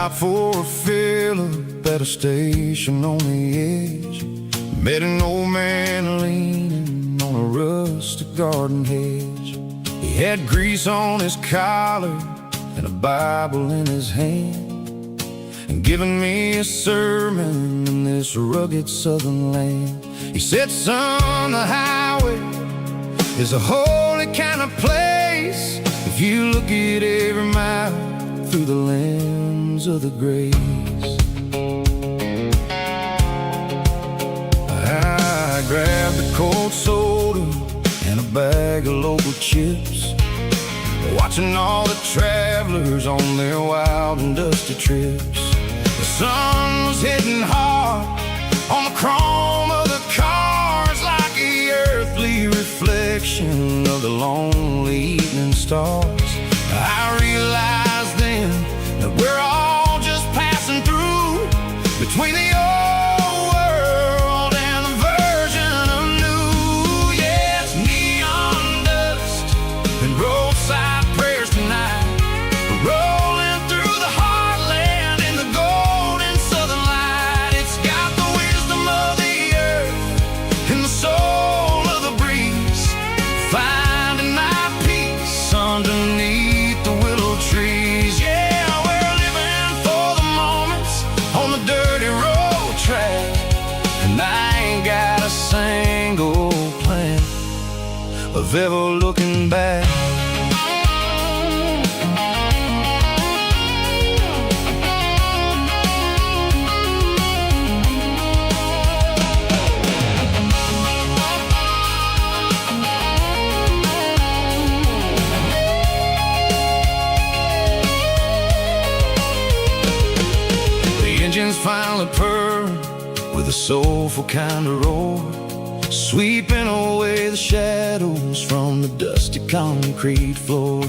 Stopped for a fill-up at a station on the edge. Met an old man leaning on a rustic garden hedge. He had grease on his collar and a Bible in his hand, and giving me a sermon in this rugged southern land. He said, son, the highway is a holy kind of place if you look at every mile through the lens of the grace. I grabbed a cold soda and a bag of local chips, watching all the travelers on their wild and dusty trips. The sun was hitting hard on the chrome of the cars, like the earthly reflection of the lonely evening stars. I realized then that we're all just passing through between the old world and the version of new. Yeah, it's neon dust and roadside prayers tonight. We're rolling through the heartland in the golden southern light. It's got the wisdom of the earth and the soul of the breeze, finding my peace underneath the willow trees. Yeah, we're living for the moments on the dirty road track, and I ain't got a single plan of ever looking back. Engines finally purr with a soulful kind of roar, sweeping away the shadows from the dusty concrete floor.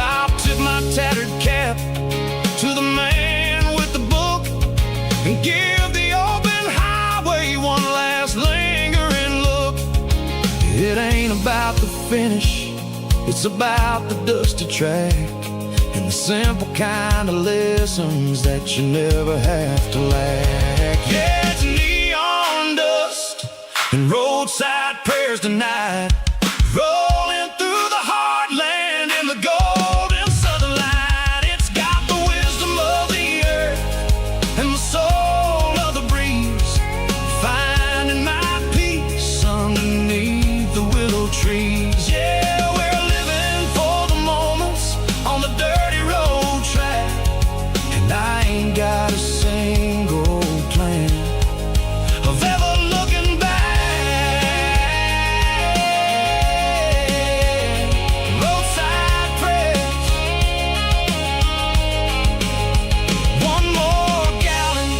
I'll tip my tattered cap to the man with the book and give the open highway one last lingering look. It ain't about the finish, it's about the dusty track and the simple kind of lessons that you never have to lack. Yeah, it's neon dust and roadside prayers tonight, rolling through the heartland in the golden southern light. It's got the wisdom of the earth and the soul of the breeze, finding my peace underneath the willow trees. Yeah, we're living for the moments on the dirty road track, and I ain't got a single plan of ever looking back. Roadside prayers, one more gallon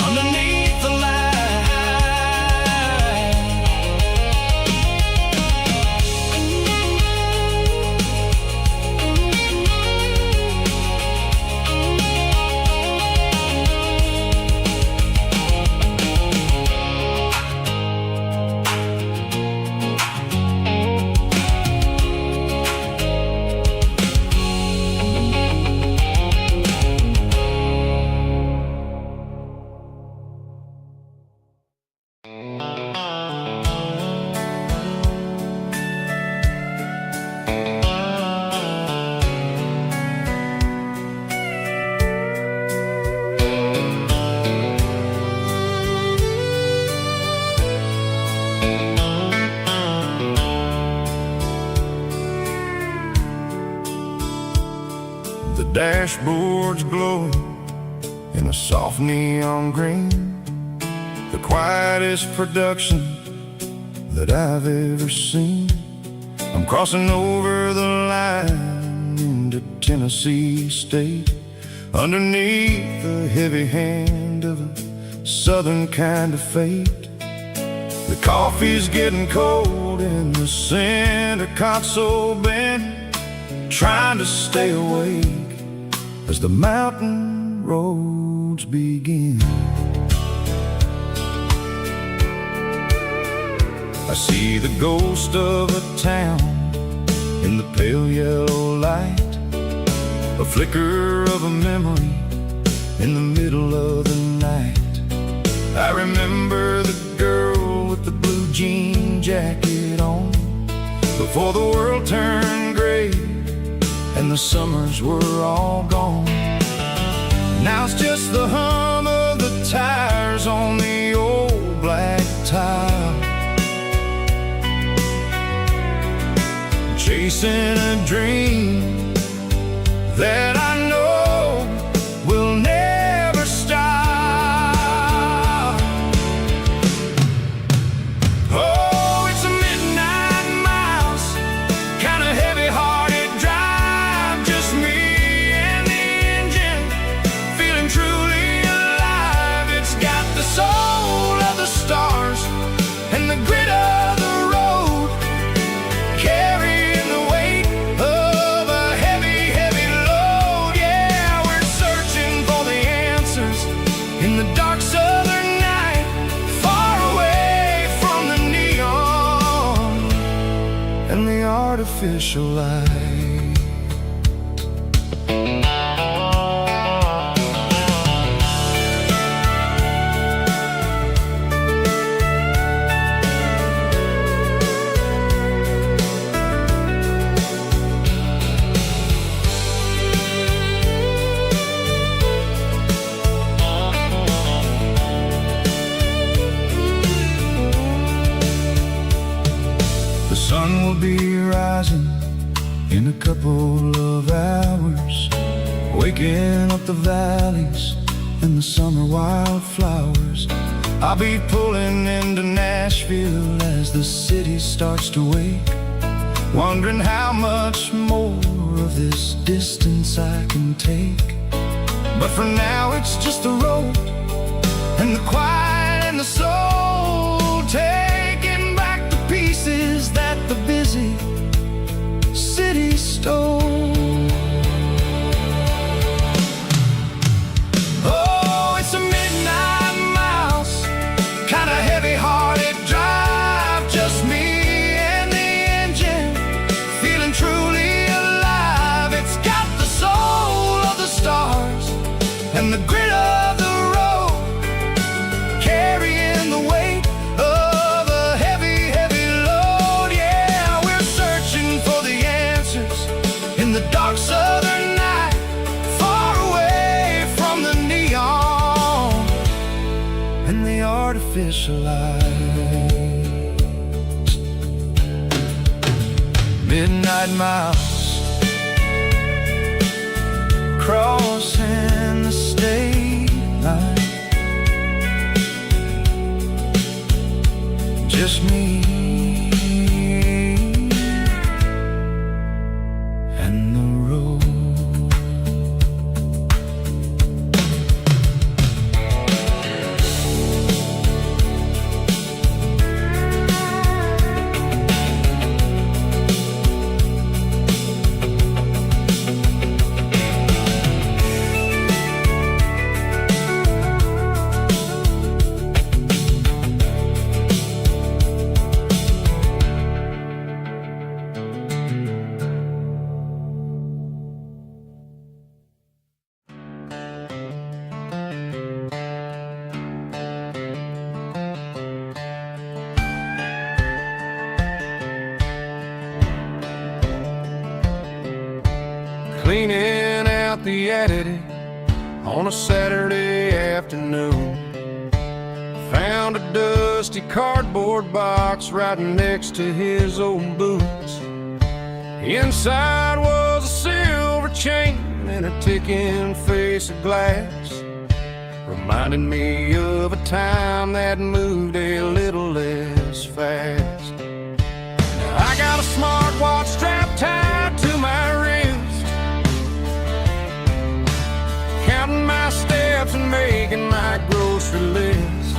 underneath the light. The dashboard's glowing in a soft neon green, the quietest production that I've ever seen. I'm crossing over the line into Tennessee State, underneath the heavy hand of a southern kind of fate. The coffee's getting cold in the center console bin, trying to stay awake as the mountain roads begin. I see the ghost of a town in the pale yellow light, a flicker of a memory in the middle of the night. I remember the girl with the blue jean jacket on, before the world turned gray and the summers were all gone. Now it's just the hum of the tires on the old black tile, chasing a dream that I know will never stop. Oh, it's a midnight miles, kinda heavy-hearted drive, just me and the engine, feeling truly alive. It's got the soul of the stars and the grit of the road, carrying the weight of a heavy, heavy load. Yeah, we're searching for the answers in the dark southern night, far away from the neon and the artificial light. The sun will be rising in a couple of hours, waking up the valleys and the summer wildflowers. I'll be pulling into Nashville as the city starts to wake, wondering how much more of this distance I can take. But for now it's just the road and the quiet and the soul, taking back the pieces that the busy city stole. Oh, it's a midnight miles, kinda heavy-hearted drive, just me and the engine, feeling truly alive. It's got the soul of the stars and the grit of the road, carrying the weight of a heavy, heavy load. Yeah, we're searching for the answers in the dark southern night, far away from the neon and the artificial lights. Midnight miles, crossing the state line, just me and the road. Cleaning out the attic on a Saturday afternoon, found a dusty cardboard box right next to his old boots. Inside was a silver chain and a ticking face of glass, reminding me of a time that moved a little less fast. Now I got a smartwatch strapped tied to my wrist, counting my steps and making my grocery list.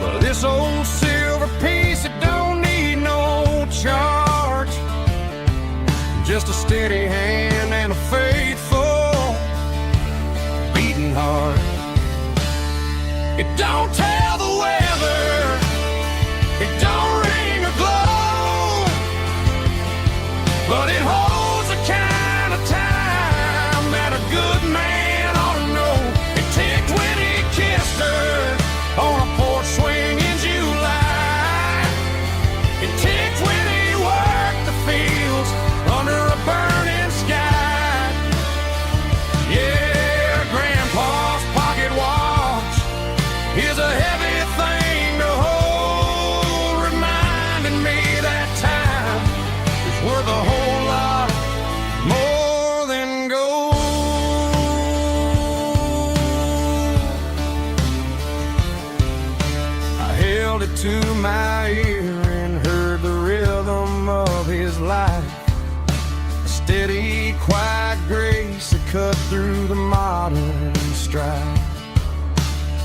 But this old silver piece, it don't need no charge, just a steady hand and a faithful beating heart. It don't tell the weather, it don't ring or glow, but it holds a kind held it to my ear and heard the rhythm of his life. A steady, quiet grace that cut through the modern strife.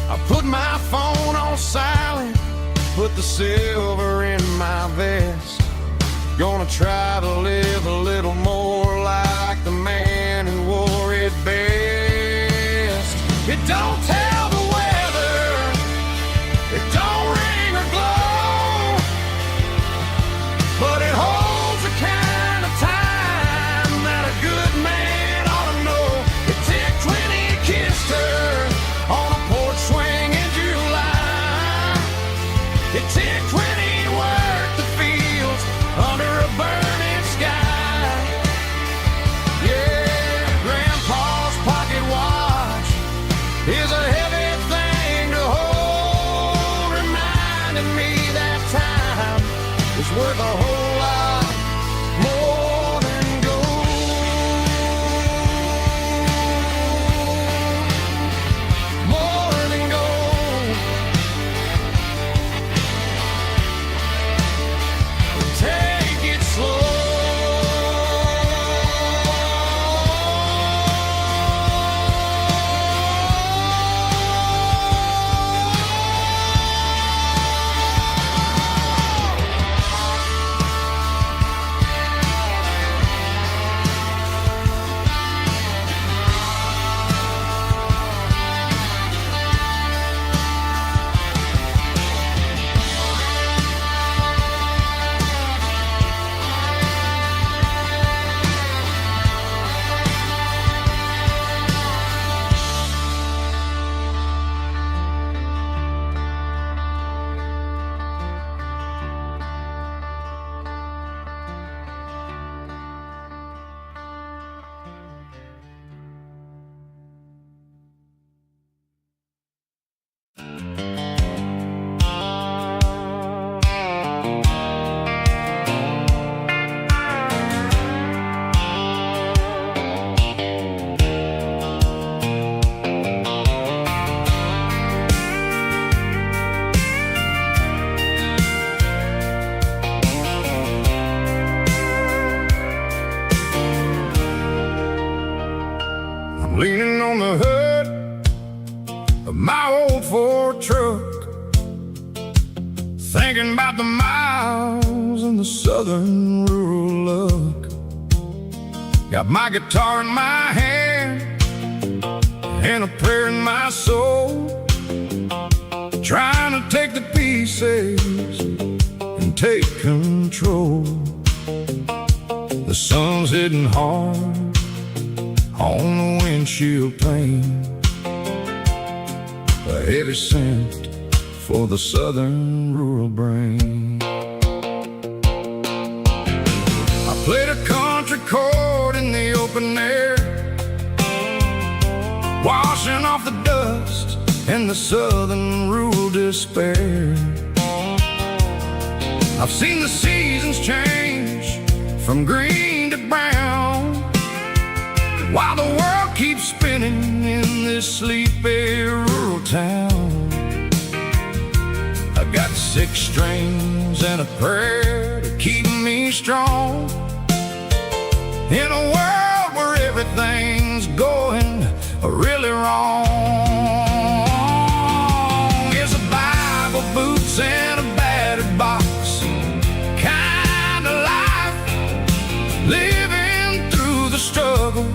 I put my phone on silent, put the silver in my vest. Gonna try to live a little more like the man who wore it best. It don't tell the weather, it don't ring or glow, but it holds the kind of time that a good man ought to know. It ticked when he kissed her on a porch swing in July. It ticked when he worked the fields under a burning sky. Yeah, Grandpa's pocket watch is a heavy thing to hold, reminding me that time is worth a whole lot more than gold. More than gold. Take it slow. Leaning on the hood of my old Ford truck, thinking about the miles and the southern rural look. Got my guitar in my hand and a prayer in my soul, trying to take the pieces and take control. The sun's hitting hard on the windshield pane, a heavy scent for the southern rural brain. I played a country chord in the open air, washing off the dust and the southern rural despair. I've seen the seasons change from green to brown, while the world keeps spinning in this sleepy rural town. I got 6 strings and a prayer to keep me strong, in a world where everything's going really wrong. It's a Bible, boots, and a battered box kind of life, living through the struggle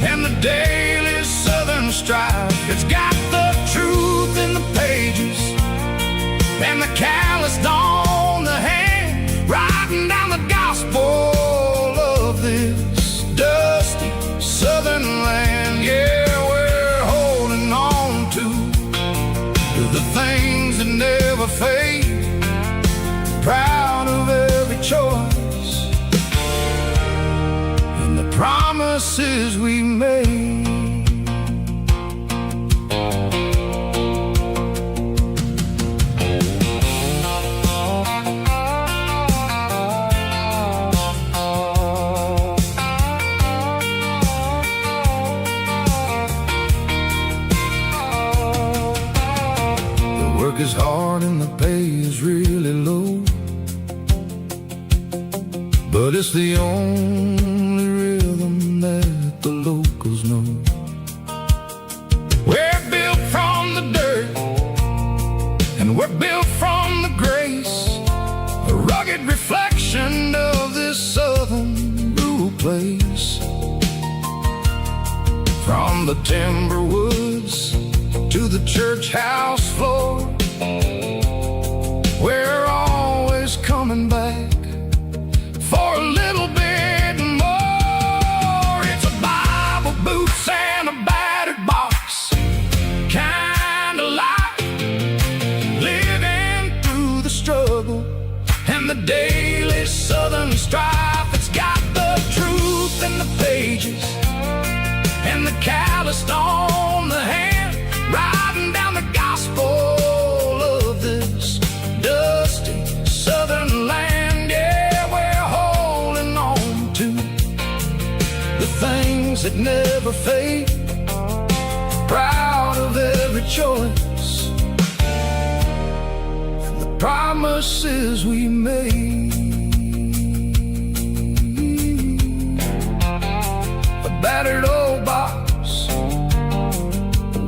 and the daily southern strife. It's got the truth in the pages and the calloused on the hand, writing down the gospel of this dusty southern land. Yeah, we're holding on to the things that never fade, proud of every choice and the promises we made. is hard and the pay is really low, but it's the only rhythm that the locals know. We're built from the dirt, and we're built from the grace, a rugged reflection of this southern rural place. From the timber woods to the church house floor, we're always coming back for a little bit more. It's a Bible, boots, and a battered box kind of life, living through the struggle and the daily southern strife. It's got the truth in the pages and the calloused on the hand, riding down the gospel of this dusty southern land. Yeah, we're holding on to the things that never fade, proud of every choice and the promises we made. A battered old box,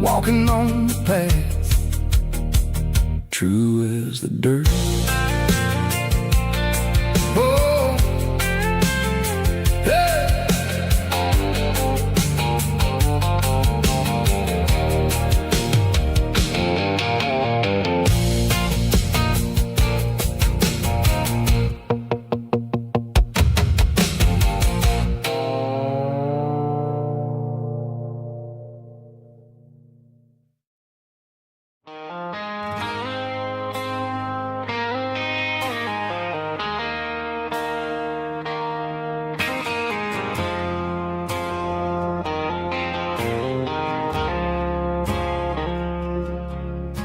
walking on the path, true as the dirt. Oh, hey.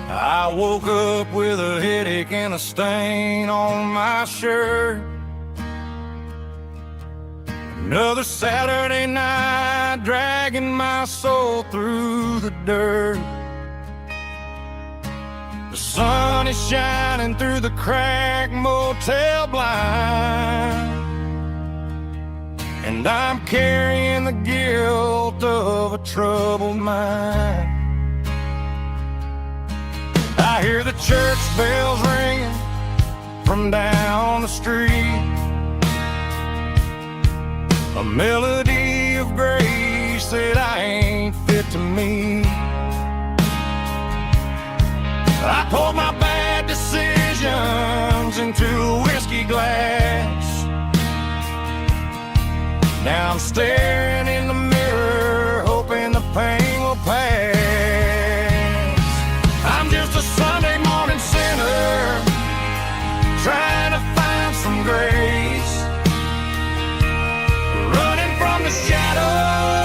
I woke up with a headache and a stain on my shirt. Another Saturday night, dragging my soul through the dirt. The sun is shining through the cracked motel blind, and I'm carrying the guilt of a troubled mind. I hear the church bells ringing from down the street, a melody of grace that I ain't fit to meet. I poured my bad decisions into a whiskey glass. Now I'm staring in the mirror, hoping the pain will pass. I'm just a Sunday morning sinner, trying to find some grace, running from the shadows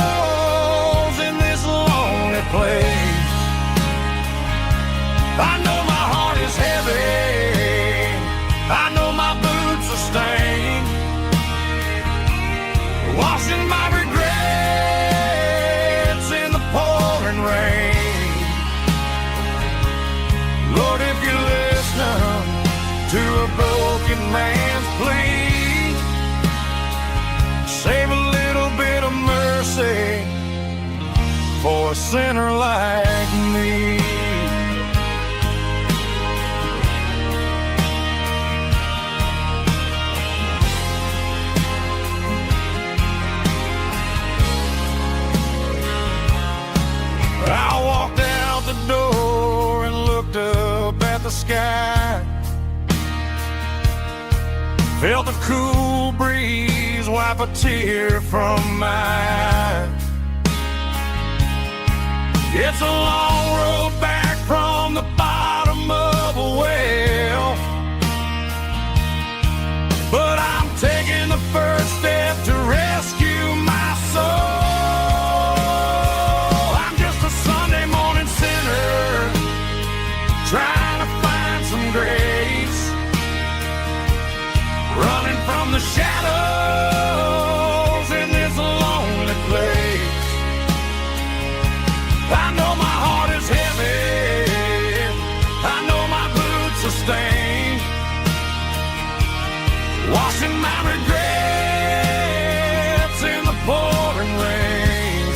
in this lonely place. I know my heart is heavy, I know my boots are stained, washing my regrets in the pouring rain. Lord, if you're listening to a broken man's plea, save a little bit of mercy for a sinner like me. I walked out the door and looked up at the sky, felt the cool breeze wipe a tear from my eye. It's a long road back from the bottom of a well, but I'm taking the first step to rescue my soul. Trying to find some grace, running from the shadows in this lonely place. I know my heart is heavy, I know my stain, washing my regrets in the pouring rain.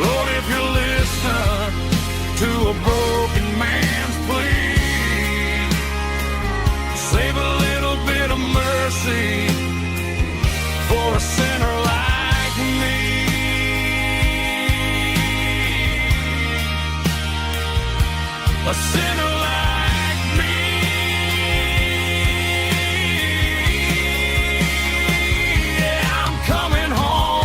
Lord, if you listen to a broken man's plea, save a little bit of mercy for a sinner like me. A sinner like me. Yeah, I'm coming home.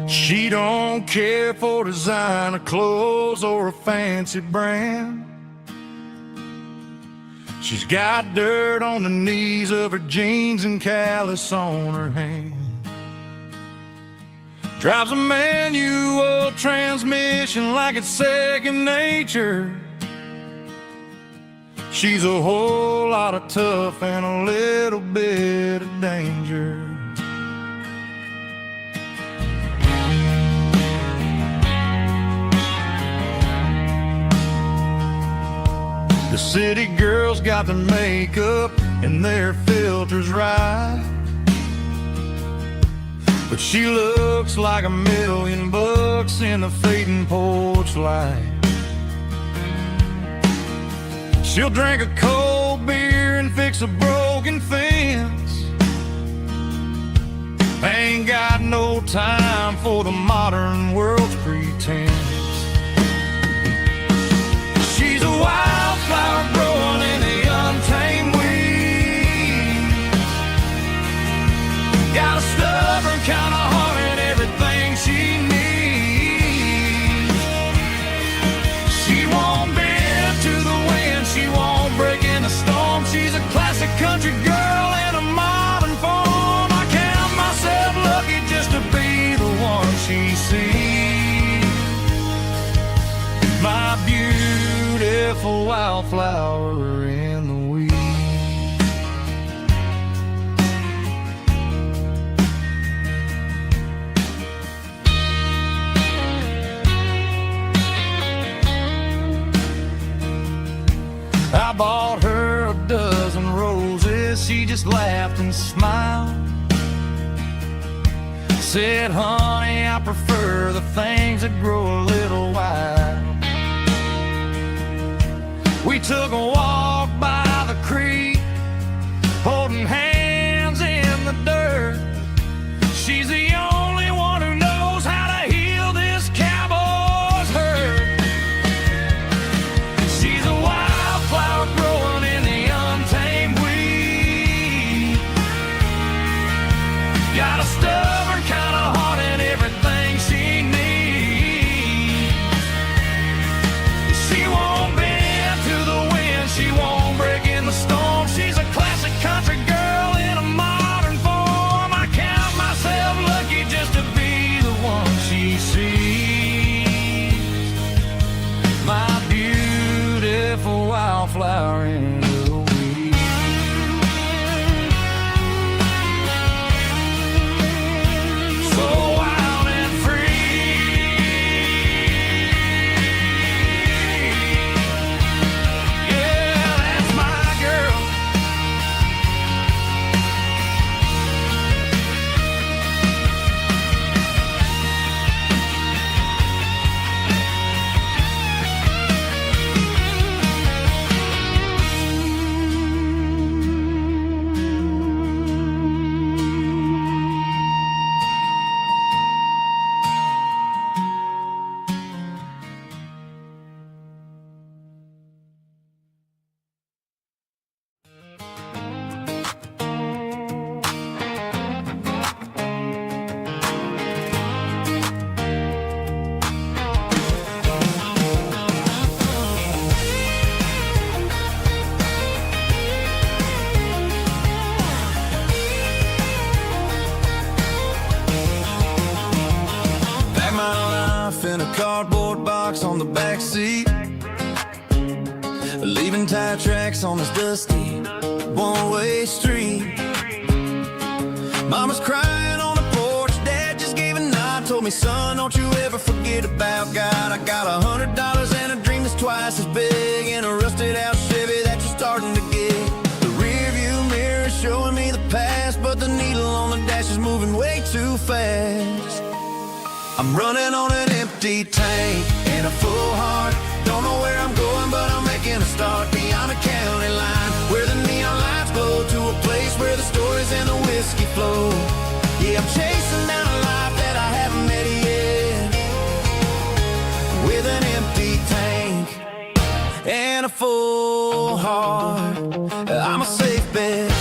She don't care for designer clothes or a fancy brand. She's got dirt on the knees of her jeans and callus on her hand. Drives a manual transmission like it's second nature. She's a whole lot of tough and a little bit of danger. The city girls got their makeup and their filters right, but she looks like $1,000,000 in the fading porch light. She'll drink a cold beer and fix a broken fence. Ain't got no time for the modern world's pretense. She's a wildflower growing in the untamed weeds. Got a stubborn kind of heart and everything she needs. She won't bend to the wind, she won't break in the storm. She's a classic country girl in a modern form. I count myself lucky just to be the one she sees. My beautiful wildflower in the weeds. I bought her a dozen roses, she just laughed and smiled. Said, honey, I prefer the things that grow a little wild. We took a walk by the creek, holding hands in the dirt. She's the only one who knows how to heal this cowboy's hurt. She's a wildflower growing in the untamed weed. Got a stubborn kind of heart and everything she needs. She won't bend to the wind, she won't break in the storm. She's a classic country girl in a modern form. I count myself lucky in a cardboard box on the back seat, leaving tire tracks on this dusty one-way street. Mama's crying on the porch, Dad just gave a nod, told me, son, don't you ever forget about God. I got $100 and a dream that's twice as big, and a rusted out Chevy that you're starting to get. The rear view mirror is showing me the past, but the needle on the dash is moving way too fast. I'm running on an empty tank and a full heart. Don't know where I'm going, but I'm making a start beyond the county line, where the neon lights glow, to a place where the stories and the whiskey flow. Yeah, I'm chasing down a life that I haven't met yet, with an empty tank and a full heart. I'm a safe bet.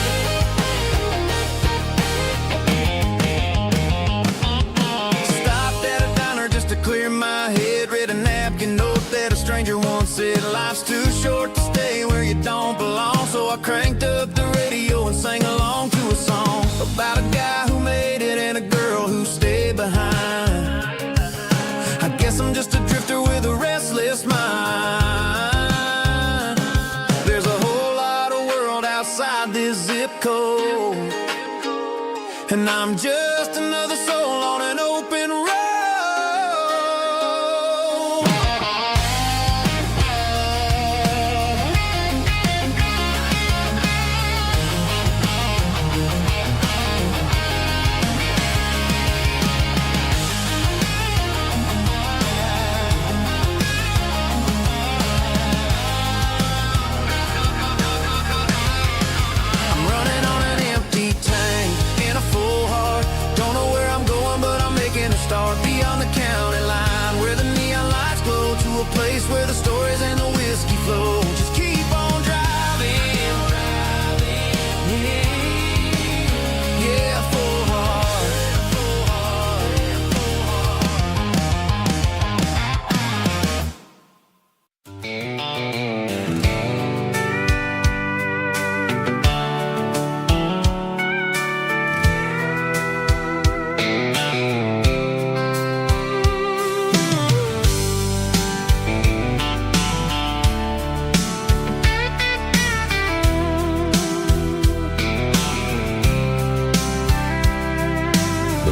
Clear my head, read a napkin note that a stranger once said, life's too short to stay where you don't belong. So I cranked up the radio and sang along to a song about a guy who made it and a girl who stayed behind. I guess I'm just a drifter with a restless mind. There's a whole lot of world outside this zip code, and I'm just another soul on an open road. Start beyond the county line, where the neon lights glow, to a place where the stories and the whiskey flow. Just keep on driving, yeah, full heart, full heart, full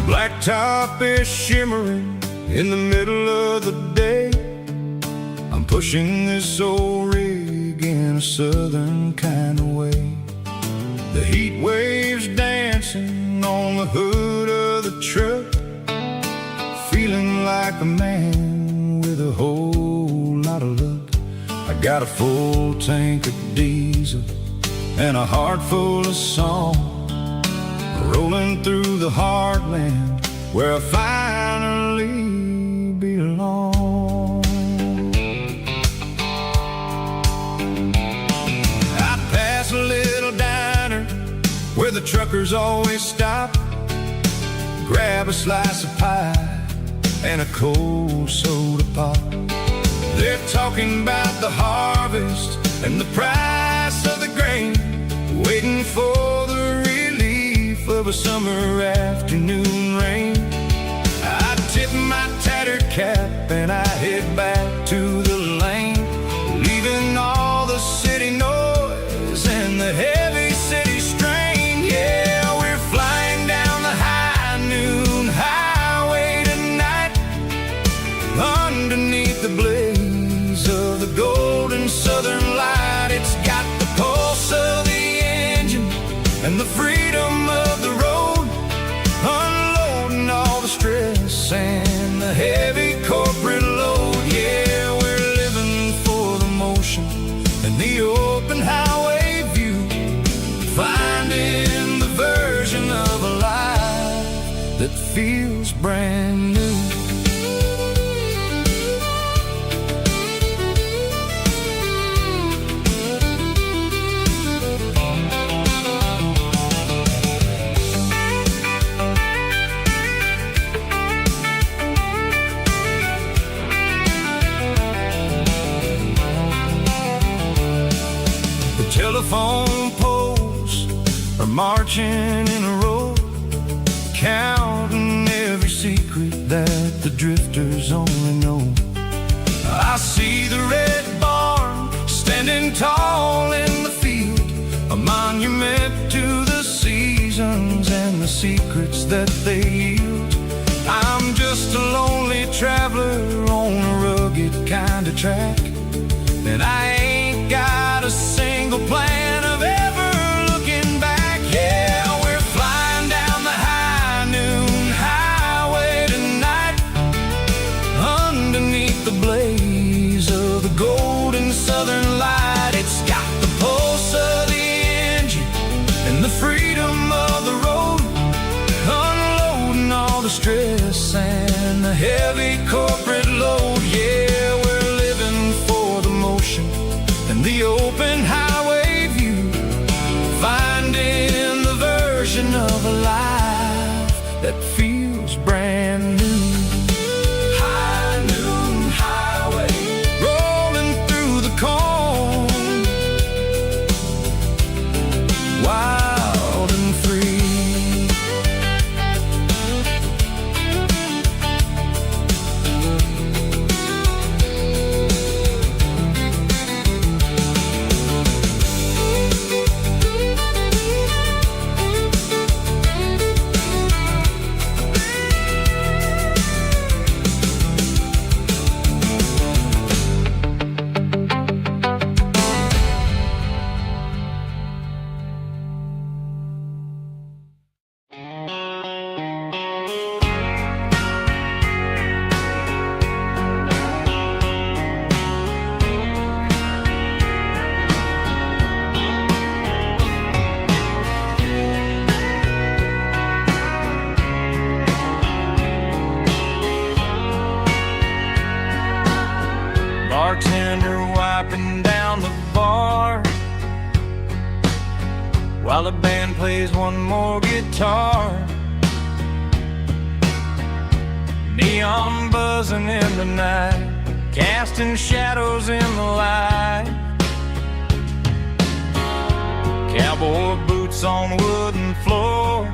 Blacktop is shimmering in the middle of the day. I'm pushing this old rig in a southern kind of way. The heat waves dancing on the hood of the truck, feeling like a man with a whole lot of luck. I got a full tank of diesel and a heart full of song, rolling through the heartland where I finally belong. I pass a little diner where the truckers always stop, grab a slice of pie and a cold soda pop. They're talking about the harvest and the price of the grain, waiting for the relief of a summer afternoon rain. I tip my tattered cap and I head back to the lane, leaving all the city noise and the heavy city strain. Yeah, we're flying down the high noon highway tonight, underneath the blaze of the golden southern light. It's got the pulse of the engine and the freedom of the road, unloading all the stress and the heavy corporate load. Yeah, we're living for the motion and the open highway view, finding the version of a life that feels brand new. Telephone poles are marching in a row, counting every secret that the drifters only know. see the red barn standing tall in the field, a monument to the seasons and the secrets that they yield. I'm just a lonely traveler on a rugged kind of track, and I ain't got a single plan of ever looking back. Yeah, we're flying down the high noon highway tonight, underneath the blaze of the golden southern light. It's got the pulse of the engine and the freedom of the road, unloading all the stress and the heavy corporate load. Yeah, we're living for the motion and the open highway view, finding the version of a life that feels brand new. High noon highway, rolling through the corn, wild and free. Bartender wiping down the bar while the band plays one more guitar. Neon buzzing in the night, casting shadows in the light. Cowboy boots on wooden floors,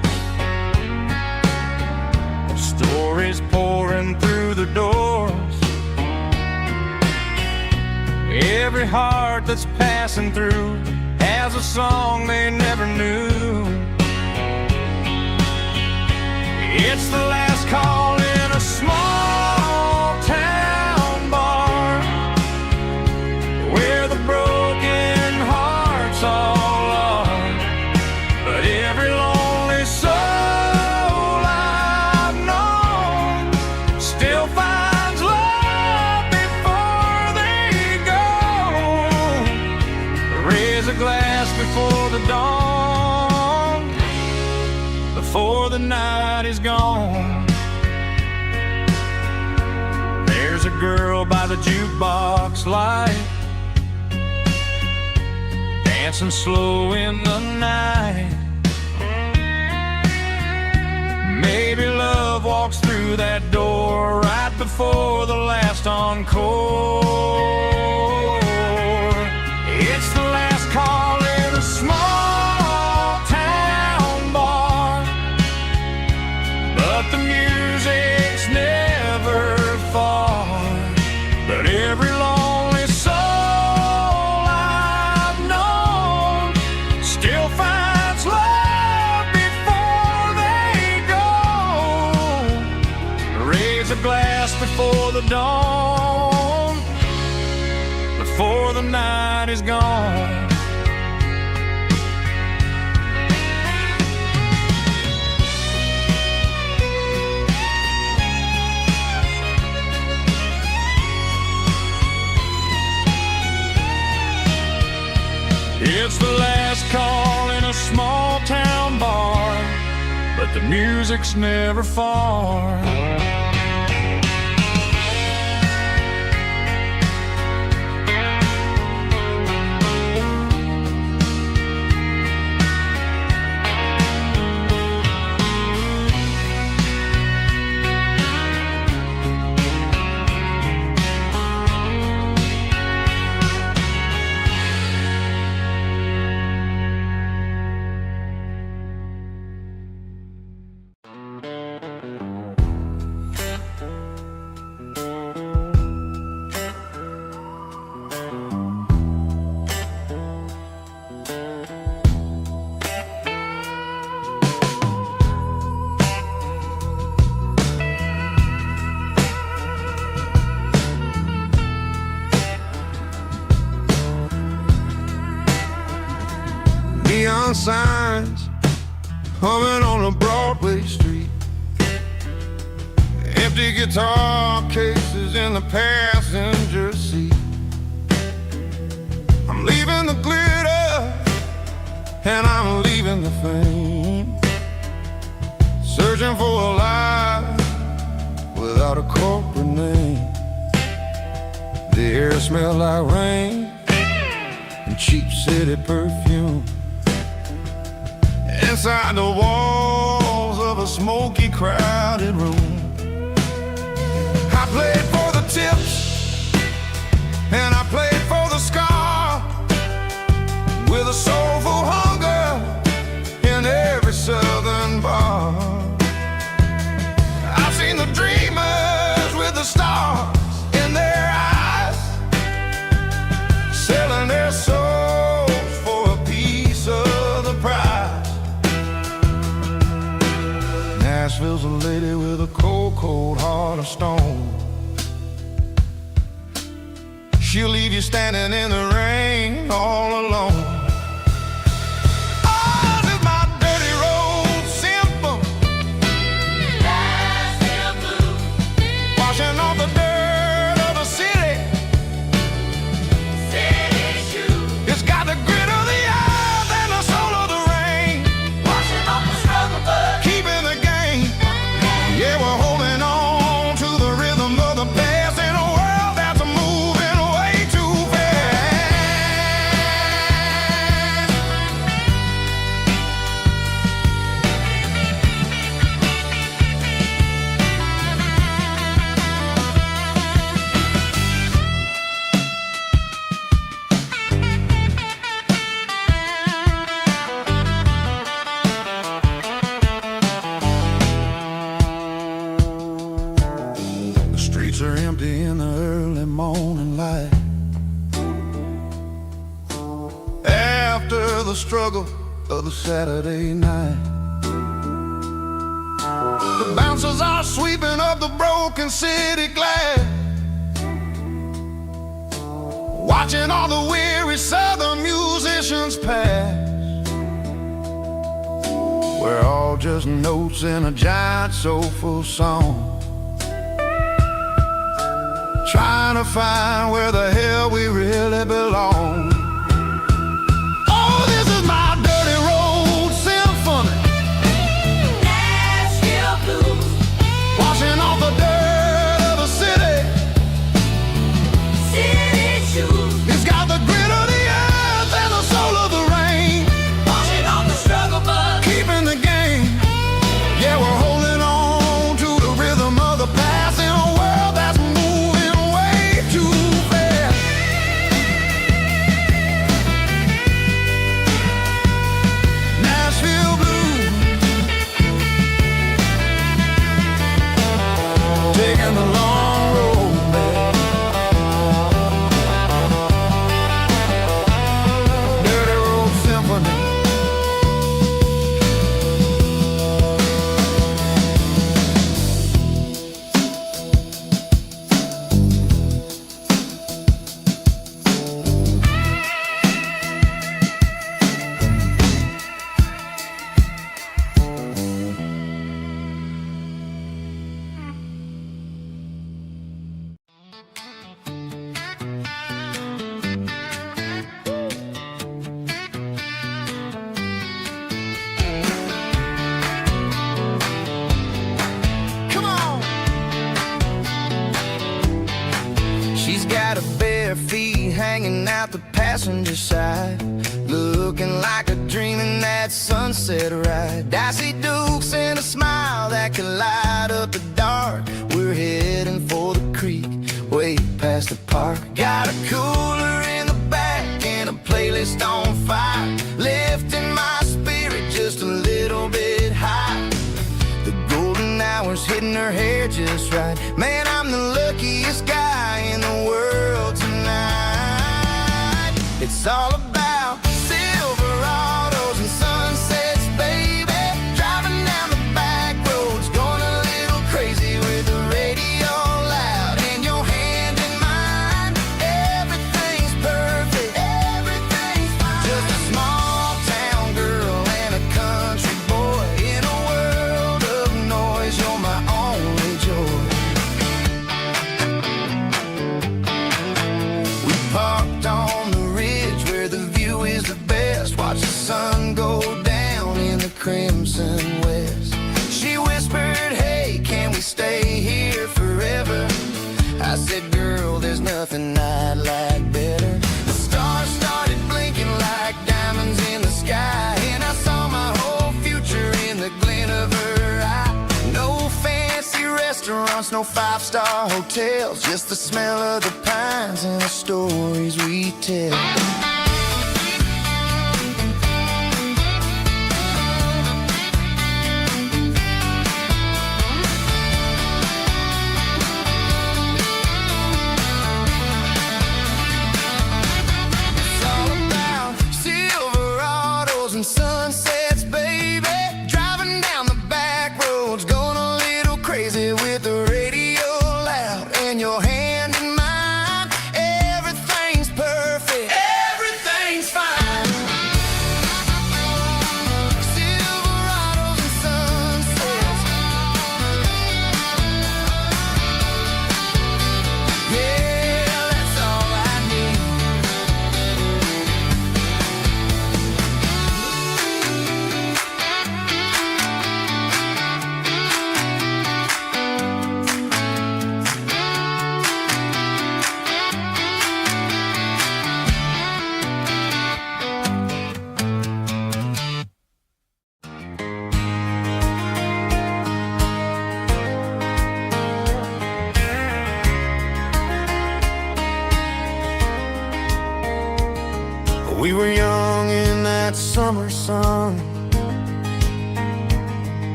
stories pouring through the doors. Every heart that's passing through has a song they never knew. It's the last call in a small town bar, where the broken hearts all are. But every lonely soul I've known still finds love before they go. Raise a glass before the dawn, before the night is gone. There's a girl by the jukebox light, dancing slow in the night. Maybe love walks through that door right before the last encore. It's the last call in a small town bar, but the music's never far. But every lonely soul I've known still finds love before they go. Raise a glass before the dawn, before the night is gone. It's the last call in a small town bar, but the music's never far. neon signs humming on a Broadway street. Empty guitar cases in the passenger seat. I'm leaving the glitter and I'm leaving the fame, searching for a life without a corporate name. The air smells like rain and cheap city perfume. Inside the walls of a smoky, crowded room, I played for the tips and I played for the scar, with a soulful hunger in every southern bar. I've seen the dreamers with the stars in their eyes, selling their souls for a piece of the prize. Nashville's a lady with a cold, cold heart of stone. She'll leave you standing in the rain all alone. Oh, this is my dirty road symphony, Nashville blues, washing off the dirt of the city, city shoes. It's got the grit of the earth and the soul of the rain, washing off the struggle but keeping the game. Yeah, we're holding on to the rhythm of the past in a world that's moving way too fast. The streets are empty in the early morning light, after the struggle of the Saturday night. The bouncers are sweeping up the broken city glass, watching all the weary southern musicians pass. We're all just notes in a giant soulful song, trying to find where the hell we really belong. Oh, this is my dirty road symphony, Nashville blues, washing off the dirt of the city, city shoes. It's got the grit of the earth and the soul of the rain, washing off the struggle but keeping the game. Yeah, we're holding on to the rhythm of the past in a world that's moving way too fast. Nashville blues, taking the long road back. Dirty road symphony. Come on. She's got her bare feet hanging out the passenger side, looking like a dream in that sunset ride. Dicey dukes and a smile that can light up the dark. We're heading for the creek, way past the park. Got a cooler in the back and a playlist on fire, lifting my spirit just a little bit high. The golden hours hitting her hair just right. Man, I'm the luckiest guy in the world tonight. It's all about Silverados and sunsets, baby. Driving down the back roads, going a little crazy with the radio loud and your hand in mine. Everything's perfect, everything's fine. Just a small town girl nothing I'd like better. The stars started blinking like diamonds in the sky, and I saw my whole future in the glint of her eye. No fancy restaurants, no five-star hotels, just the smell of the pines and the stories we tell. Sunsets, baby, driving down the back roads, going a little crazy with the radio loud, and your hand in mine. Everything's perfect, everything's fine. Silverados and sunsets, yeah, that's all I need. We were young in that summer sun,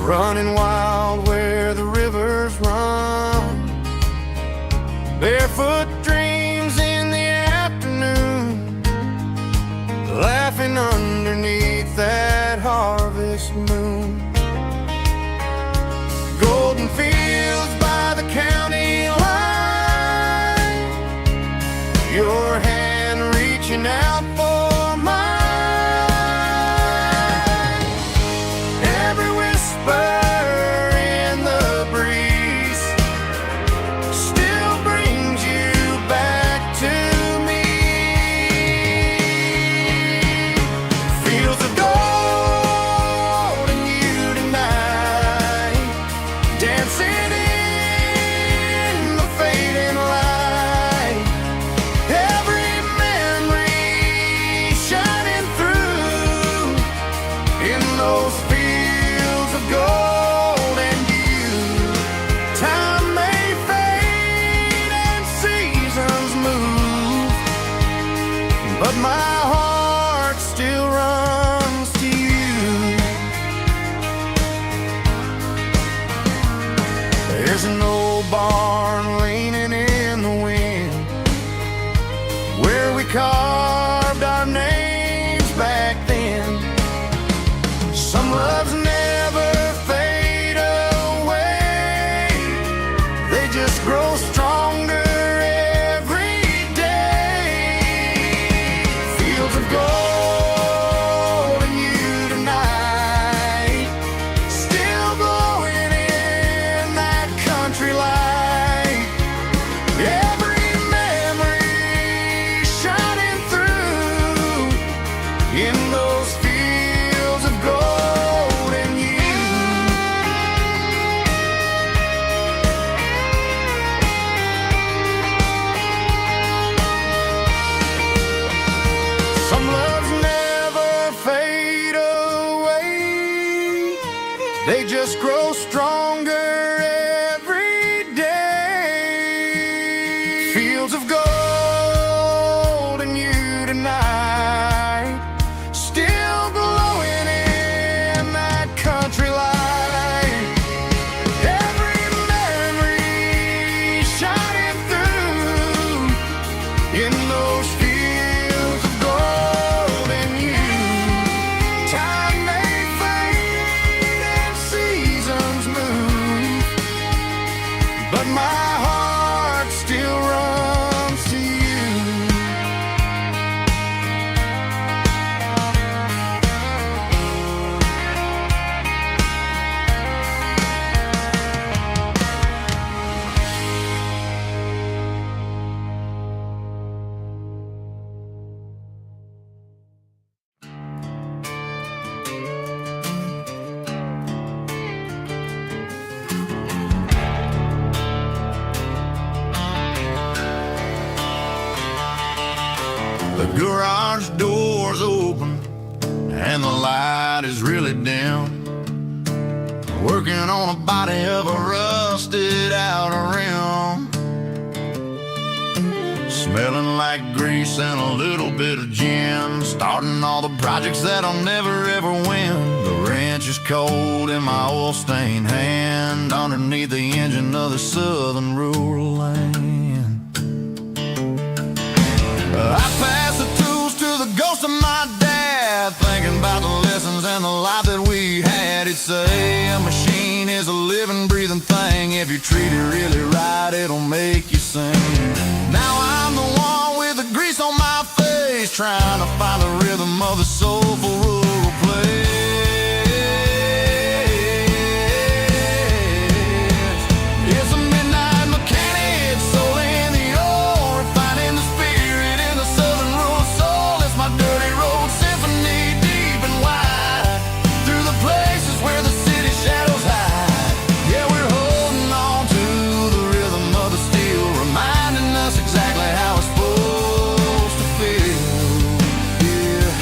running wild where the rivers run, barefoot dreams in the afternoon, laughing underneath that harvest moon. Golden fields by the county line, your hand reaching out for carved our names back then. Some loves never fade away, they just grow stronger every day. Fields of gold and you tonight, still glowing in that country light. Every memory shining through in those fields of gold and you. Some loves never fade away, they just grow stronger every day. Fields of gold and you tonight, still glowing in that country light. Every memory shining through in those fields of gold and you. Time may fade and seasons move, but my heart still runs to you. Garage doors open and the light is really dim. Working on a body of a rusted out rim. Smelling like grease and a little bit of gin. Starting all the projects that'll never ever win. The wrench is cold in my oil-stained hand, underneath the engine of the southern rural land. I pass the tools to the ghost of my dad, thinking about the lessons and the life that we had. He'd say a machine is a living, breathing thing. If you treat it really right, it'll make you sing. Now I'm the one with the grease on my face, trying to find the rhythm of the soulful rural place. It's a midnight mechanic, soul in the ore, refining the spirit in the southern rural soul. It's my dirty road symphony, deep and wide, through the places where the city shadows hide. Yeah, we're holding on to the rhythm of the steel, reminding us exactly how it's supposed to feel. Yeah.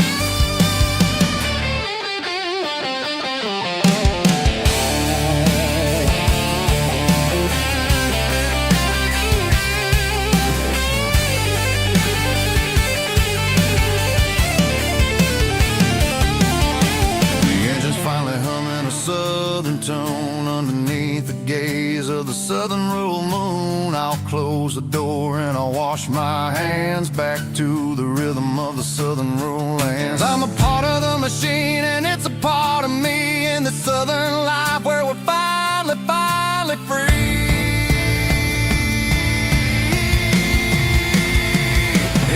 The engine's finally humming a southern tone underneath the gaze of the southern rural moon. I'll close the door and I'll wash my hands back to the rhythm of the southern rural lands. I'm a part of the machine and it's a part of me in the southern life where we're finally free.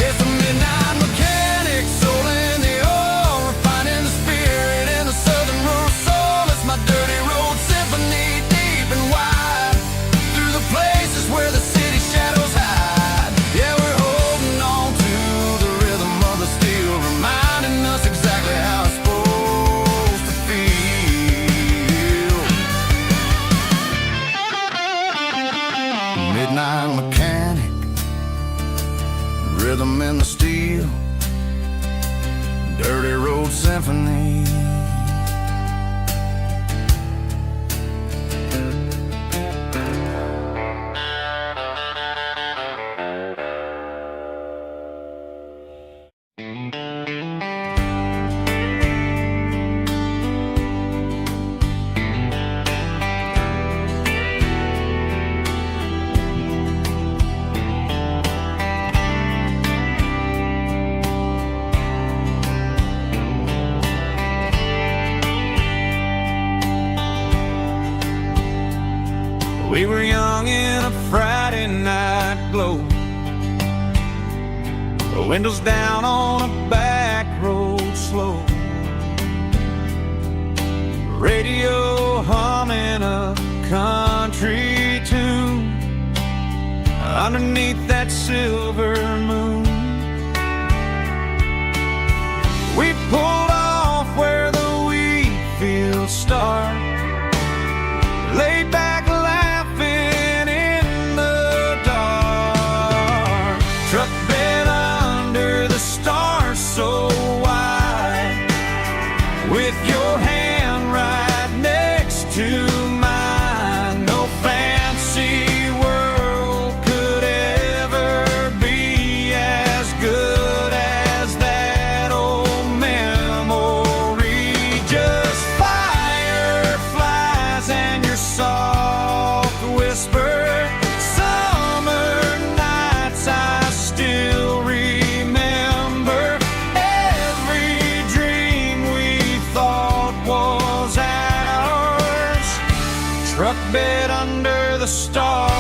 It's a midnight mechanic, soul in the ore, refining the spirit in the southern rural soul. It's my dirty road symphony, deep and wide, through the places where the city shadows hide. Yeah, we're holding on to the rhythm of the steel, reminding us exactly how it's supposed to feel. Midnight mechanic, rhythm in the steel, dirty road symphony. We were young in a Friday night glow, the windows down on a back road slow, radio humming a country tune underneath that silver moon. We pulled off where the wheat fields start, laid back laughing in the dark, truck bed under the stars so wide, with your hand right next to mine. No fancy world could ever be as good as that old memory. Just fireflies and your soft whisper. Summer nights I still remember. Every dream we thought was ours, truck bed under the stars.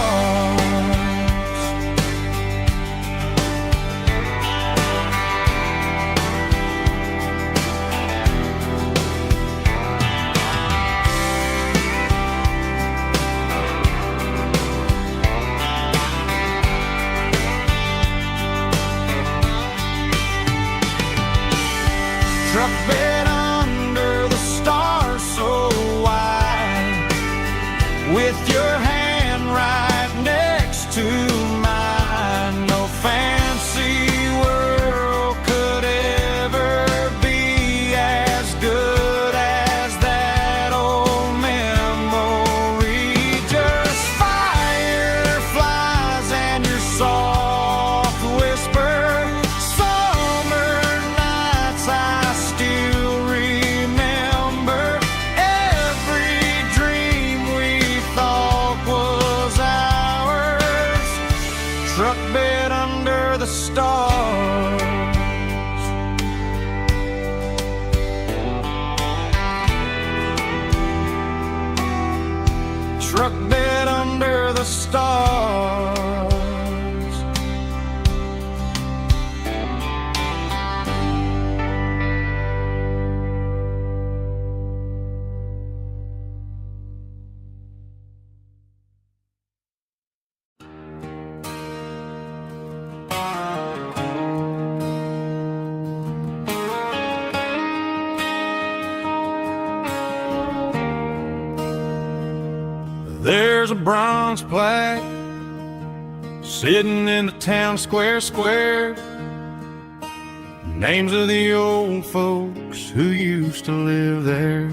Truck bed under the stars so wide, with your hand right next to mine. No fancy world could truck bed under the stars. Truck bed under the stars. There's a bronze plaque sitting in the town square. Names of the old folks who used to live there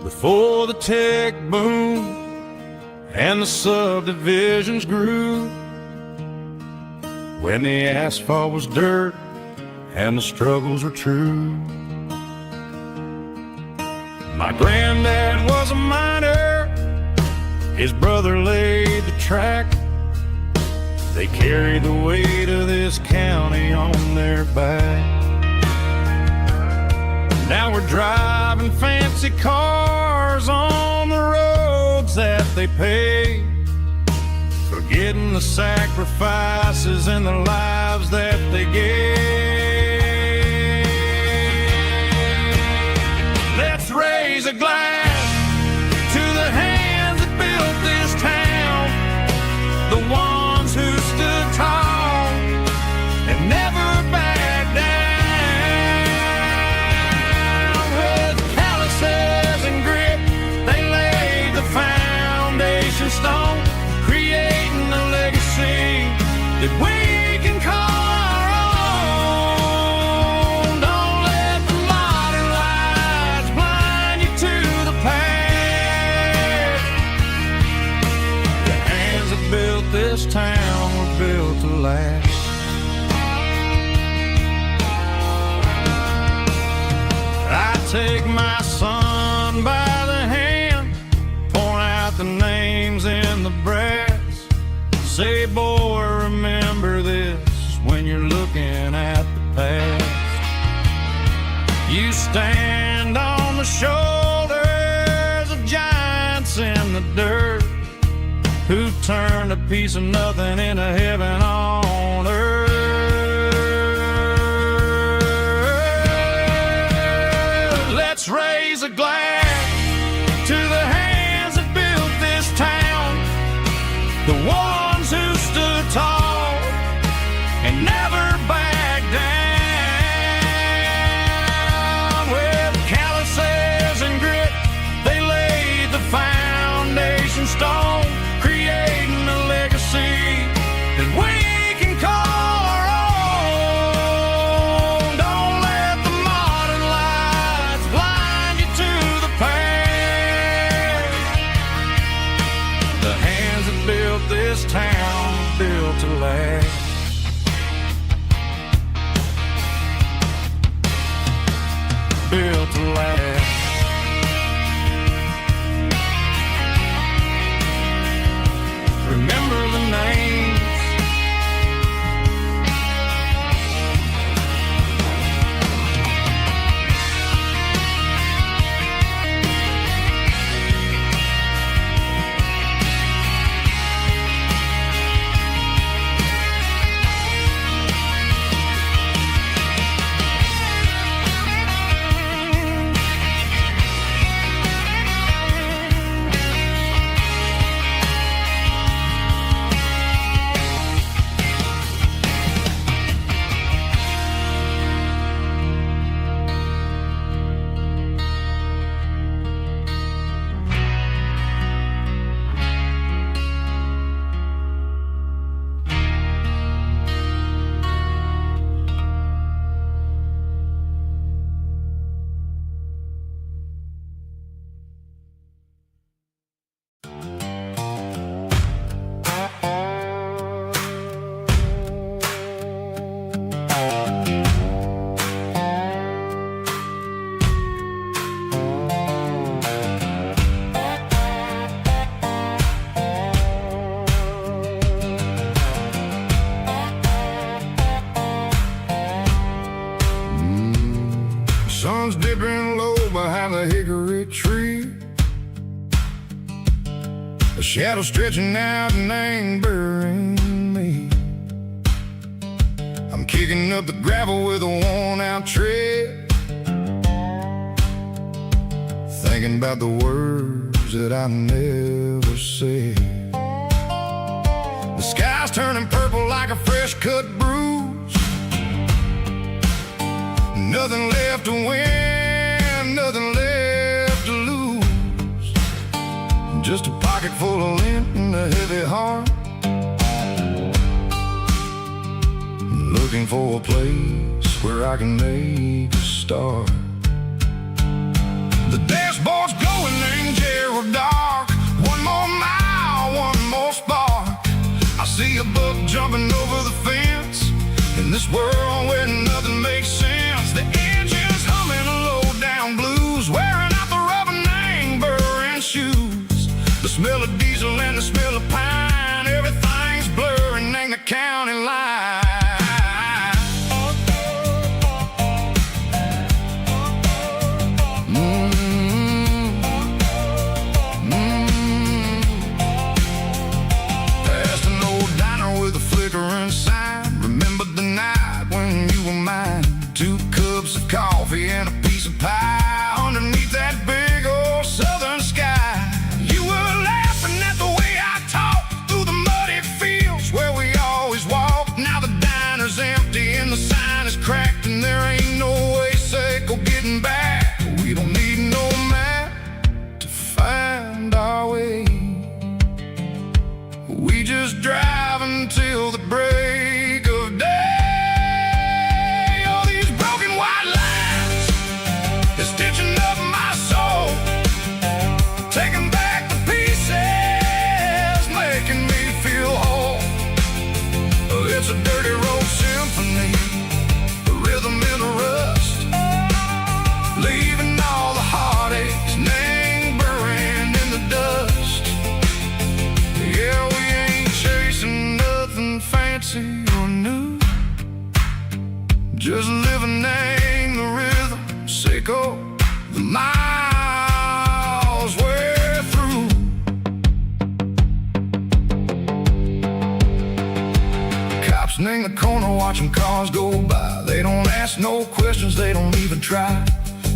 before the tech boom and the subdivisions grew, when the asphalt was dirt and the struggles were true. My granddad was a miner, his brother laid the track. They carried the weight of this county on their back. Now we're driving fancy cars on the roads that they paved, forgetting the sacrifices and the lives that they gave. Let's raise a glass to the hands that built this town, the ones who stood tall and never backed down. With calluses and grit, they laid the foundation stone, creating a legacy that we can call our own. Don't let the modern lights blind you to the past. The hands that built this town were built to last. I take my son by the hand, point out the names in the brass. Say, boy, remember this when you're looking at the past. You stand on the shoulders of giants in the dirt, who turned a piece of nothing into heaven on earth. Let's raise a glass to the hands that built this town, the ones who stood tall and never backed down. With calluses and grit, they laid the foundation stone, creating a legacy that we can call our own. Don't let the modern lights blind you to the past. The hands that built this town built to last. Built to last. Remember the names. shadow stretching out and ain't burying me. I'm kicking up the gravel with a worn-out tread, thinking about the words that I never said. The sky's turning purple like a fresh-cut bruise. Nothing left to win, nothing left to lose. Just a pocket full of lint and a heavy heart, looking for a place where I can make a start. The dashboard's glowing in Gerald dark. One more mile, one more spark. I see a buck jumping over the fence in this world where nothing makes sense. The engine's humming low-down blues, wearing out the rubber name burring shoes. The smell of diesel and the smell of pine, everything's blurring in the county line. Remember the night when you were mine? 2 cups of coffee and a piece of pie underneath that big old southern sky. You were laughing at the way I talked through the muddy fields where we always walked. Now the diner's empty and the sign is cracked, and there ain't no way Seiko getting back. We don't need no map to find our way. We just drive until the break of day. All these broken white lines is stitching up my soul, taking back the pieces, making me feel whole. It's a dirty road symphony, the rhythm in the rust, leaving all the heartaches, name buried in the dust. Yeah, we ain't chasing nothing fancy or new, just living in the rhythm, Seiko, the miles we're through. Cops in the corner watching cars go by. They don't ask no questions, they don't even try.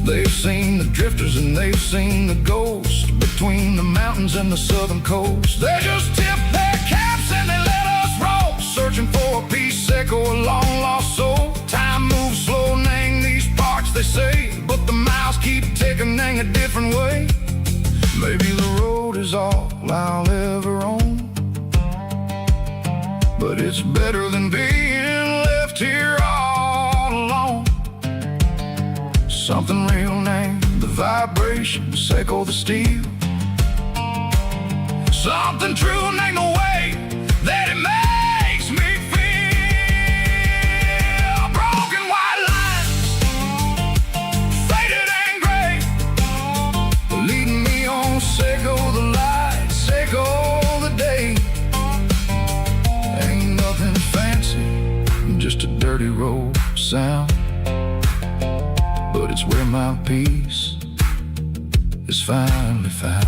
They've seen the drifters and they've seen the ghosts between the mountains and the southern coast. They just tip their caps and they let us roll, searching for a piece, Seiko, a long lost soul. Time moves slow, nang these parts, they say, but the miles keep ticking, nang a different way. Maybe the road is all I'll ever own, but it's better than being left here all alone. Something real, name the vibration, Seiko the steel. Something true, name the way that it makes me feel. Broken white lines, faded and gray, leading me on, Seiko the light, Seiko the day. Ain't nothing fancy, just a dirty road sound, but it's where my peace is finally found.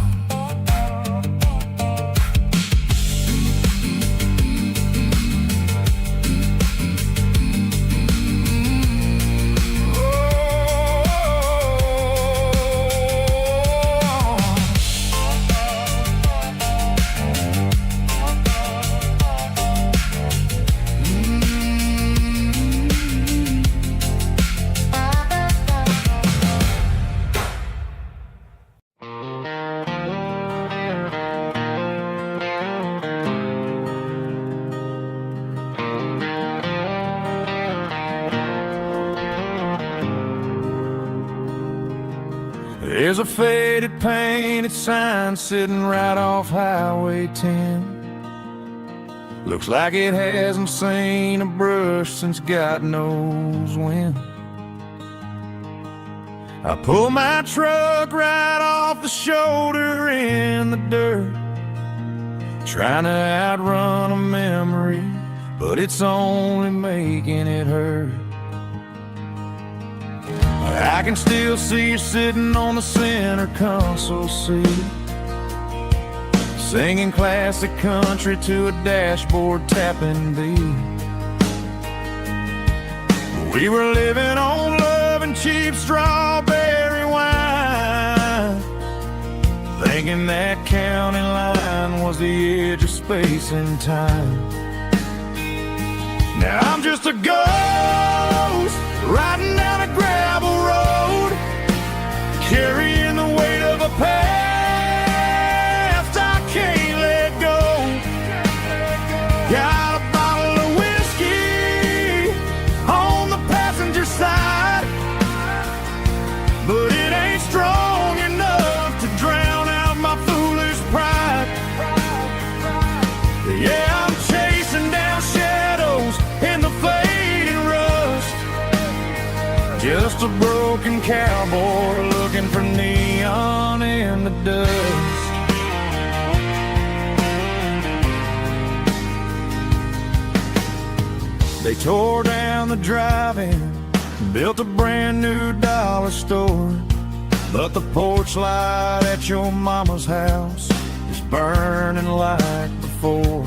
There's a faded painted sign sitting right off Highway 10. Looks like it hasn't seen a brush since God knows when. I pull my truck right off the shoulder in the dirt, trying to outrun a memory, but it's only making it hurt. I can still see you sitting on the center console seat, singing classic country to a dashboard tapping beat. We were living on love and cheap strawberry wine, thinking that county line was the edge of space and time. Now I'm just a ghost riding down a gravel road, carrying the weight of a past I can't let go. Got a bottle of whiskey on the passenger side, but it ain't strong enough to drown out my foolish pride. Yeah, I'm chasing down shadows in the fading rust, just a broken cowboy looking for neon in the dust. They tore down the drive-in, built a brand new dollar store, but the porch light at your mama's house is burning like before.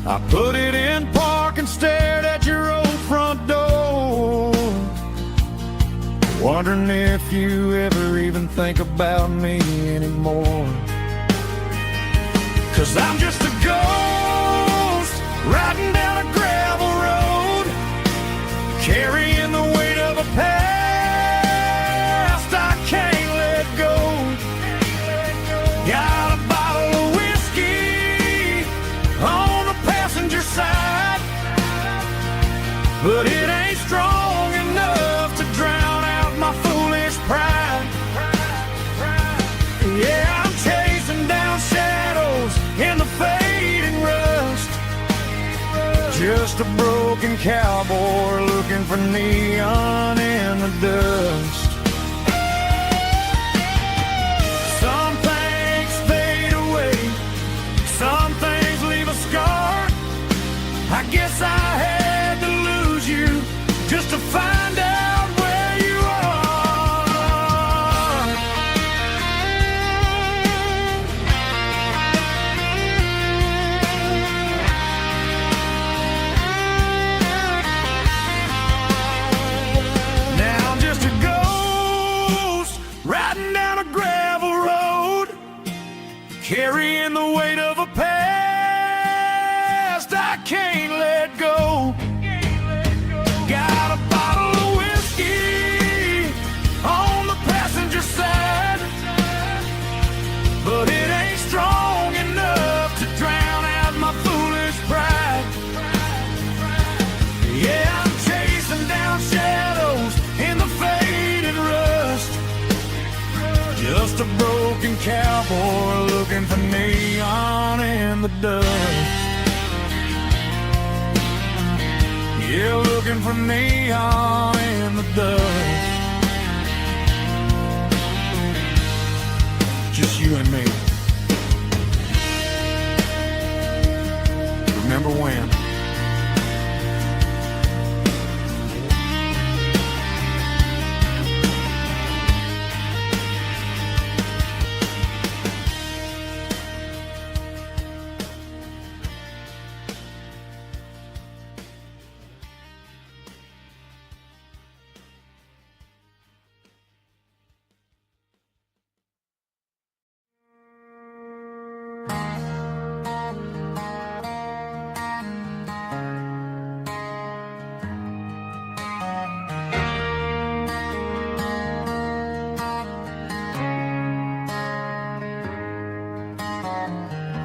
I put it in park and stared at your old front door, wondering if you ever even think about me anymore. 'Cause I'm just a ghost riding down a gravel road, carrying the weight of a past I can't let go. Got a bottle of whiskey on the passenger side, but it ain't strong enough to drown out my foolish pride. Yeah, I'm chasing down shadows in the fading rust, just a broken cowboy looking for neon in the dust. Some things fade away, some things leave a scar. I guess I had to lose you just to find out where you are. Now I'm just a ghost riding down a gravel road, carrying the weight of a past I can't let go. Got a bottle of whiskey on the passenger side, but it ain't strong enough to drown out my foolish pride. Yeah, I'm chasing down shadows in the faded rust, just a broken cowboy looking for neon in the dust. Yeah, looking for neon in the dust. Just you and me. Remember when?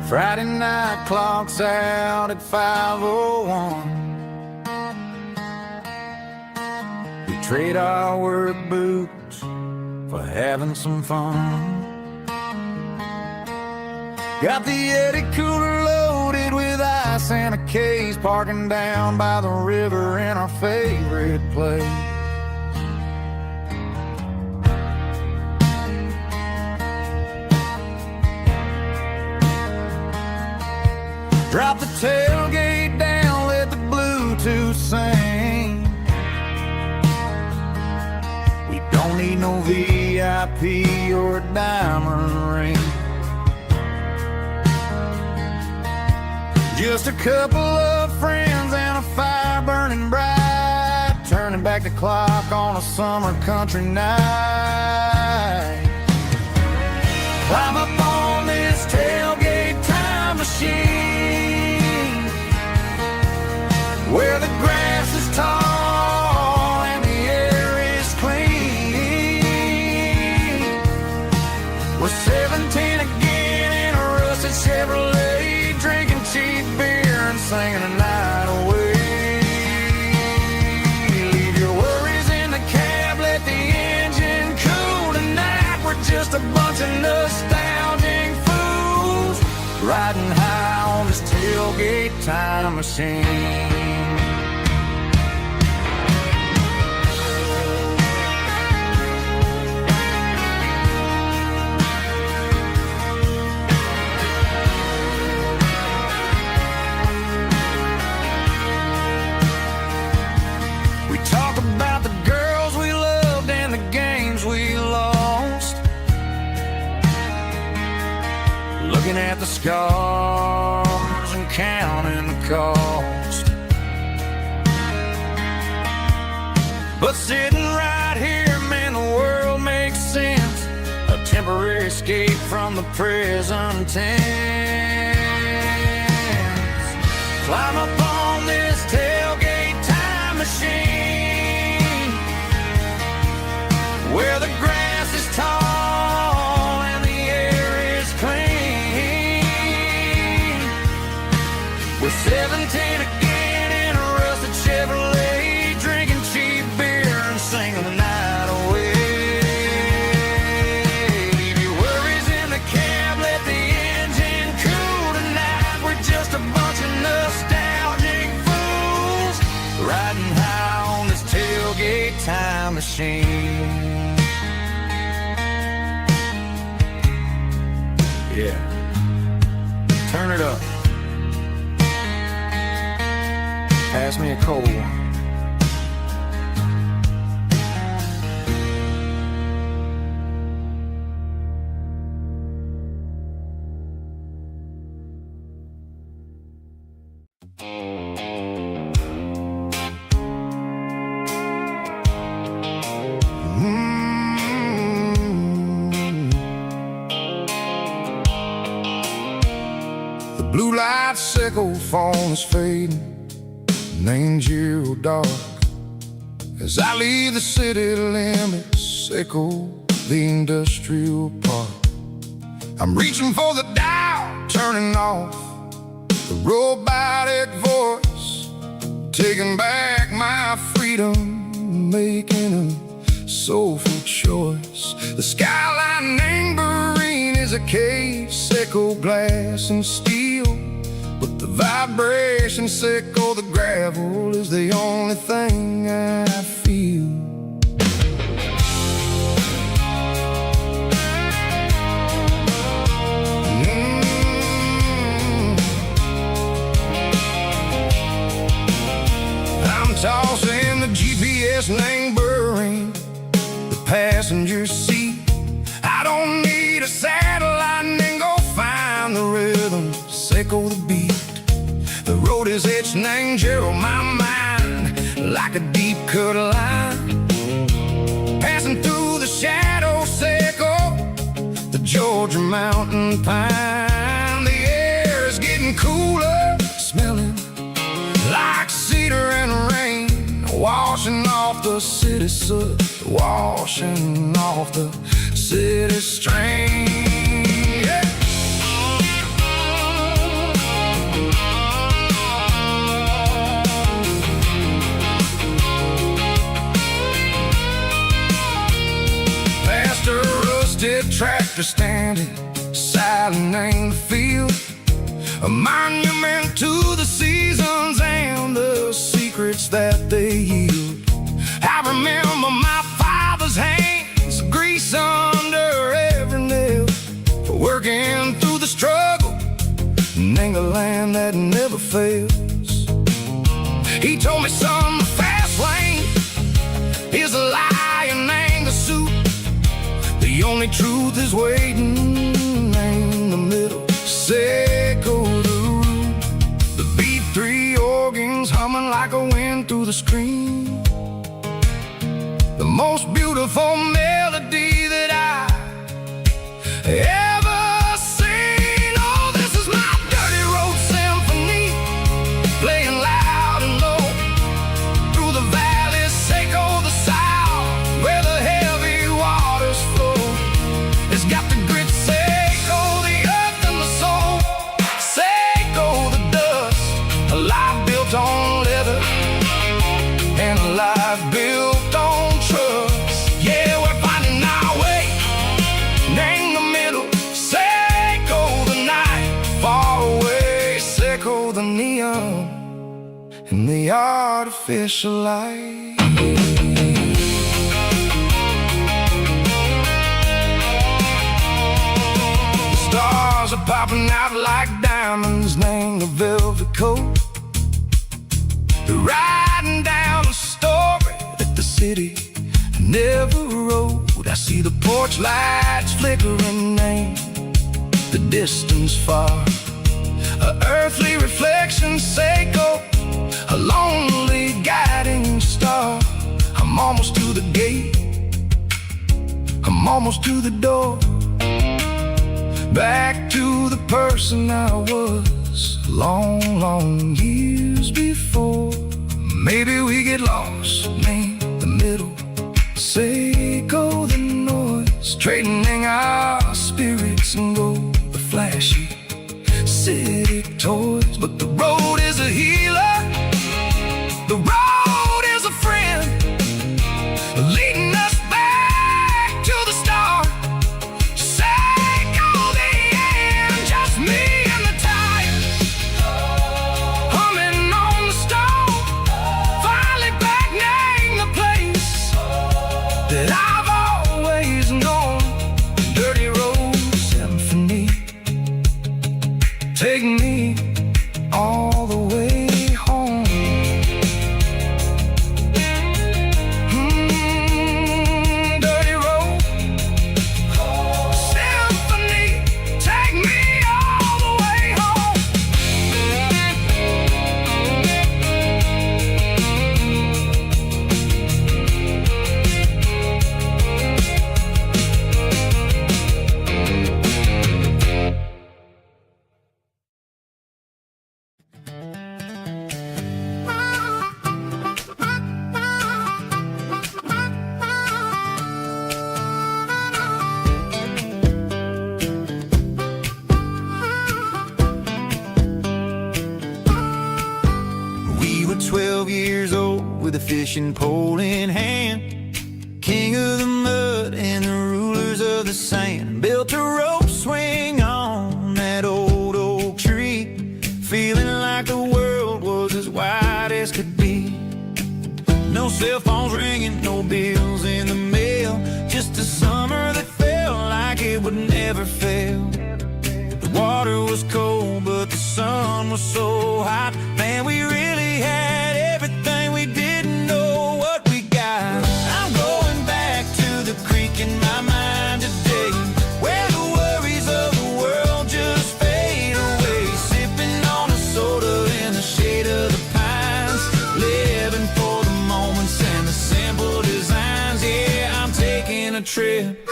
Friday night clock's out at 5:01. We trade our work boots for having some fun. Got the Yeti cooler loaded with ice and a case, parking down by the river in our favorite place. Drop the tailgate down, let the Bluetooth sing. We don't need no VIP or a diamond ring. Just a couple of friends and a fire burning bright, turning back the clock on a summer country night. Climb up on this tailgate time machine, where the grass is tall and the air is clean. We're 17 again in a rusted Chevrolet, drinking cheap beer and singing the night away. Leave your worries in the cab, let the engine cool tonight. We're just a bunch of nostalgic fools, riding high on this tailgate time machine. Looking at the scars and counting the cost, but sitting right here, man, the world makes sense. A temporary escape from the prison tents. Climb up on this tailgate time machine, where the grass is tall and the air is clean. We're 17 again in a rusted Chevrolet, drinking cheap beer and singing the night away. Leave your worries in the cab, let the engine cool tonight. We're just a bunch of nostalgic fools, riding high on this tailgate time machine. Yeah, turn it up. Pass me a cold one. The blue light sickle phone is fading, name's you dark, as I leave the city limits, sickle the industrial park. I'm reaching for the dial, turning off the robotic voice, taking back my freedom, making a soulful choice. The skyline tambourine is a cave, sickle glass and steel, but the vibration sickle, the gravel, is the only thing I feel. I'm tossing the GPS tambourine, the passenger seat. I don't need a satellite and go find the rhythm, sickle the beat. The road is etched and angel on my mind, like a deep cut line, passing through the shadow sickle, the Georgia mountain pine. The air is getting cooler, smelling like cedar and rain, washing off the city soot, washing off the city strain. Yeah. Past a rusted tractor standing silent in the field, a monument to the seasons and the secrets that they yield. I remember my father's hands, grease under every nail, for working through the struggle and the land that never fails. He told me, son, the fast lane is a lie and ain't the suit. The only truth is waiting in the middle, sickle the root. like a wind through the screen, the most beautiful melody that I ever seen. Oh, this is my dirty road symphony, playing loud and low through the valleys, Seiko the south, where the heavy waters flow. It's got the grit, Seiko, the earth and the soul, Seiko the dust, a life built on leather and a life built on trust. Yeah, we're finding our way in the middle, Seiko the night, far away, Seiko the neon and the artificial light. The stars are popping out like diamonds, laying a velvet coat. They're riding down a story that the city never wrote. I see the porch lights flickering in the distance far, a earthly reflection, Seiko, a lonely guiding star. I'm almost to the gate, I'm almost to the door, back to the person I was long, long years before. Maybe we get lost in the middle, Seiko the noise, trading our spirits and go the flashy city toys. But the road is a healer, the road is a friend, leading us back to the start, Seiko the end, just me and the tires, humming on the stove, finally back name the place that I've always known. Dirty road symphony, take me all the way home. Dirty road symphony, take me all the way home. We were 12 years old with a fishing pole in hand, king of the mud and the rulers of the sand. Built a rope swing on that old oak tree, feeling like the world was as wide as could be. No cell phones ringing, no bills in the mail, just a summer that felt like it would never fail. The water was cold, but the sun was so hot. Man, we really had everything, we didn't know what we got. I'm going back to the creek in my mind today, where the worries of the world just fade away. Sipping on a soda in the shade of the pines, living for the moments and the simple designs. Yeah, I'm taking a trip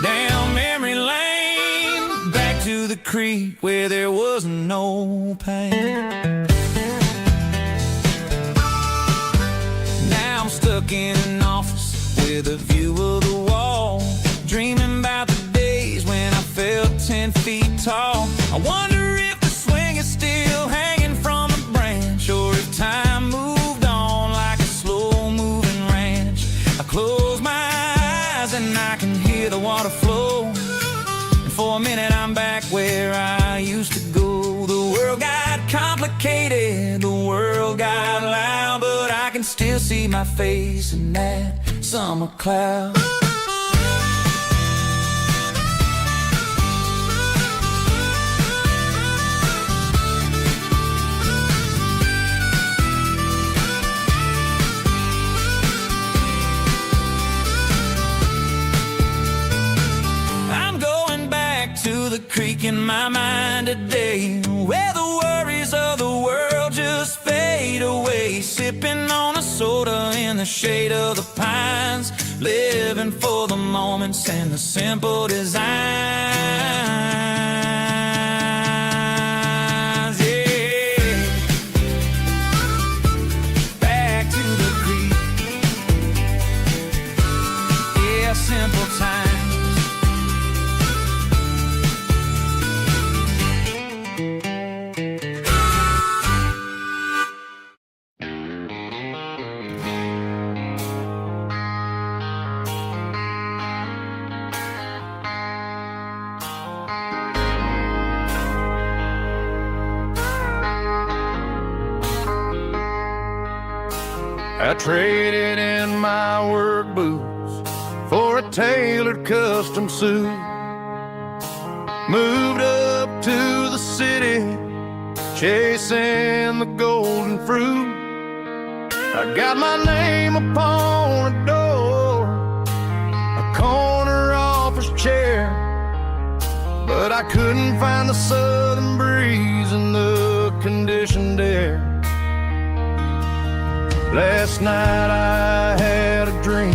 down memory lane, back to the creek where there was no pain. Now I'm stuck in an office with a view of the wall, dreaming about the days when I felt 10 feet tall. I wonder if the swing is still hanging from a branch, or if time moved on like a slow-moving ranch. I close my eyes and I can hear the water flow, and for a minute I'm back where I used to go. The world got complicated, the world got loud, but I can still see my face in that summer cloud. The creek in my mind today, where the worries of the world just fade away. Sipping shade of the pines, living for the moments and the simple designs. Yeah, back to the creek. Yeah, simple times. I traded in my work boots for a tailored custom suit. Moved up to the city, chasing the golden fruit. I got my name upon a door, a corner office chair, but I couldn't find the southern breeze in the conditioned air. Last night I had a dream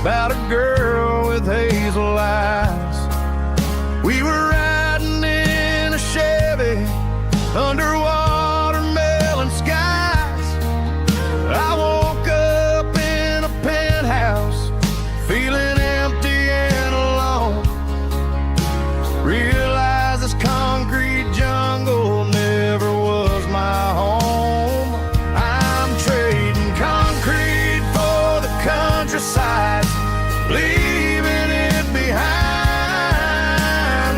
about a girl with hazel eyes. We were riding in a Chevy under watermelon skies. I woke up in a penthouse feeling empty and alone. Realized this concrete jungle never was my home. Countryside, leaving it behind,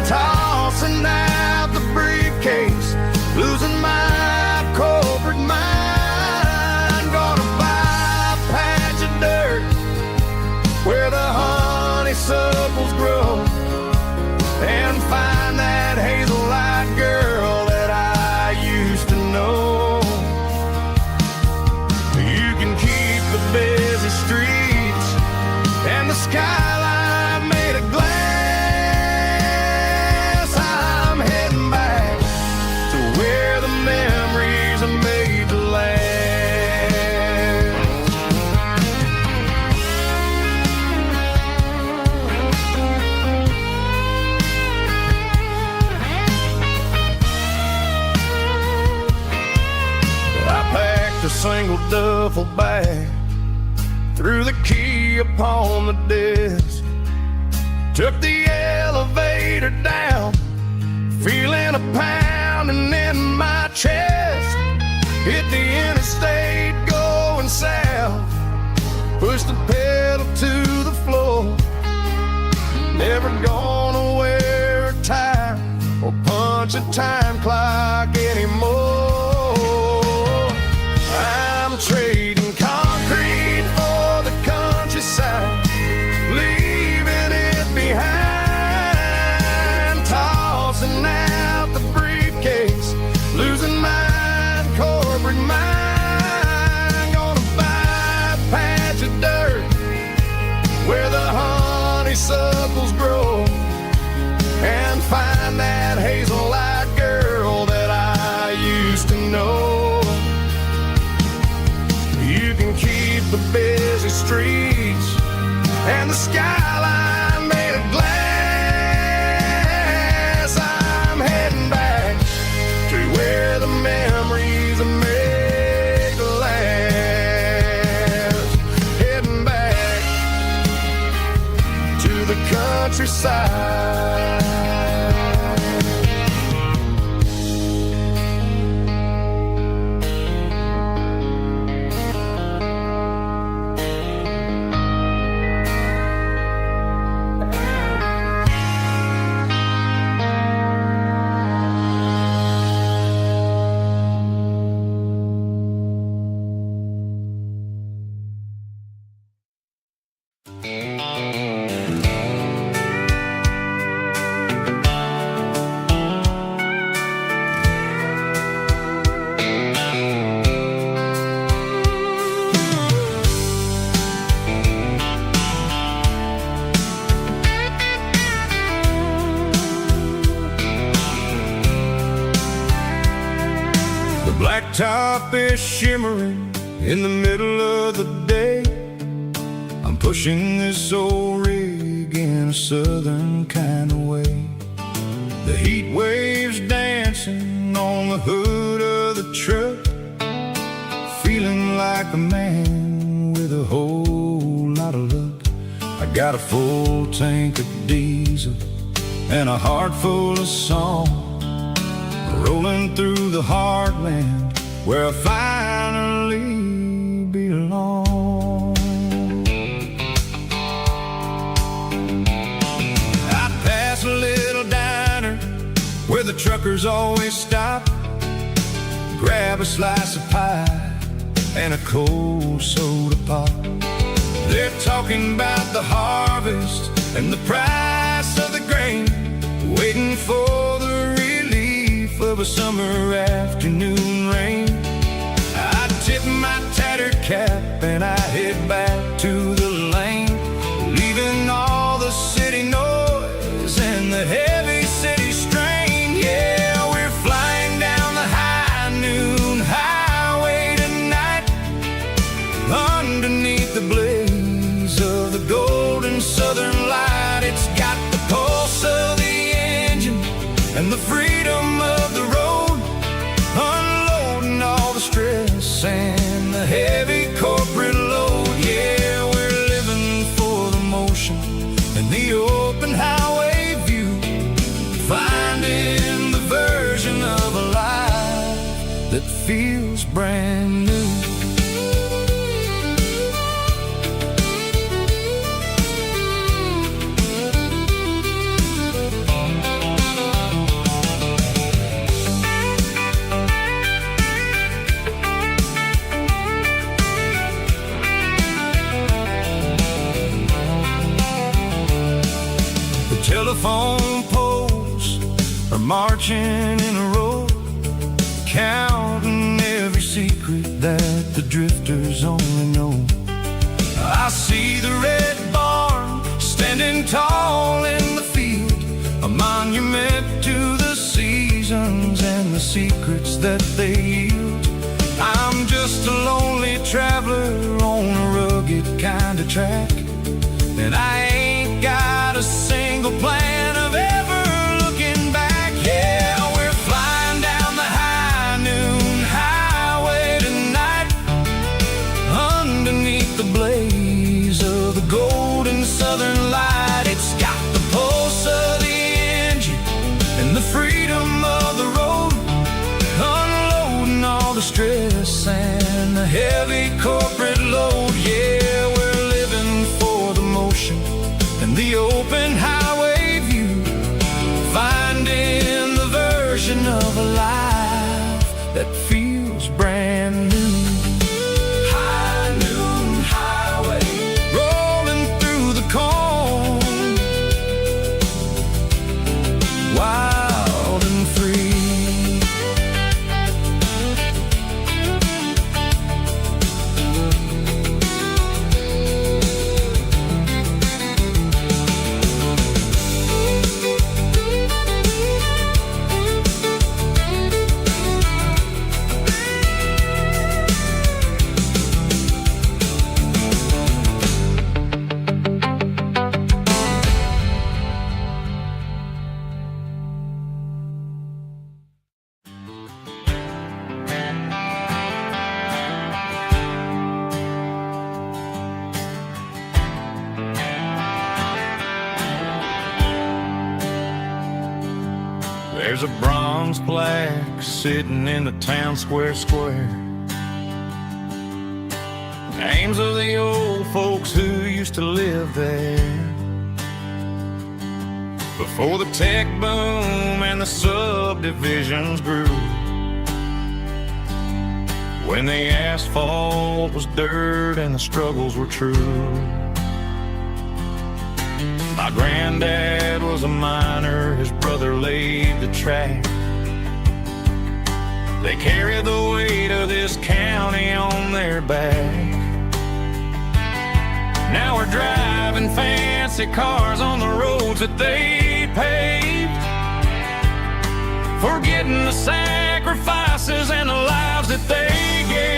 tossing out the briefcase, losing my corporate mind. Gonna buy a patch of dirt where the honeysuckles grow and find that hazel-eyed girl that I used to know. You can keep the busy streets and the skyline made of glass. I'm heading back to where the memories are made to last. I packed a single duffel bag, threw the key upon the desk, took the elevator down, feeling a pounding in my chest. Hit the interstate going south, pushed the pedal to the floor. Never gonna wear a tie or punch a time clock anymore. I'm trading concrete for the countryside, leaving it behind, tossing out the briefcase, losing my corporate mind. Gonna buy a patch of dirt where the honeysuckles grow and find that hazel-eyed girl that I used to know. You can keep the busy streets and the skyline made of glass. I'm heading back to where the memories are made to last. Heading back to the countryside. Blacktop is shimmering In the middle of the day, I'm pushing this old rig in a southern kind of way. The heat waves dancing on the hood of the truck, feeling like a man with a whole lot of luck. I got a full tank of diesel and a heart full of song, rolling through the heartland where I finally belong. I pass a little diner where the truckers always stop, grab a slice of pie and a cold soda pop. They're talking about the harvest and the price of the grain, waiting for the relief of a summer afternoon rain. I tip my tattered cap and I head back to the lane, leaving all the city noise and the heavy city strain. Yeah, we're flying down the high noon highway tonight, underneath the blaze of the golden southern light. It's got the pulse of the engine and the freedom of the road, unloading all the stress and the heavy corporate load. Yeah, we're living for the motion and the open highway view, finding the version of a life that feels brand new. Telephone poles are marching in a row, counting every secret that the drifters only know. I see the red barn standing tall in the field, a monument to the seasons and the secrets that they yield. I'm just a lonely traveler on a rugged kind of track, and I ain't got a single plan of ever looking back. Yeah, we're flying down the high noon highway tonight, underneath the blaze of the golden southern light. It's got the pulse of the engine and the freedom of the road, unloading all the stress and the heavy corporate load. Yeah, we're living for the motion and the open highway view, finding the version of a life that feels brand new. High noon highway, rolling through the corn, wild and free. There's a bronze plaque sitting in the town square. Names of the old folks who used to live there before the tech boom and the subdivisions grew, when the asphalt was dirt and the struggles were true. My granddad was a miner, his brother laid the track. They carried the weight of this county on their back. Now we're driving fancy cars on the roads that they paved, forgetting the sacrifices and the lives that they gave.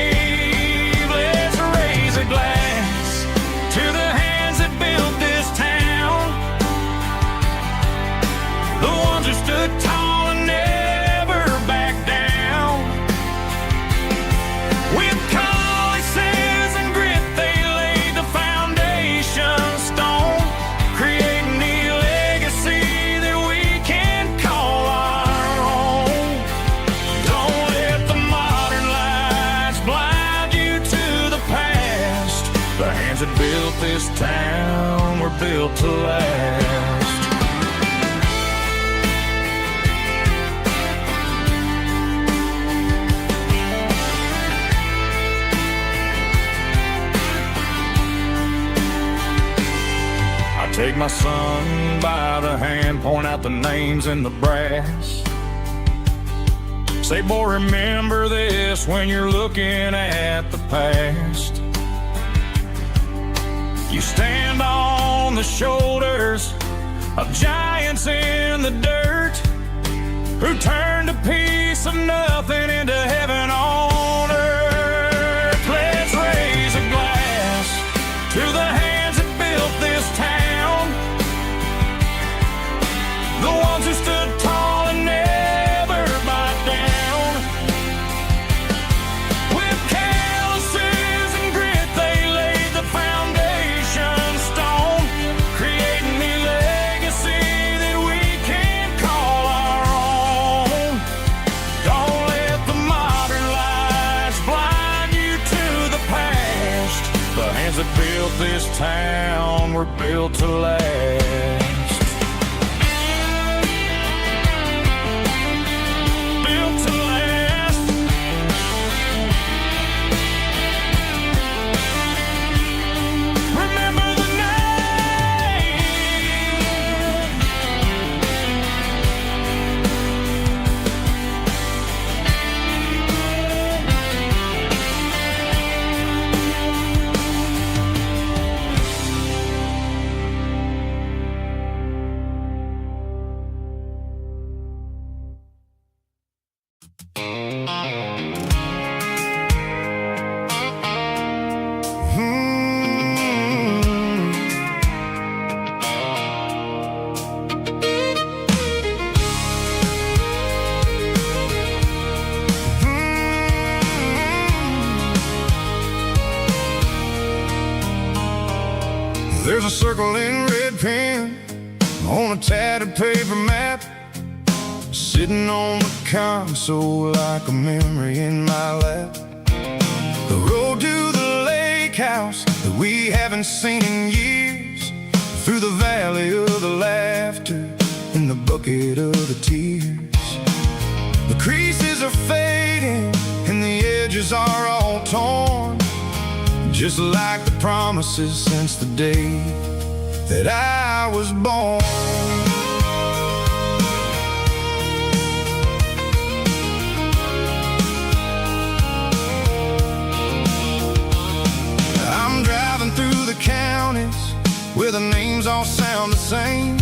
hands that built this town were built to last. Take my son by the hand, point out the names in the brass. Say, boy, remember this when you're looking at the past. You stand on the shoulders of giants in the dirt who turned a piece of nothing into heaven on earth. Let's raise a glass to the hands that built this town, the ones who stood tall and never backed down. With calluses and grit, they laid the foundation stone, creating a legacy that we can call our own. Don't let the modern lights blind you to the past. The hands that built this town were built to last. There's a circle in red pen on a tattered paper map, sitting on the console like a memory in my lap. The road to the lake house that we haven't seen in years, through the valley of the laughter and the bucket of the tears. The creases are fading and the edges are all torn, just like the promises since the day that I was born. I'm driving through the counties where the names all sound the same,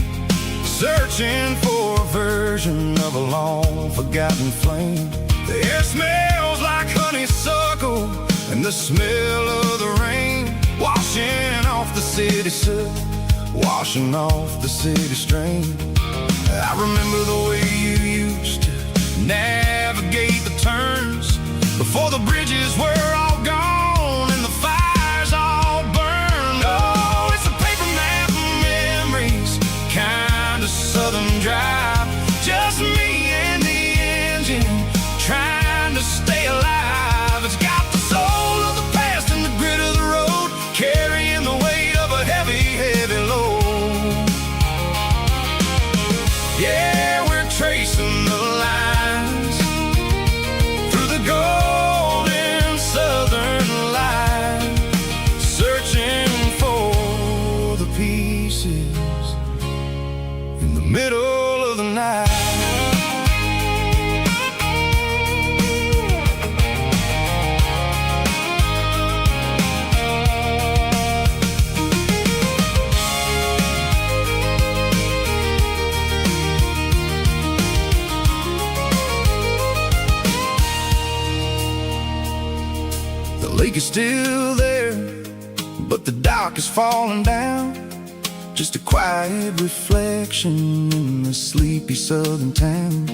searching for a version of a long forgotten flame. The air smells like honeysuckle and the smell of the rain, washing off the city soot, washing off the city strain. I remember the way you used to navigate the turns before the bridges were all gone and the fires all burned. Oh, it's a paper map of memories, kind of southern drive, just me and the engine trying to stay alive. It's got the soul of the past and the grit of the road, carrying the weight of a heavy, heavy load. Yeah, we're tracing the lines through the golden southern light, searching for the pieces in the middle of the night. The lake is still there, but the dock is falling down, just a quiet reflection in the sleepy southern town.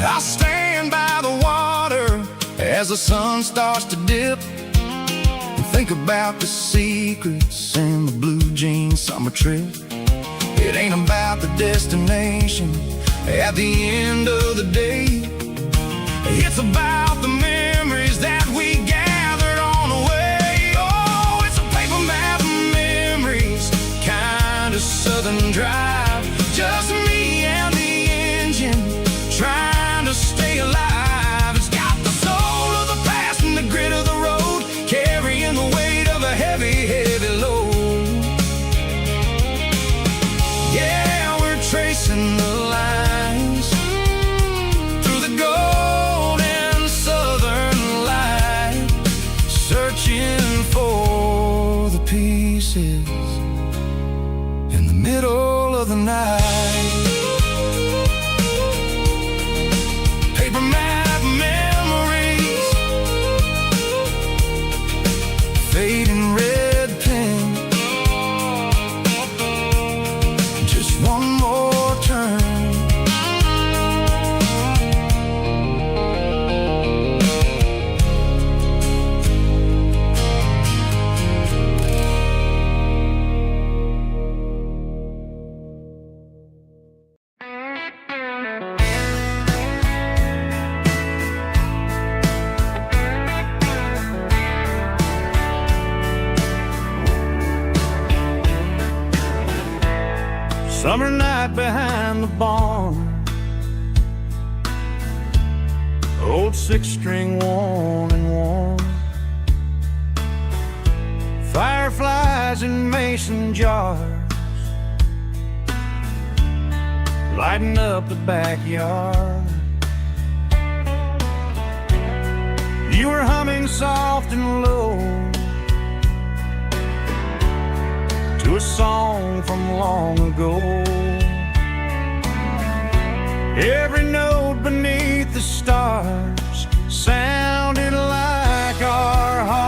I stand by the water as the sun starts to dip, and think about the secrets and the blue jean summer trip. It ain't about the destination at the end of the day, it's about the memories that we gathered on the way. Oh, it's a paper map of faces in the middle of the night. Paper map memories, fading red pen, just one more turn. Summer night behind the barn, old six-string worn and worn, fireflies in mason jars, lighting up the backyard. You were humming soft and low to a song from long ago. Every note beneath the stars sounded like our hearts.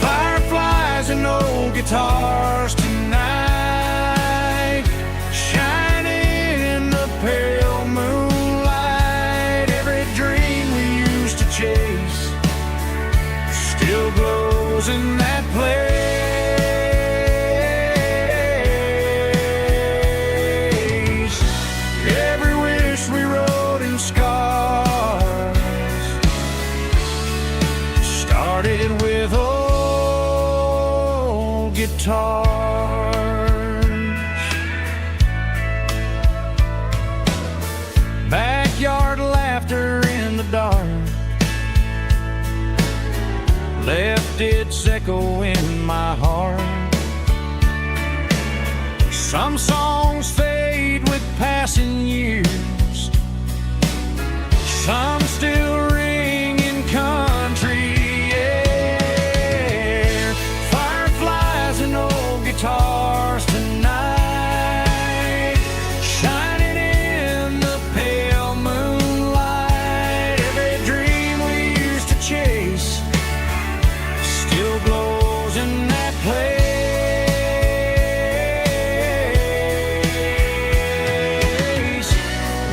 Fireflies and old guitars tonight, shining in the pale moonlight. Every dream we used to chase still glows in that place. Every wish we wrote in scars started with old guitars. Backyard laughter in the dark left its echo in my heart. Some songs fade with passing years, some still ring in country air. Fireflies and old guitars tonight, shining in the pale moonlight. Every dream we used to chase still glows in that place.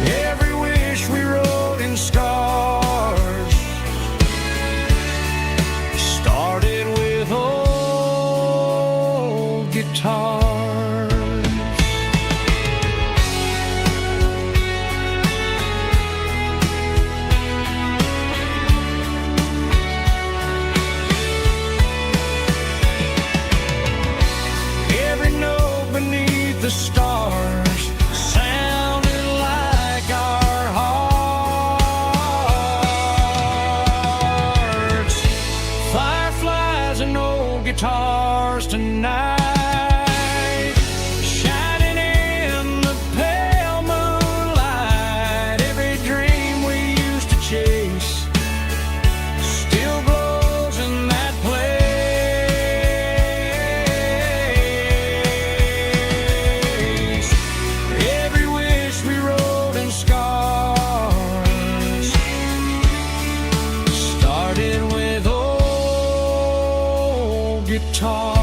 Every wish we wrote in scars started with old guitars. Every note beneath the stars sounded like our hearts. Fireflies and old guitars tonight, shining in the pale moonlight. Every dream we used to chase still glows in that place. Every wish we wrote in scars started with old guitars.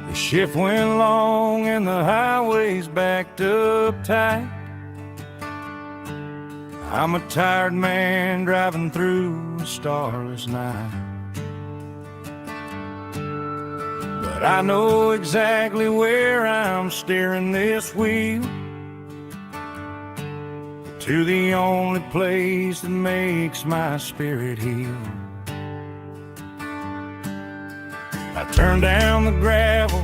The shift went long and the highways backed up tight. I'm a tired man driving through a starless night. But I know exactly where I'm steering this wheel. to the only place that makes my spirit heal. I turn down the gravel,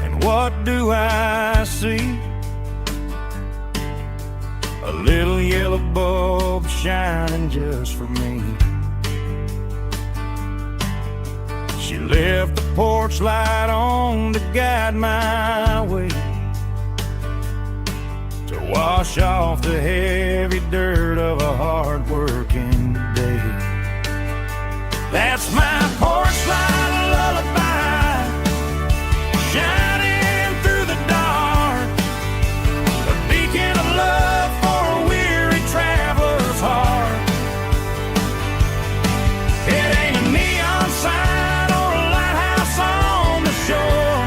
and what do I see? A little yellow bulb shining just for me. She left the porch light on to guide my way, to wash off the heavy dirt of a hard-working day. That's my porch light lullaby, shining through the dark, a beacon of love for a weary traveler's heart. It ain't a neon sign or a lighthouse on the shore,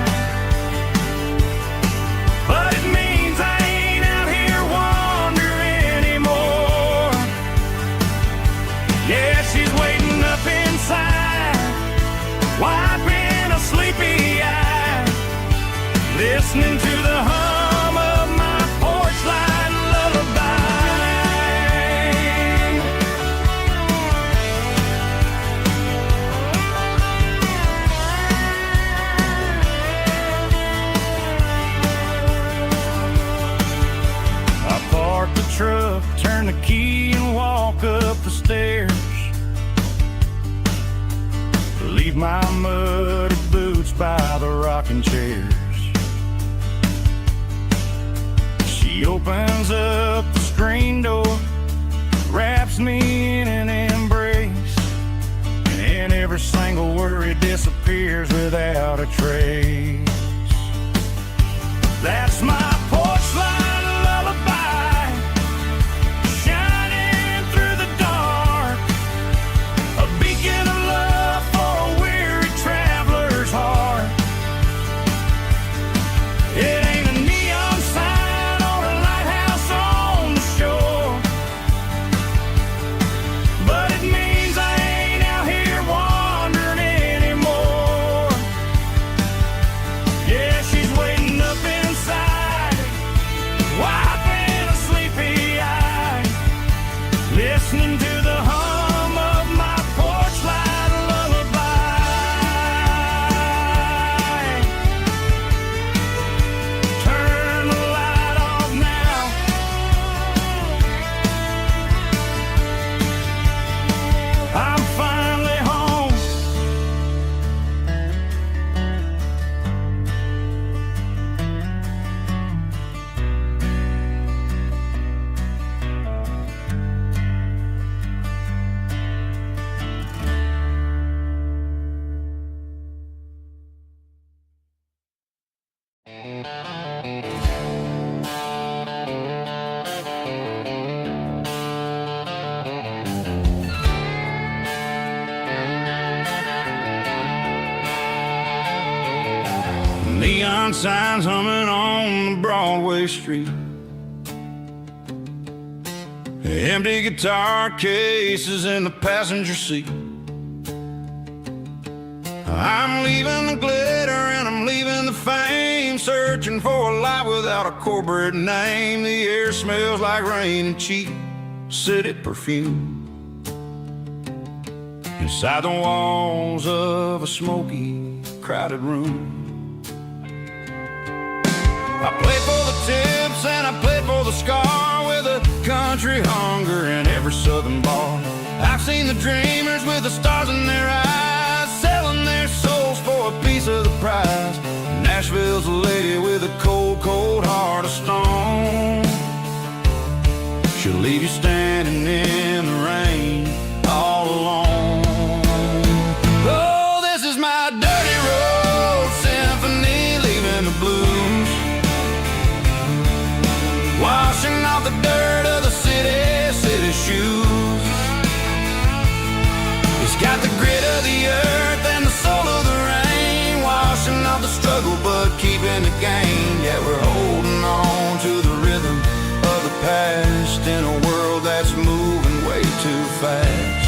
but it means I ain't out here wandering anymore. Yeah, she's waiting up inside, wiping a sleepy eye, listening to the hum of my porch light lullaby. I park the truck, turn the key, and walk up the stairs. Leave my muddy boots by the rocking chairs. She opens up the screen door, wraps me in an embrace, and every single worry disappears without a trace. That's my porch light lullaby, shining through the dark, a beacon of love for a weary traveler's heart. It ain't a neon sign or a lighthouse on the shore, but it means I ain't out here wandering anymore. Yeah, she's waiting up inside, wiping a sleepy eye, listening to the hum of my porch light lullaby. Turn the light off now, I'm finally home. Neon signs humming on the Broadway street, empty guitar cases in the passenger seat. I'm leaving the glitter and I'm leaving the fame, searching for a life without a corporate name. The air smells like rain and cheap city perfume, inside the walls of a smoky, crowded room. I played for the tips and I played for the scar, with a country hunger in every southern bar. I've seen the dreamers with the stars in their eyes, selling their souls for a piece of the prize. Nashville's a lady with a cold, cold heart of stone. She'll leave you standing in the rain all alone. Oh, this is my dirty road symphony, leaving the blues, washing off the dirt of the city shoes. It's got the grit of the earth and the soul of the rain, washing off the struggle but keeping the gain. Yeah, we're holding on to the rhythm of the past in a world that's moving way too fast.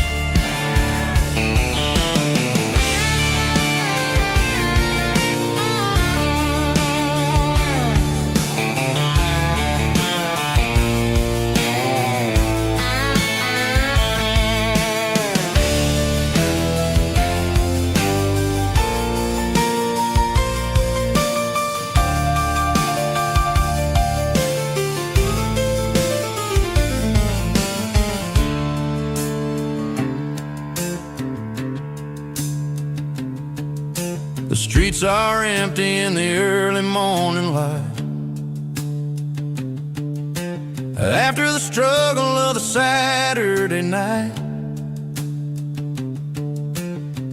streets are empty in the early morning light. After the struggle of the Saturday night,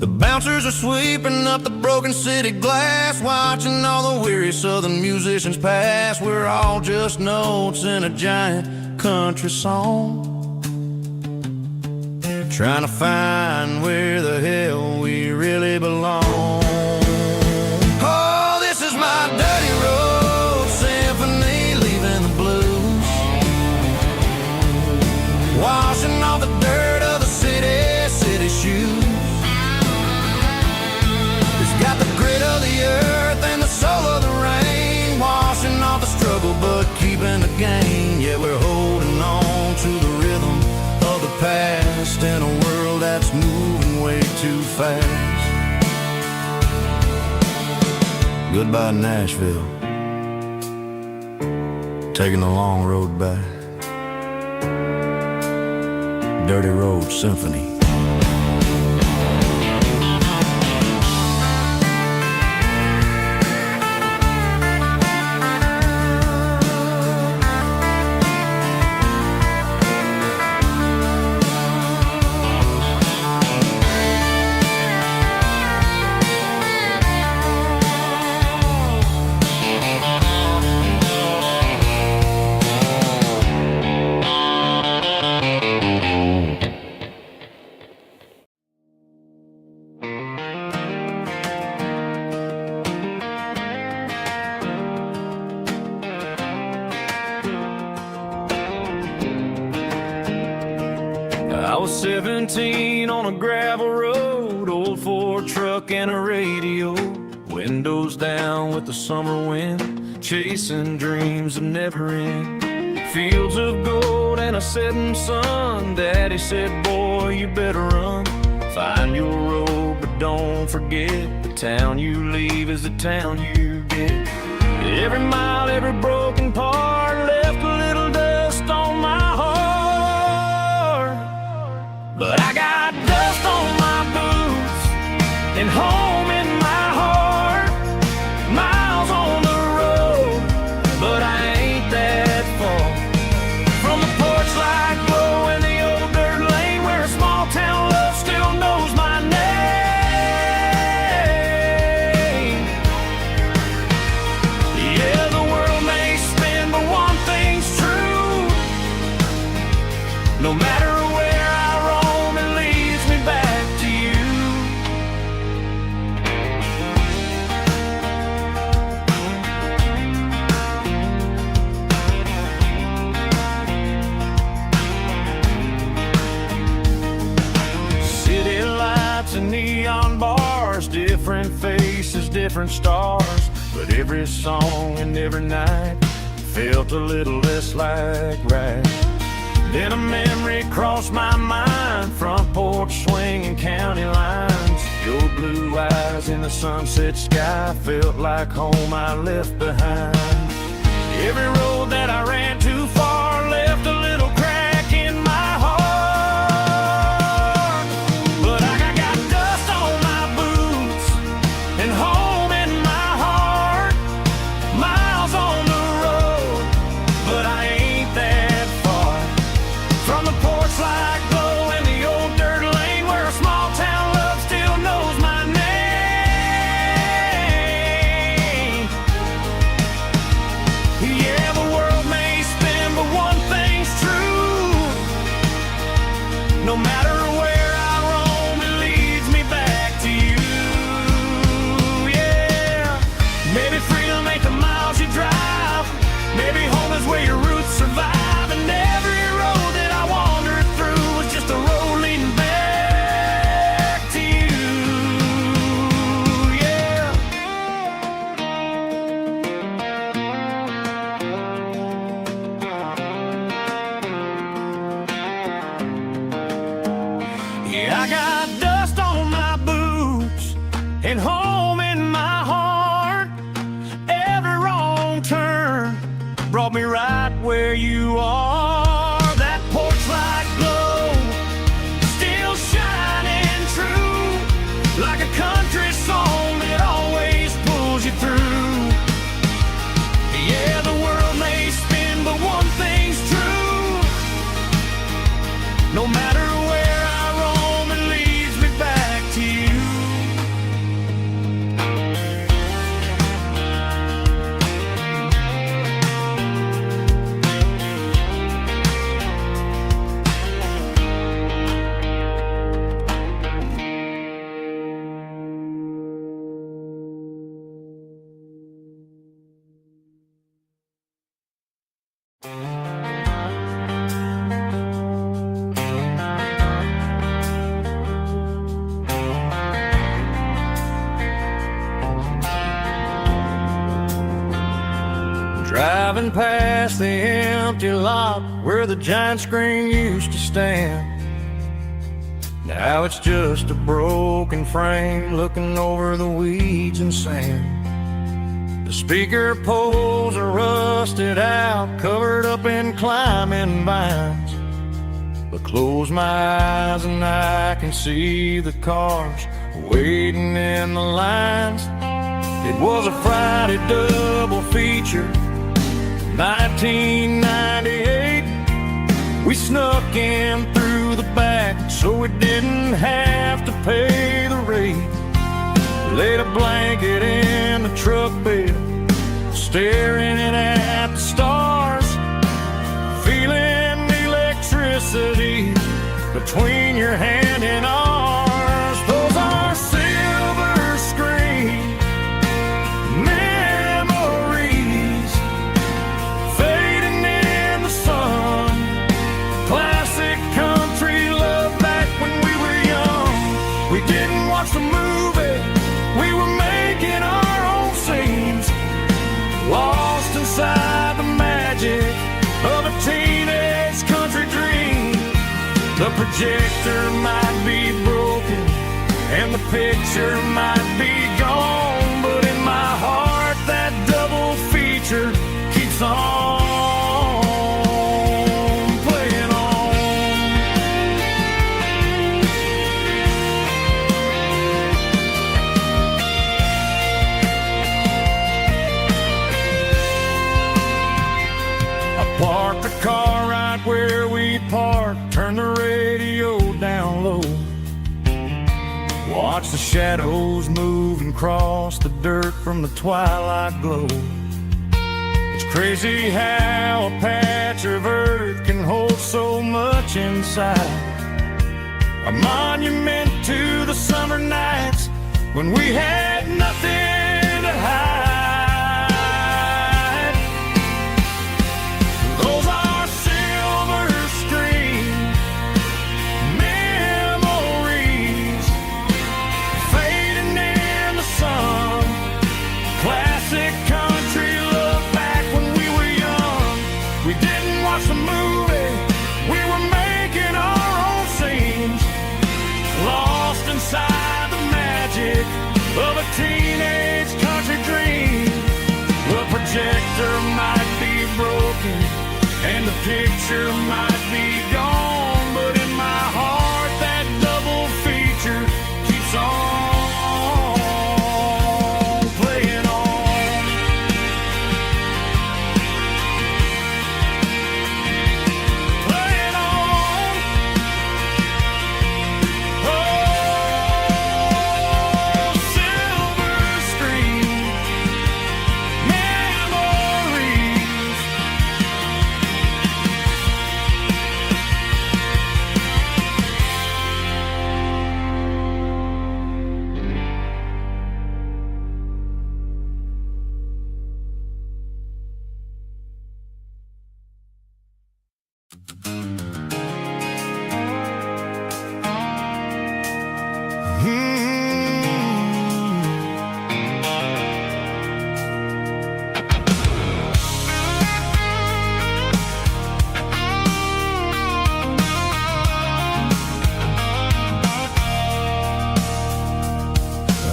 the bouncers are sweeping up the broken city glass, watching all the weary southern musicians pass. We're all just notes in a giant country song, trying to find where the hell we really belong. Oh, this is my dirty road symphony, leaving the blues, washing off the dirt of the city shoes. It's got the grit of the earth and the soul of the rain, washing off the struggle but keeping the gain. Yeah, we're holding on to the rhythm of the past in a world that's moving way too fast. Goodbye Nashville, taking the long road back. Dirty Road Symphony. I was 17 on a gravel road, old Ford truck and a radio, windows down with the summer wind, chasing dreams that never end. Fields of gold and a setting sun, Daddy said, boy, you better run. Find your road, but don't forget, the town you leave is the town you get. Every mile, every broken part left a little dust on my heart. But I got dust on my boots and home in my heart. Miles on the road, but I ain't that far from the porch light glow in the old dirt lane where a small town love still knows my name. Yeah, the world may spin, but one thing's true. No matter where I roam, it leads me back to you. City lights and neon bars, different faces, different stars, but every song and every night felt a little less like right. Then a memory crossed my mind, front porch swinging county lines. Your blue eyes in the sunset sky felt like home I left behind. Every road that I ran too far left a little crack in my heart. But I got dust on my boots and home in my heart. Miles on the road, but I ain't that far from the porch light glow in the old dirt lane where a small town love still knows my name. Yeah, the world may spin, but one thing's true. No matter where I roam, it leads me back to you. Yeah, maybe freedom ain't the miles you drive. Maybe home is where your roots survive. And every road that I wandered through was just a road leading back to you. Yeah. Yeah, I got dust on my boots and home in my heart. Every wrong turn brought me right where you are. That porch light glow still shining true, like a country song that always Driving past the empty lot where the giant screen used to stand. Now it's just a broken frame looking over the weeds and sand. The speaker poles are rusted out, covered up in climbing vines. But close my eyes and I can see the cars waiting in the lines. It was a Friday double feature, 1998. We snuck in through the back so we didn't have to pay the rate. Laid a blanket in the truck bed, staring at the stars, feeling the electricity between your hand and ours. Those are silver screen memories fading in the sun. Classic country love back when we were young. We didn't watch the movie, we were making our own scenes, lost inside the magic of a teenage country dream. The projector might be broken and the picture might be gone, but in my heart that double feature keeps on playing on. I parked the car right where we parked, turned the radio down low, watch the shadows move and cross the dirt from the twilight glow. It's crazy how a patch of earth can hold so much inside. A monument to the summer nights when we had nothing to hide. Those are silver screen memories fading in the sun. Classic country love back when we were young. We didn't watch the movie, we were making our own scenes, lost inside the magic of a teenage country dream. The projector might be broken and the picture might be gone, but in my heart that double feature keeps on playing on. Playing on. Oh, silver screen memories.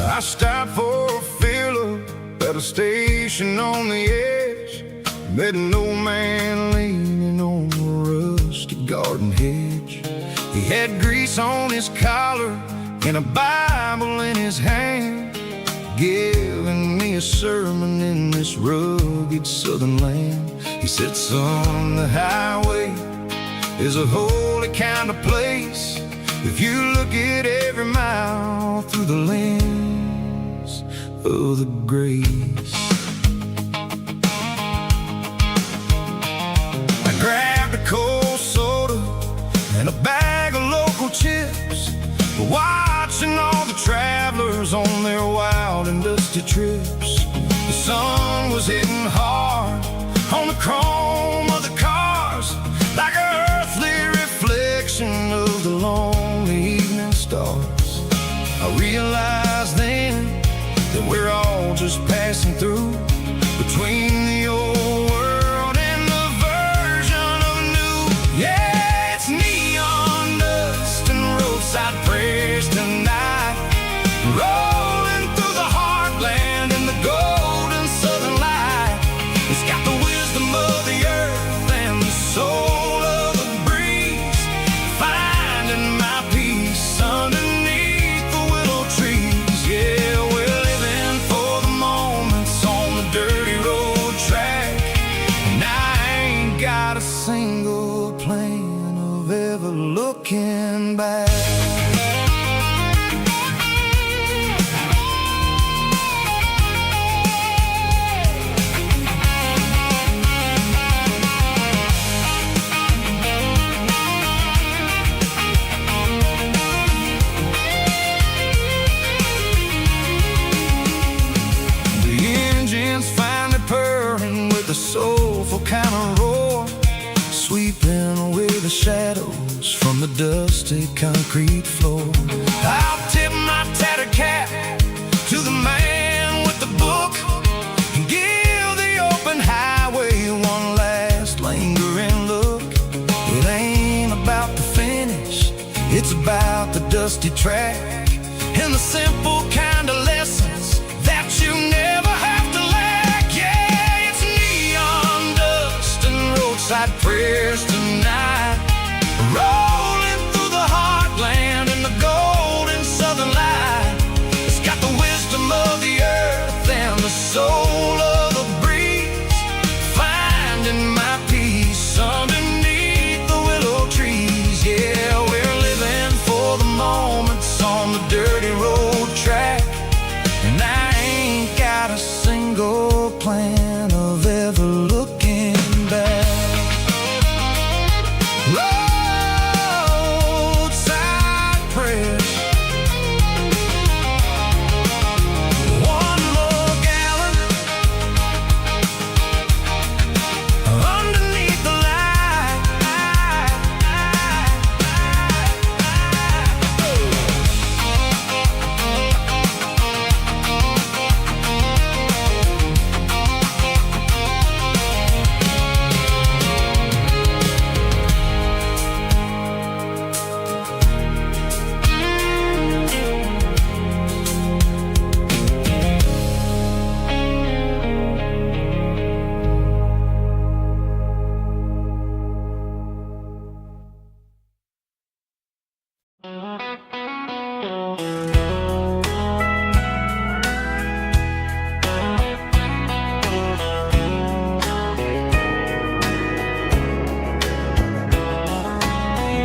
I stopped for a fill-up at a station on the edge. Met an old man leaning on a rusty garden hedge. He had grease on his collar and a Bible in his hand, giving me a sermon in this rugged southern land. He said, son, the highway is a holy kind of place if you look at every mile through the lens of the grace. I grabbed a cold soda and a bag of local chips, watching all the travelers on their wild and dusty trips. The sun was hitting hard on the chrome of the car. looking back. Finally purring with a soulful kind of roar, sweeping away the shadows from the dusty concrete floor. I'll tip my tattered cap to the man with the book and give the open highway one last lingering look. It ain't about the finish, it's about the dusty track and the simple kind of lessons that you never have to lack. Yeah, it's neon dust and roadside prayers tonight, rolling through the heartland in the golden southern light. It's got the wisdom of the earth and the soul of the breeze, finding my peace underneath the willow trees. Yeah, we're living for the moments on the dirty road track, and I ain't got a single plan of ever looking back. Roadside prayers, one more gallon underneath the light.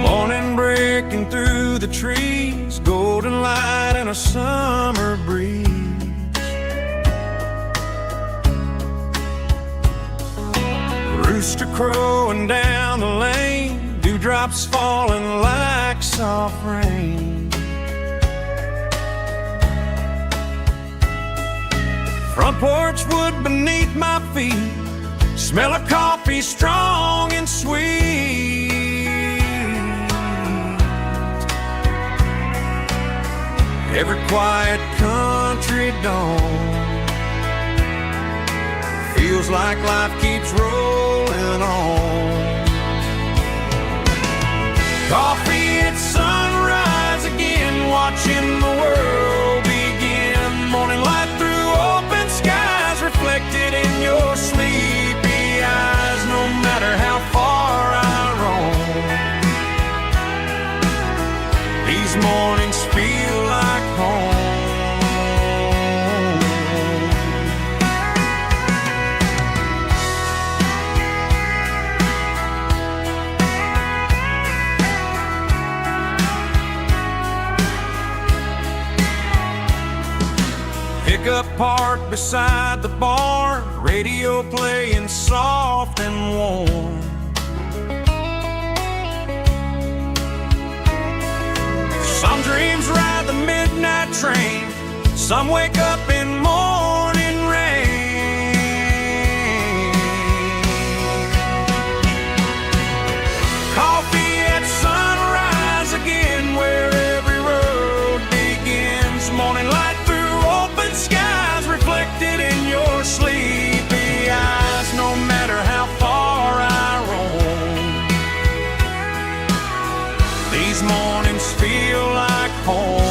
Morning breaking through the trees, golden light and a summer breeze. Rooster crowing down the lane, dewdrops falling like soft rain. Front porch wood beneath my feet, smell of coffee strong and sweet. Every quiet country dawn feels like life keeps rolling on. Coffee at sunrise again, watching the world begin. Morning light through open skies, reflected in your sleepy eyes. No matter how far I roam, these mornings feel like home. Pickup parked beside the barn, radio playing soft and warm. Some dreams ride the midnight train, some wake up in morning rain. Coffee at sunrise again, where every road begins. Morning light through open skies, reflected in your sleepy eyes. No matter how far I roam, these mornings feel like home.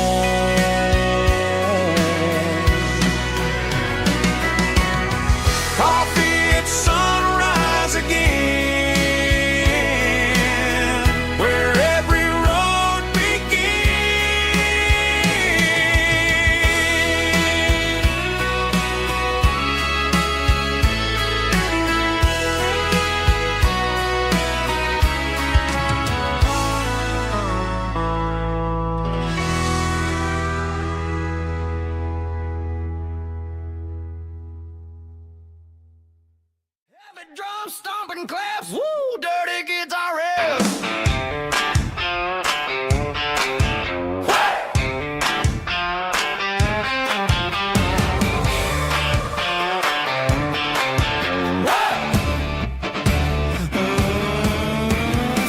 stomping claps. Woo, dirty guitar riffs.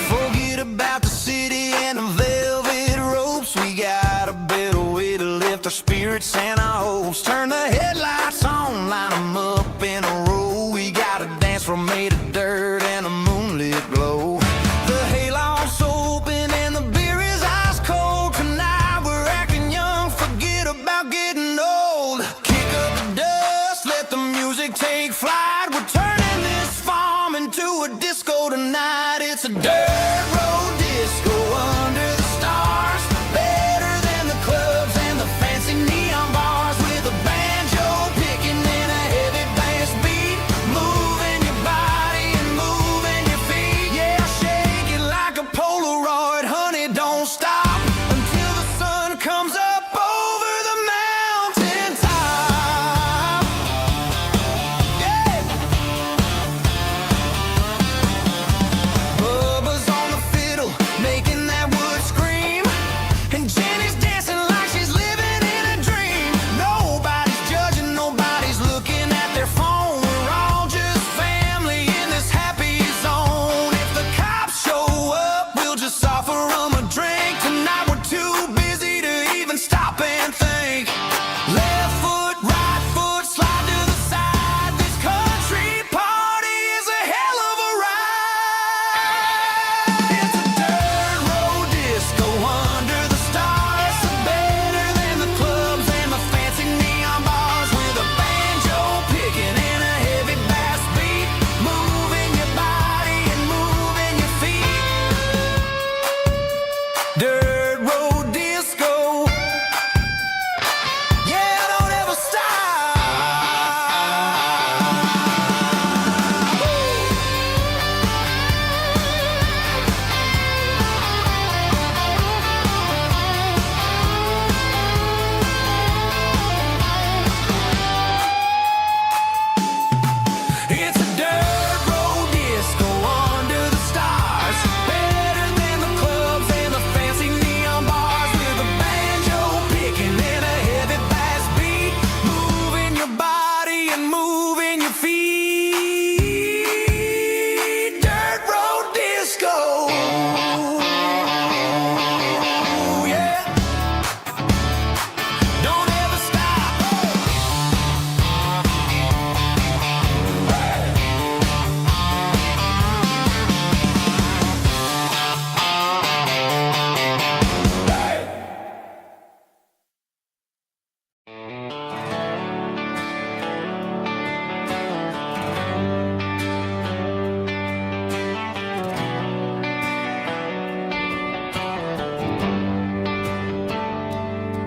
Forget about the city and the velvet ropes. We got a better way to lift our spirits and our hopes. Turn the headlights on, line them up in a row. We got a dance floor made of dirt and a moonlit glow. The hayloft's open and the beer is ice cold. Tonight we're acting young, forget about getting old. Kick up the dust, let the music take flight. We're turning this farm into a disco tonight. It's a dirt road disco under the stars. Better than the clubs and the fancy neon bars. With a banjo picking and a heavy bass beat. Moving your body and moving your feet. Yeah, shake it like a Polaroid, honey, don't stop until the sun comes up over the mountain top. Yeah. Bubba's on the fiddle, making that wood scream. And Jenny's dancing like she's living in a dream. Nobody's judging, nobody's looking at their phone. We're all just family in this happy zone. If the cops show up, we'll just offer them a drink. Tonight we're too busy to even stop and think. Left foot, right foot, slide to the side. This country party is a hell of a ride. It's a dirt road disco under the stars. Better than the clubs and the fancy neon bars. With a banjo picking and a heavy bass beat. Moving your body and moving your feet. Dirt road disco. Yeah, don't ever stop. It's a dirt road disco under the stars. Better than the clubs and the fancy neon bars. With a banjo picking and a heavy bass beat. Moving your body and moving your feet. Dirt road disco. Yeah. Don't ever stop.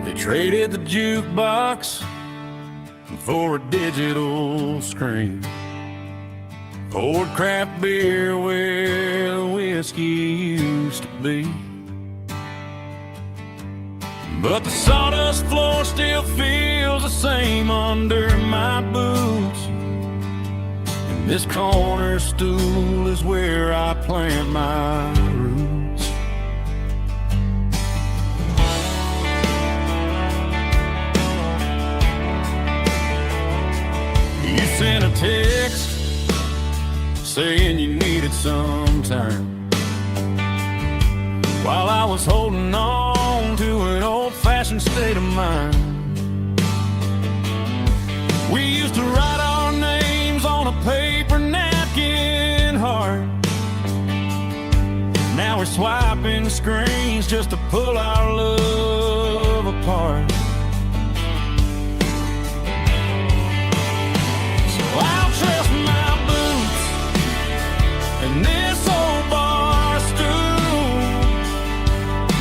They traded the jukebox for a digital screen. Poured craft beer where the whiskey used to be. But the sawdust floor still feels the same under my boots. And this corner stool is where I plant my roots. You sent a text saying you needed some time, while I was holding on to an old-fashioned state of mind. We used to write our names on a paper napkin heart. Now we're swiping screens just to pull our love apart. So I'll trust my boots and this old bar stool.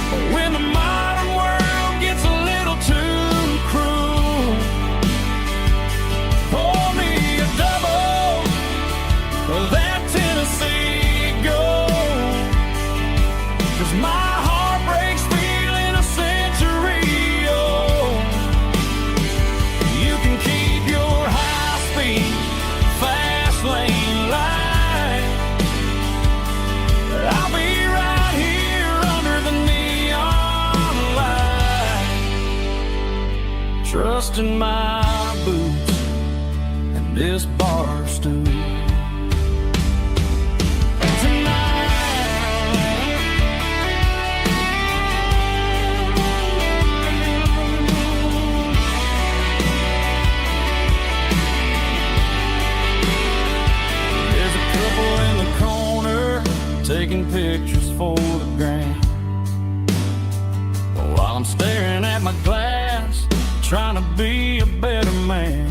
But when the modern world gets a little too cruel, pour me a double of that Tennessee Gold. 'Cause my heart breaks feeling a century old. in my boots and this bar stool. Taking pictures for the gram, while I'm staring at my glass, trying to be a better man.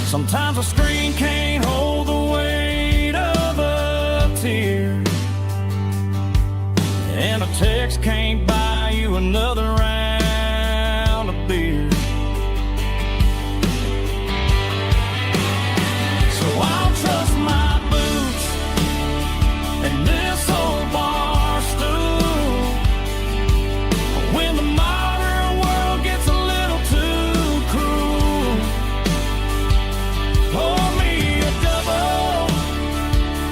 Sometimes a screen can't hold the weight of a tear, and a text can't buy you another round of beer. So I'll trust my and this old bar stool when the modern world gets a little too cruel. Pour me a double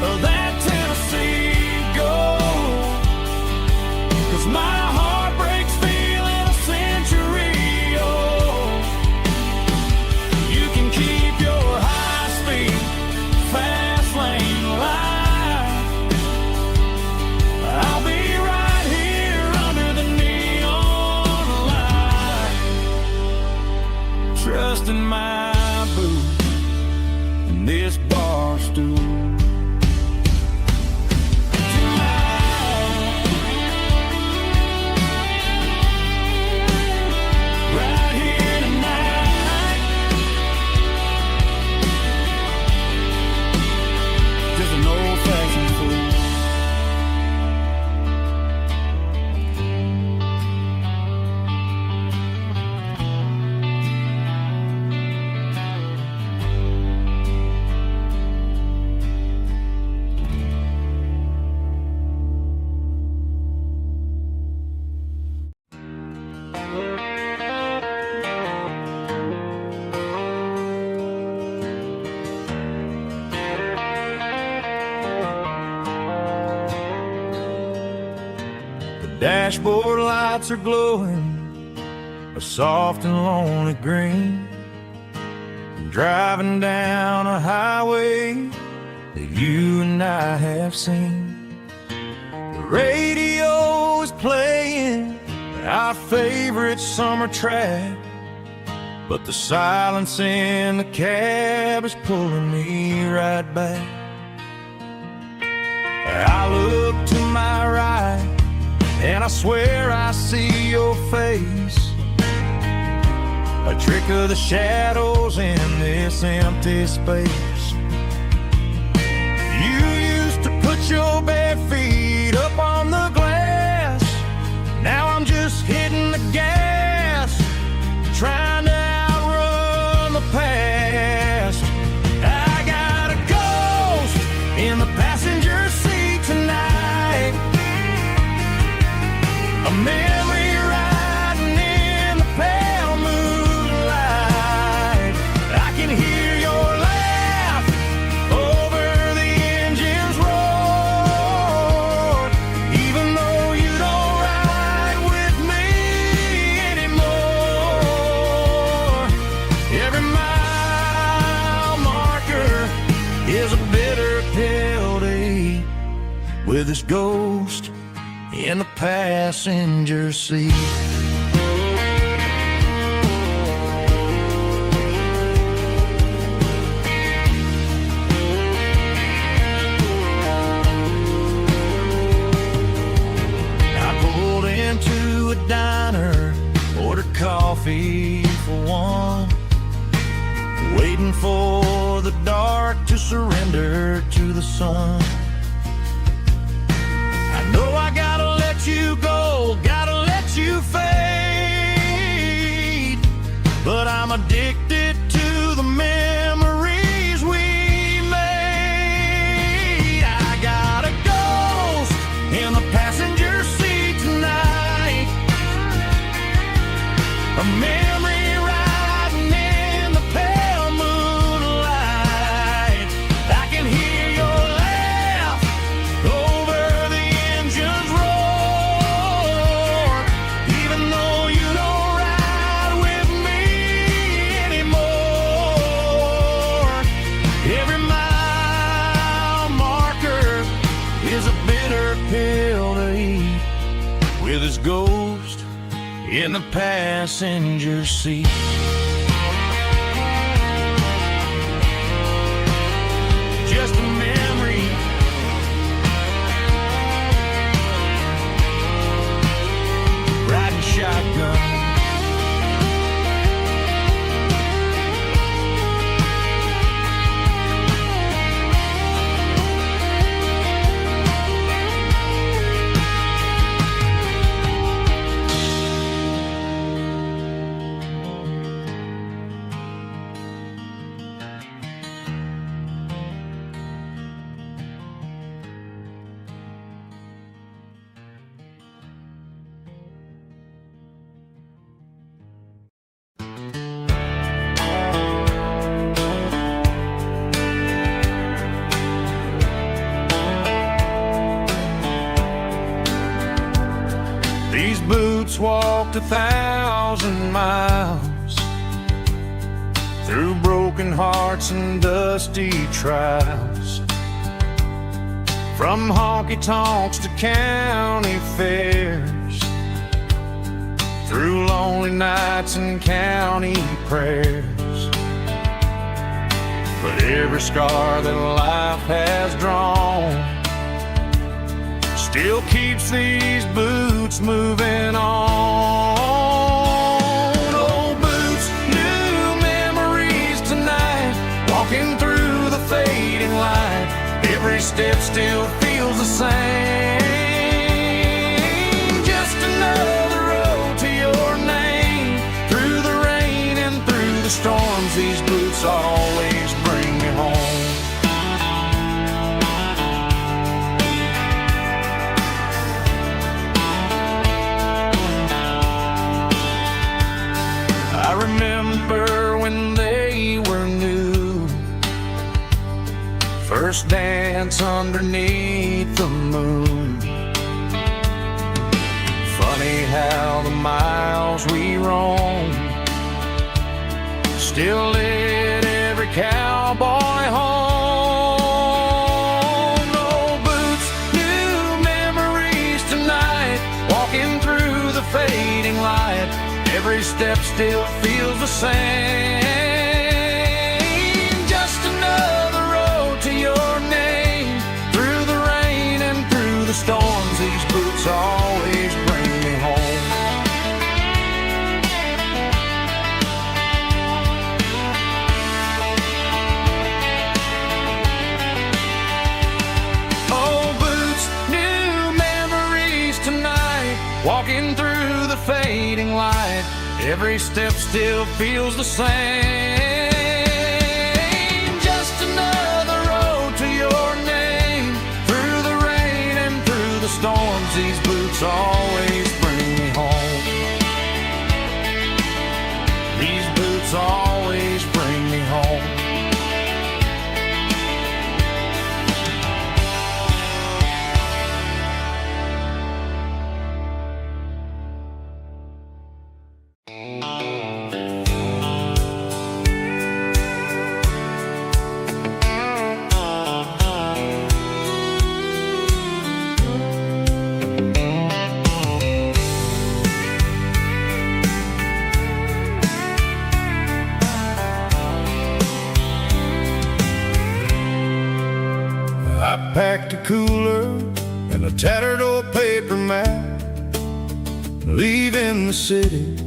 of that Tennessee Gold, 'cause my heart breaks feeling a century old. You can keep your high-speed fast lane life. I'll be right here under the neon light, trusting my boots and this bar stool. Right here tonight, just an old-fashioned fool. Dashboard lights are glowing a soft and lonely green. I'm driving down a highway that you and I have seen. The radio is playing our favorite summer track, but the silence in the cab is pulling me right back. I look to my right and I swear I see your face, a trick of the shadows in this empty space. You used to put your bare feet up on the glass. Now I'm just hitting the gas, trying to outrun the past. I got a ghost in the passenger seat tonight, a memory riding in the pale moonlight. I can hear your laugh over the engine's roar, even though you don't ride with me anymore. Every mile marker is a bitter pill to eat with this ghost in the passenger seat. I pulled into a diner, ordered coffee for one, waiting for the dark to surrender to the sun. I know I gotta let you go, gotta let you fade, but I'm addicted to the memories we made. I got a ghost in the passenger seat tonight, a memory riding in the pale moonlight. I can hear your laugh over the engine's roar, even though you don't ride Every mile marker is a bitter pill to eat, with his ghost in the passenger seat. Just a memory, riding shotgun. These boots walked 1,000 miles through broken hearts and dusty trials, from honky-tonks to county fairs, through lonely nights and county prayers. But every scar that life has drawn still keeps these boots moving on. Old boots, new memories tonight, walking through the fading light. Every step still feels the same. Just another road to your name. Through the rain and through the storms, these boots always bring me home. I remember when they were new, first dance underneath the moon. Funny how the miles we roam still lit every cowboy home. Old boots, new memories tonight, walking through the fading light. Every step still feels the same. Just another road to your name. Through the rain and through the storms, these boots always bring me home. Old boots, new memories tonight, walking through the fading light. Every step still feels the same. Just another road to your name. Through the rain and through the storms, these boots always bring me home. These boots always bring me home. I packed a cooler and a tattered old paper map, leaving the city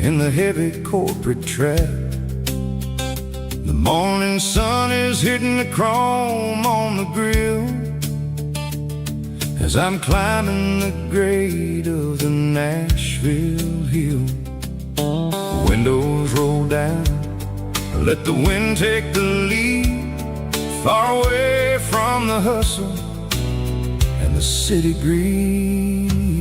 in the heavy corporate trap. The morning sun is hitting the chrome on the grill as I'm climbing the grade of the Nashville hill. Windows roll down, let the wind take the lead, far away from the hustle and the city breeze.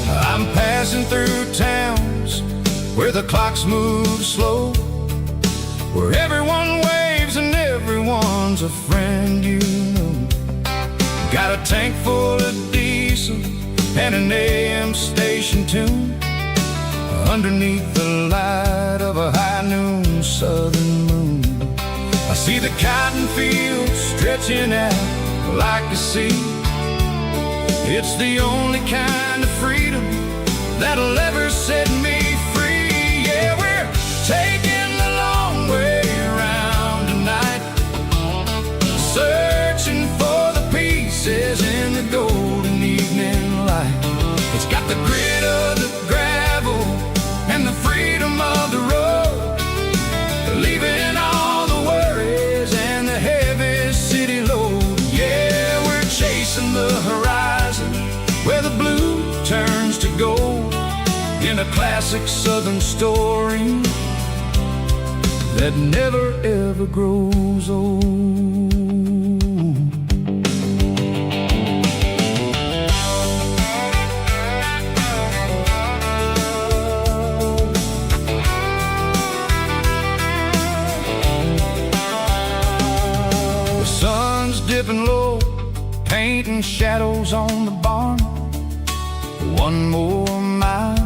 I'm passing through towns where the clocks move slow, where everyone waves and everyone's a friend you know. Got a tank full of diesel and an AM station tune underneath the light See the cotton fields stretching out like the sea. It's the only kind of freedom that'll ever set me free. Yeah, we're taking the long way around tonight, searching for the pieces in the golden evening light. It's got the grit of the gravel and the freedom of the road, leaving all the worries and the heavy city load. Yeah, we're chasing the horizon where the blue turns to gold, in a classic southern story that never ever grows old. The sun's dipping low, painting shadows on the barn. One more mile,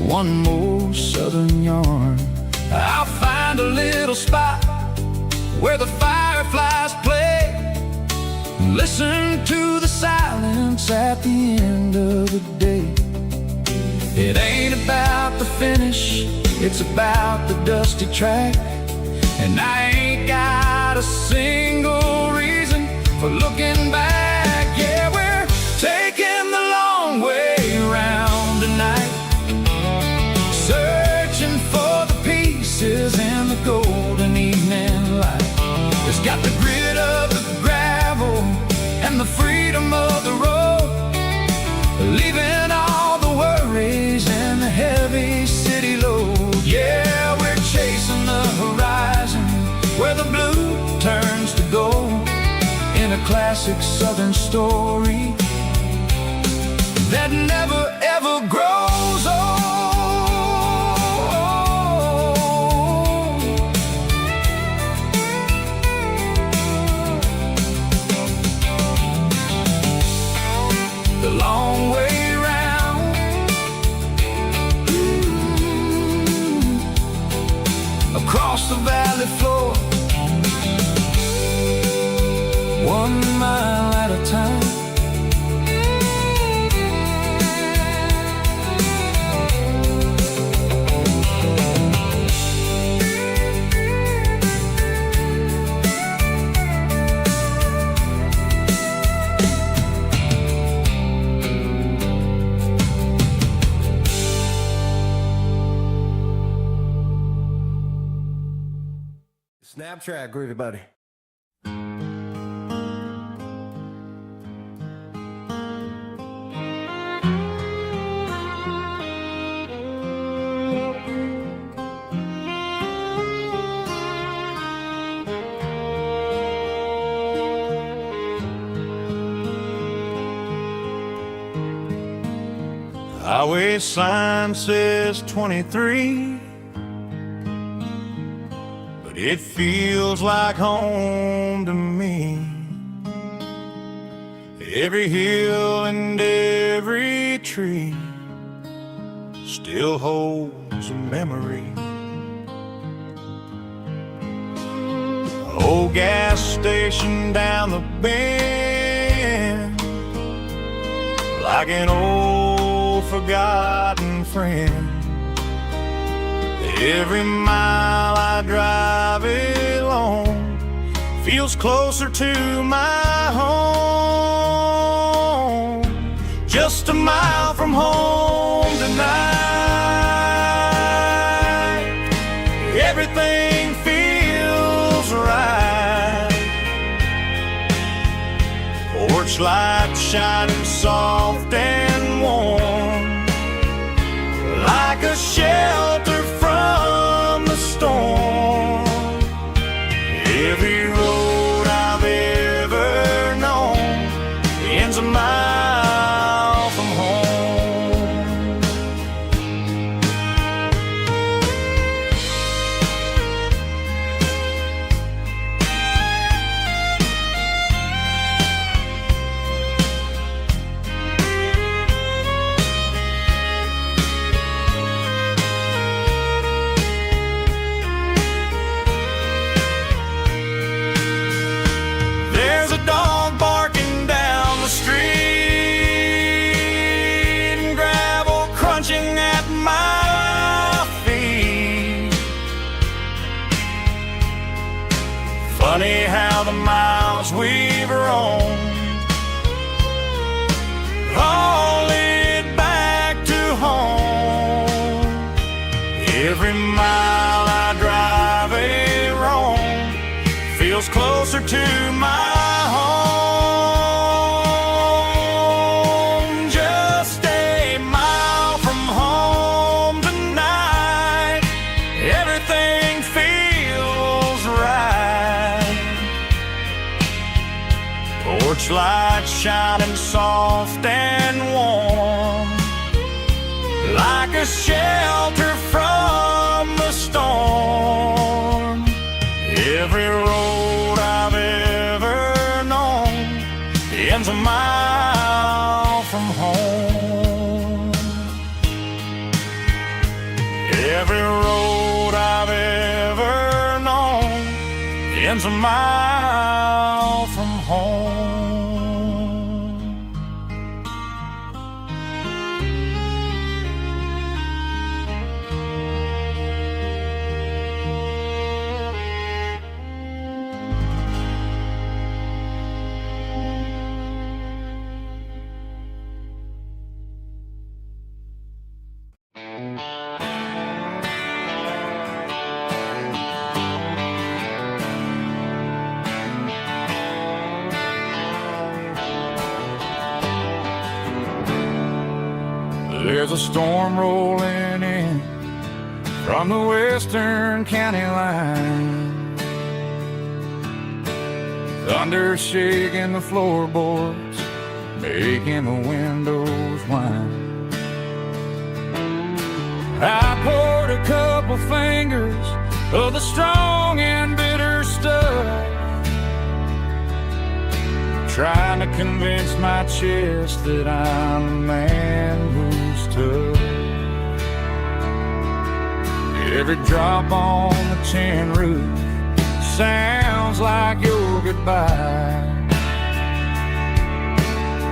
one more southern yarn. I'll find a little spot where the fireflies play, listen to the silence at the end of the day. It ain't about the finish, it's about the dusty track. And I ain't got a single reason for looking back. Yeah, we're taking the long way around tonight, searching for the pieces in the golden evening light. It's got the grit of the gravel and the freedom of the road, leaving all the worries and the heavy city load. Yeah, we're chasing the horizon where the blue turns to gold, in a classic southern story that never ever grows old. The long way round, across the valley floor, 1 mile at a time. Snap track, groovy buddy. Highway sign says 23, but it feels like home to me. Every hill and every tree still holds a memory. Old gas station down the bend, like an old forgotten friend. Every mile I drive it along feels closer to my home. Just a mile from home tonight, everything feels right. Porch light shining soft and warm, like a shelter from the storm. Every road I've ever known ends a mile from home. closer to my home. Just a mile from home tonight, everything feels right. Porch light shining soft and warm, like a shelter from the storm. Every road I've ever known ends a mile from home. Every road I've ever known ends a mile from home. There's a storm rolling in from the western county line, thunder shaking the floorboards, making the windows whine. I poured a couple fingers of the strong and bitter stuff, trying to convince my chest that I'm a man who's tough. Every drop on the tin roof sounds like your goodbye,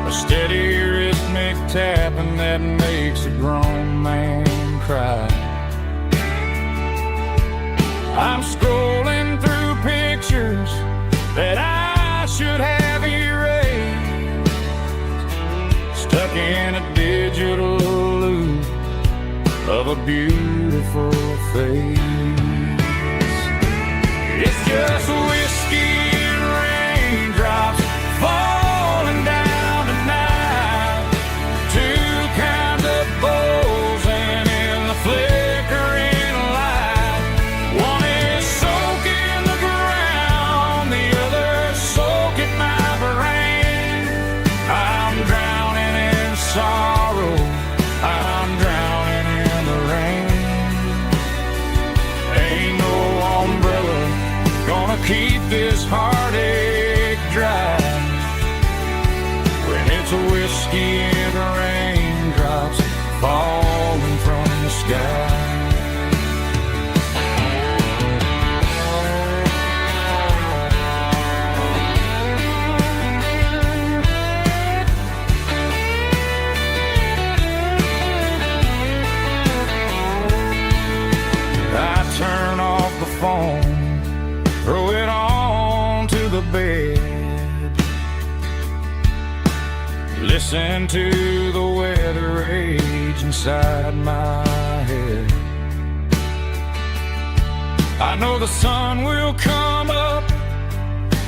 a steady rhythmic tapping that makes a grown man cry. I'm scrolling through pictures that I should have erased, stuck in a digital loop of a beautiful face. It's just whiskey and raindrops falling down tonight, two kinds of buzzing in the flickering light. One is soaking the ground, the other soaking my brain. I'm drowning in sorrow, I'm drowning in the rain. Ain't no umbrella gonna keep this heartache dry when it's a whiskey and raindrops falling from the sky. I turn off the phone, throw it on to the bed, listen to the weather rage inside my head. I know the sun will come up,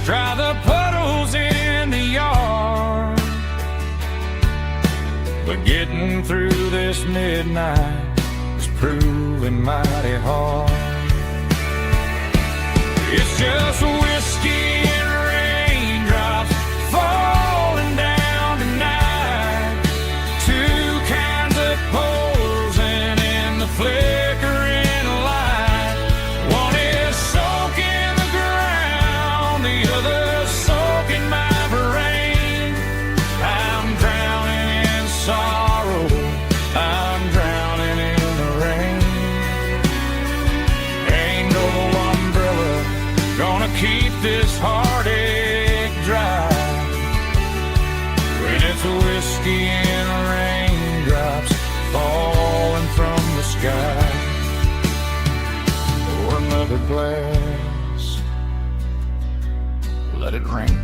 dry the puddles in the yard, but getting through this midnight is proving mighty hard. It's just whiskey and raindrops falling down tonight, two kinds of posing in the flickering light. One is soaking the ground, the other soaking my brain. I'm drowning in sorrow, I'm drowning in the rain. Ain't no umbrella gonna keep this heartache dry when it's a whiskey and raindrops falling from the sky. Pour another glass, let it rain.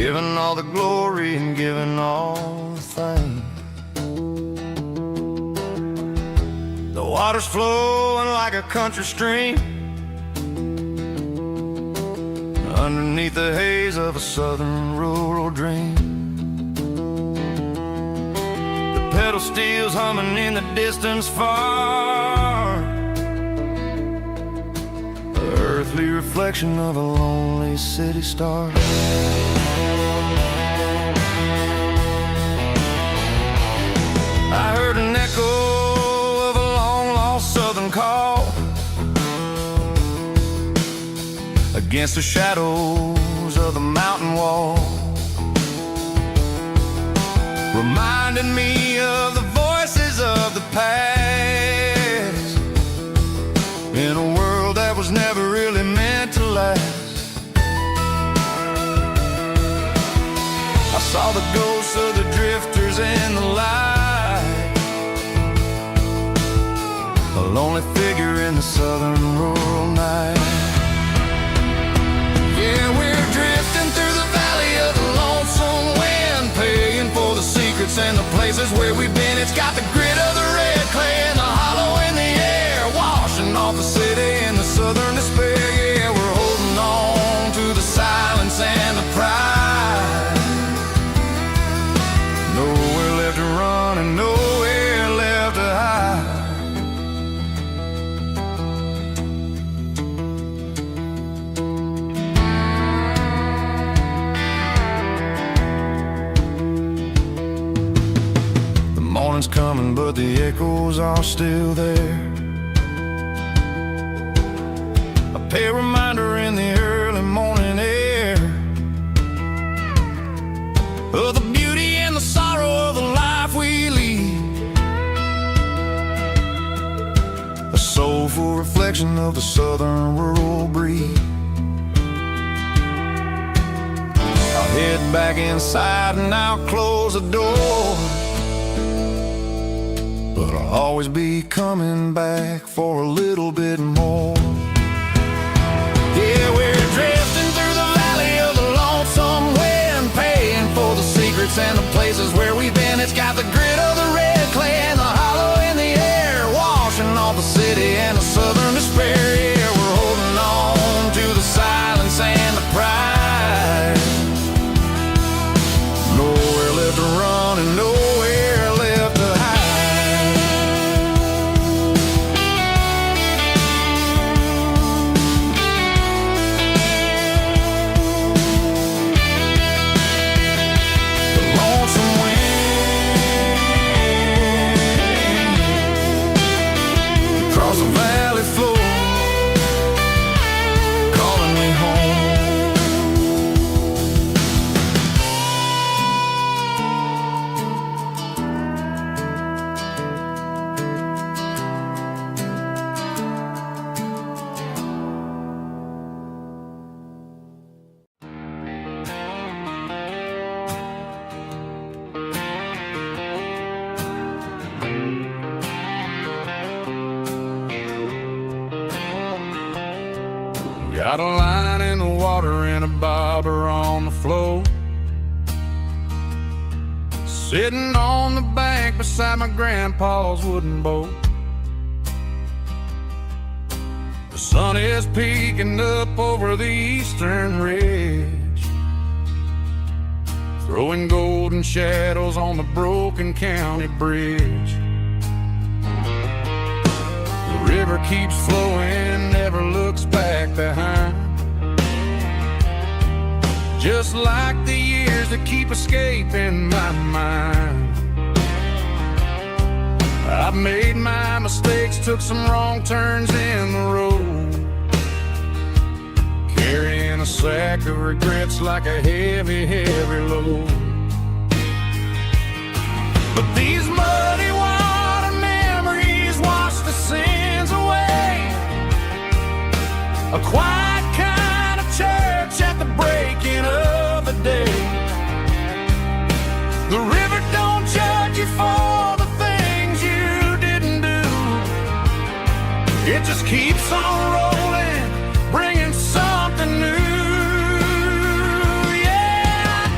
giving all the glory and giving all the thanks. The water's flowing like a country stream underneath the haze of a southern rural dream. The pedal steel's humming in the distance far, the earthly reflection of a lonely city star. I heard an echo of a long-lost southern call against the shadows of the mountain wall, reminding me of the voices of the past in a world that was never really meant to last. I saw the ghosts of the drifters in the light, a lonely figure in the southern rural night. Yeah, we're drifting through the valley of the lonesome wind, paying for the secrets and the places where we've been. It's got the grit of the red clay and the hollow in the air, washing off the city and the southern despair. Yeah, we're holding on to the silence and the pride. Nowhere left to run and nowhere left to hide. Morning's coming, but the echoes are still there. A pale reminder in the early morning air of the beauty and the sorrow of the life we lead, a soulful reflection of the southern rural breed. I'll head back inside and I'll close the door, but I'll always be coming back for a little bit more. Yeah, we're drifting through the valley of the lonesome wind, paying for the secrets and the places where we've been. It's got the grit of the red clay and the hollow in the air, washing off the city and the southern despair. Yeah, we're holding on to the silence and the pride. Nowhere left to run and nowhere left to hide. Got a line in the water and a bobber on the floor, sitting on the bank beside my grandpa's wooden boat. The sun is peeking up over the eastern ridge, throwing golden shadows on the broken county bridge. The river keeps flowing, never looks back behind, just like the years that keep escaping my mind. I've made my mistakes, took some wrong turns in the road, carrying a sack of regrets like a heavy, heavy load. But these muddy water memories wash the sins away, a quiet kind of church at the breaking of the day. The river don't judge you for the things you didn't do, it just keeps on rolling, bringing something new. Yeah, I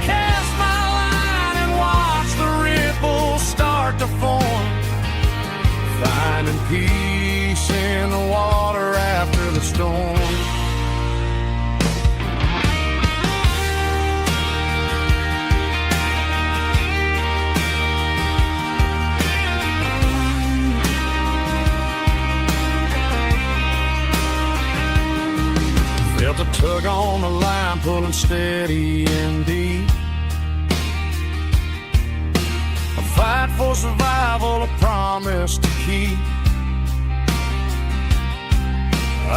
on the line, pulling steady and deep. A fight for survival, a promise to keep.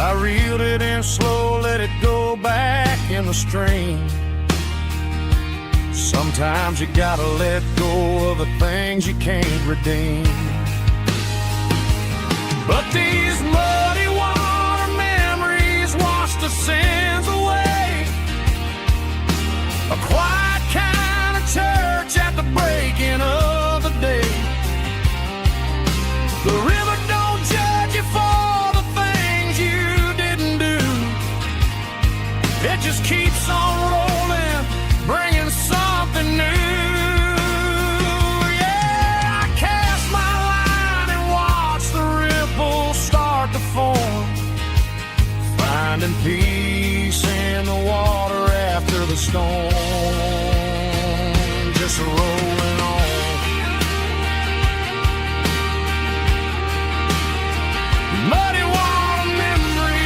I reeled it in slow, let it go back in the stream. Sometimes you gotta let go of the things you can't redeem. But these muddy water memories wash the sins away. A quiet kind of church at the breaking of the day. The river don't judge you for the things you didn't do. It just keeps on rolling, bringing something new. Finding peace in the water after the storm, just rolling on. Muddy water memory.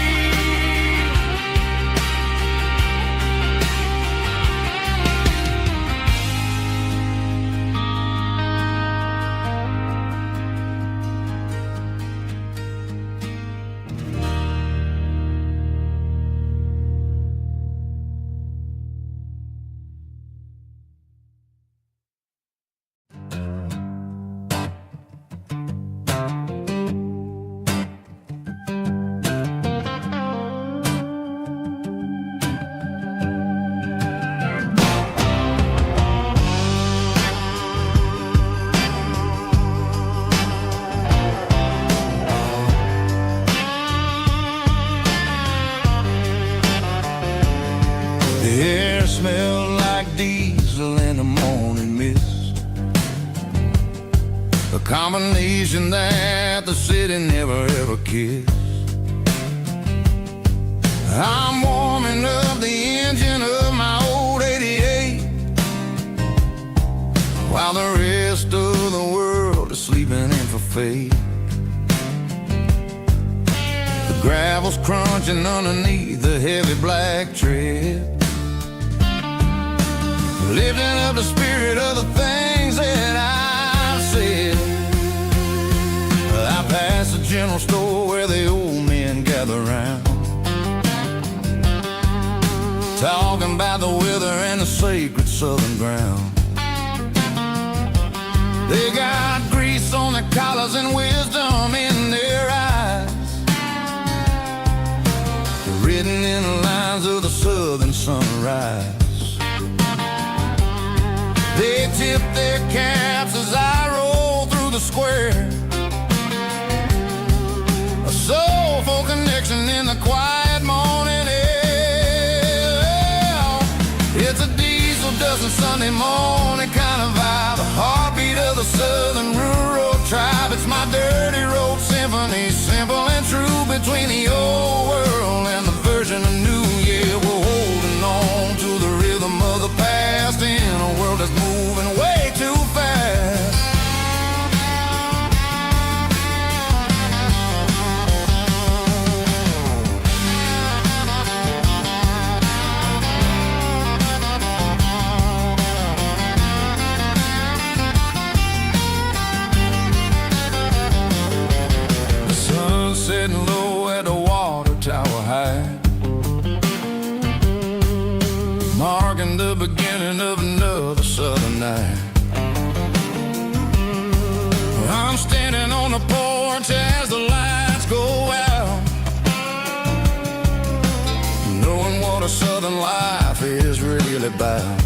The air smelled like diesel in the morning mist, a combination that the city never ever kissed. I'm warming up the engine of my old 88, while the rest of the world is sleeping in for fate. The gravel's crunching underneath the heavy black tread, lifting up the spirit of the things that I've said. I passed the general store where the old men gather round, talking about the weather and the sacred southern ground. They got grease on their collars and wisdom in their eyes, written in the lines of the southern sunrise. They tip their caps as I roll through the square, a soulful connection in the quiet morning air. It's a diesel dozen Sunday morning kind of vibe, the heartbeat of the southern rural tribe. It's my dirty road symphony, simple and true, between the old world and the version of new. Yeah, we're holding on to the rhythm of the past in a world that's moving way too fast. The sun setting low at the water tower high, marking the beginning of another southern night. I'm standing on the porch as the lights go out, knowing what a southern life is really about.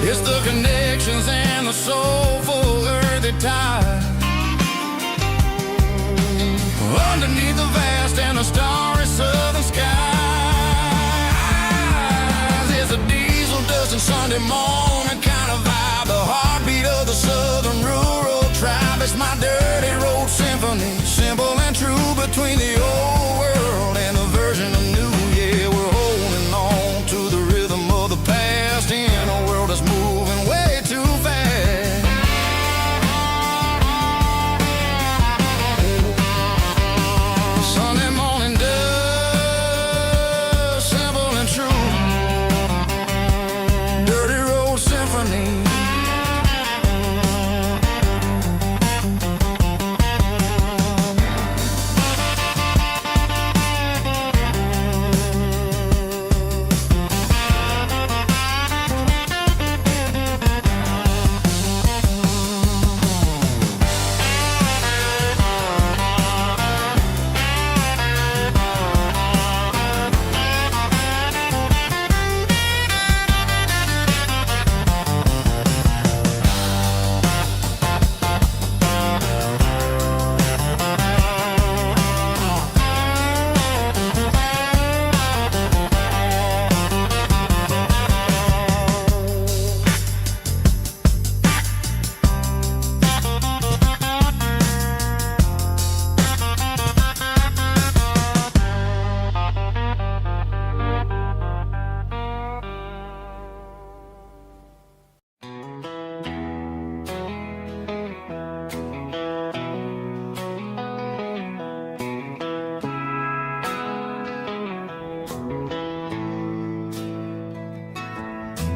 It's the connections and the soulful earthy ties, underneath the vast and the starry southern skies. It's a diesel dusting Sunday morning kind of vibe, the heartbeat of the southern rural tribe. It's my dirty road symphony, simple and true, between the old world and the version of new. Yeah, we're holding on to the rhythm of the past in a world that's moving way too fast. Sunday morning dust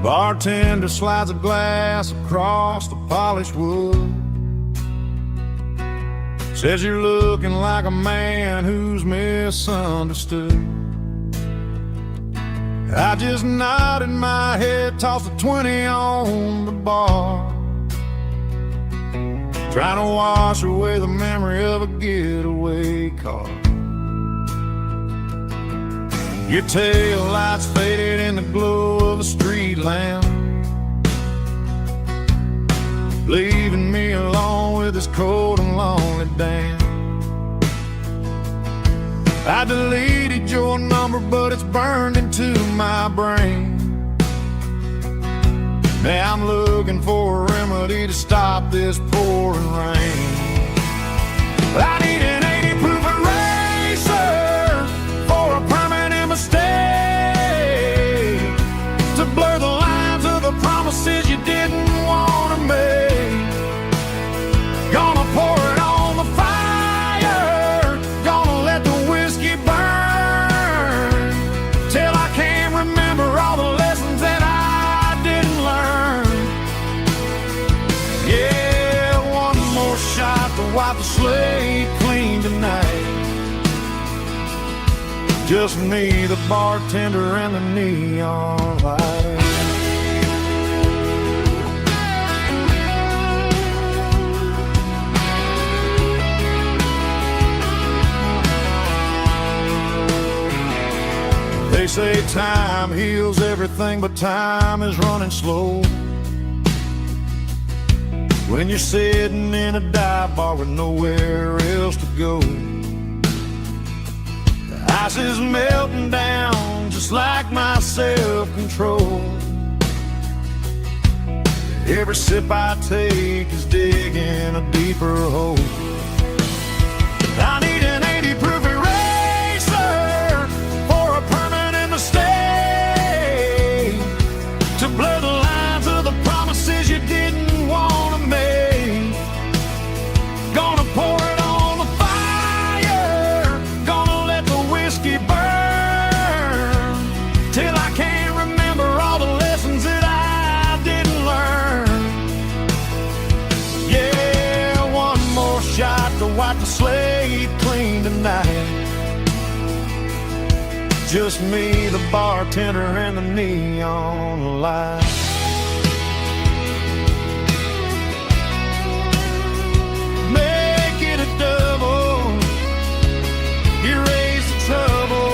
Bartender slides a glass across the polished wood. Says you're looking like a man who's misunderstood. I just nodded my head, tossed a 20 on the bar, trying to wash away the memory of a getaway car. Your tail lights faded in the glow of a street lamp, leaving me alone with this cold and lonely dance. I deleted your number, but it's burned into my brain. Now I'm looking for a remedy to stop this pouring rain. I need an 80 proof eraser for a permanent mistake, to blur the lines of the promises you didn't want to make. Gonna pour it on the fire, gonna let the whiskey burn, till I can't remember all the lessons that I didn't learn. Yeah, one more shot to wipe the slate clean tonight. Just me, the bartender, and the neon light. They say time heals everything, but time is running slow when you're sitting in a dive bar with nowhere else to go. The ice is melting down just like my self-control. Every sip I take is digging a deeper hole. I need an 80 proof eraser for a permanent mistake, to blur the lines of the promises you didn't want to make. Gonna pour it on the fire, gonna let the whiskey burn, till I can't remember all the lessons that I didn't learn. Yeah, one more shot to wipe the slate clean tonight. Just me, the bartender, and the neon light. Make it a double, erase the trouble.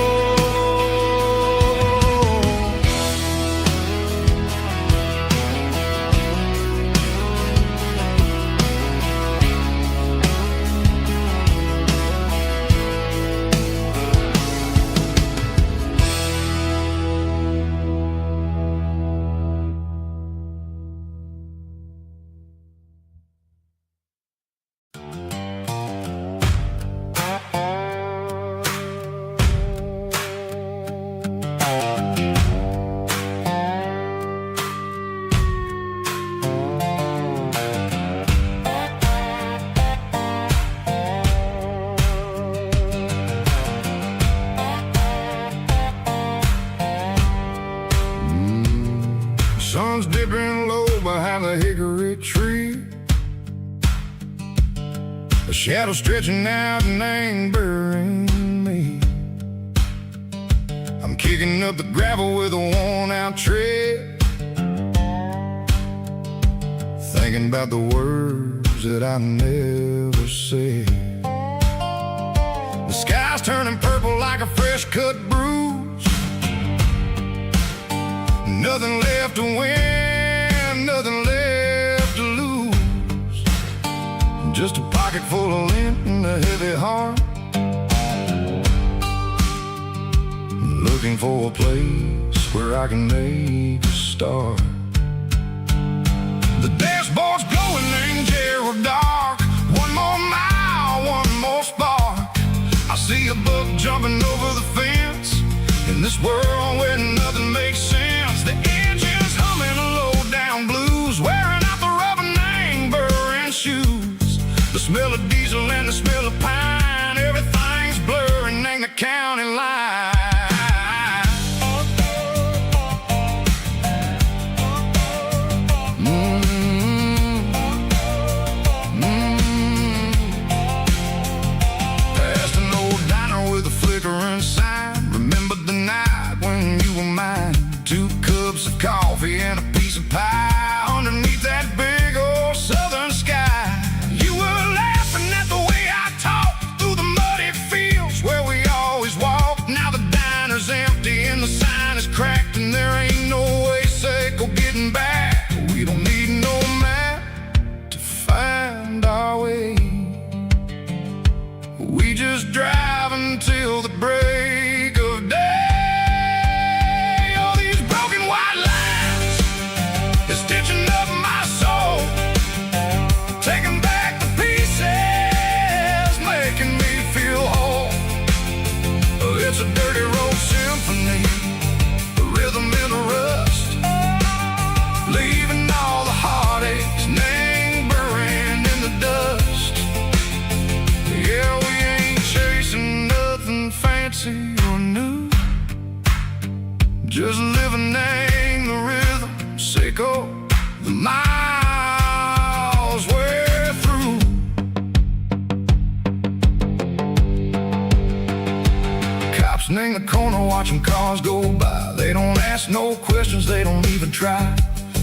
Sun's dipping low behind the hickory tree, a shadow stretching out and angering me. I'm kicking up the gravel with a worn-out tread, thinking about the words that I never said. The sky's turning purple like a fresh-cut bruise. Nothing left to win, nothing left to lose. Just a pocket full of lint and a heavy heart, looking for a place where I can make a start. The dashboard's glowing in Gerald dark. One more mile, one more spark. I see a buck jumping over the fence, in this world where nothing makes sense. The engine's humming a low-down blues, wearing out the rubber name, burring shoes. The smell of diesel and the smell of pine, everything's blurring, ain't the county line. just living in the rhythm, Seiko, the miles we're through. Cops in the corner watching cars go by. They don't ask no questions, they don't even try.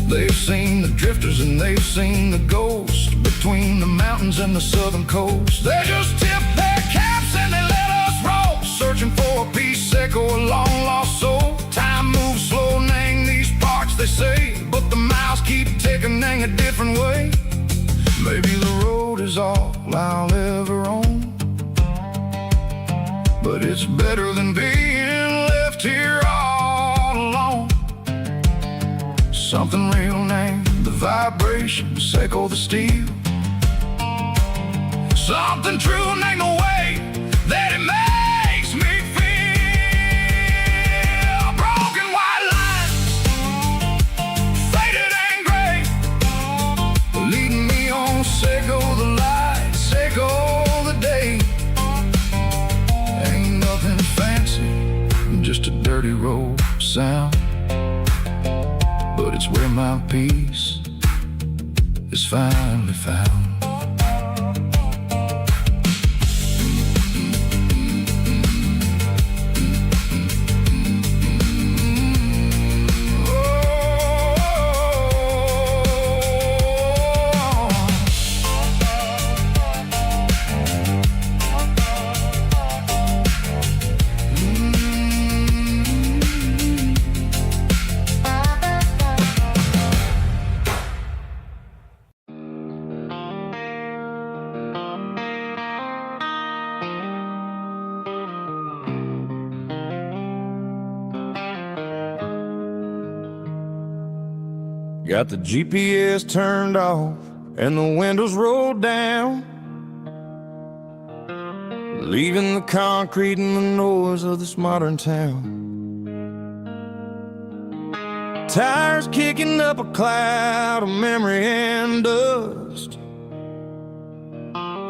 They've seen the drifters and they've seen the ghosts between the mountains and the southern coast. They just tip their caps and they let us roll, searching for a piece, Seiko, a long lost soul. Time moves slow, Nang, these parts they say, but the miles keep ticking, Nang, a different way. Maybe the road is all I'll ever own, but it's better than being left here all alone. Something real, Nang, the vibration, Seiko, the steel. Something true, Nang, the way that it makes me feel. Broken white lines, faded and gray, leading me on, Seiko, the light, Seiko, the day. Ain't nothing fancy, just a dirty road sound, but it's where my peace is finally found. Got the GPS turned off and the windows rolled down, leaving the concrete and the noise of this modern town. Tires kicking up a cloud of memory and dust,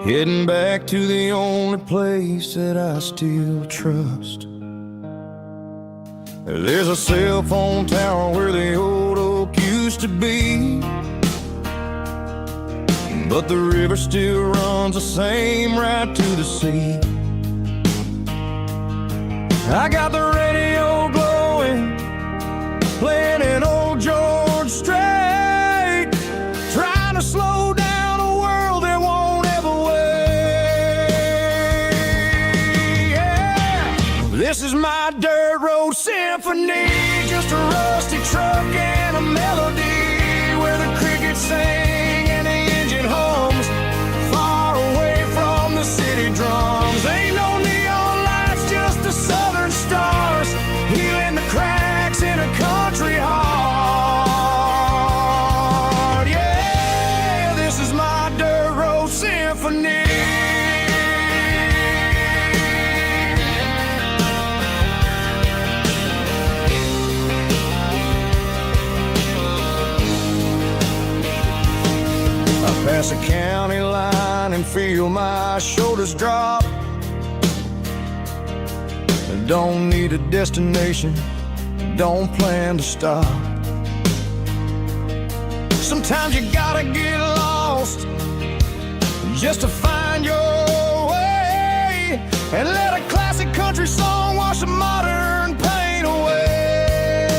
heading back to the only place that I still trust. There's a cell phone tower where the old oak used to be, but the river still runs the same right to the sea. I got the radio glowing, playing an old George Strait, trying to slow down a world that won't ever wait. Yeah. This is my dirt road symphony, just a rusty truck and a melody, where the crickets sing and the engine hums, far away from the city drums. Ain't no neon lights, just the southern stars, healing the cracks in a country heart. Yeah, this is my dirt road symphony. Pass a county line and feel my shoulders drop. Don't need a destination, don't plan to stop. Sometimes you gotta get lost just to find your way, and let a classic country song wash the modern pain away.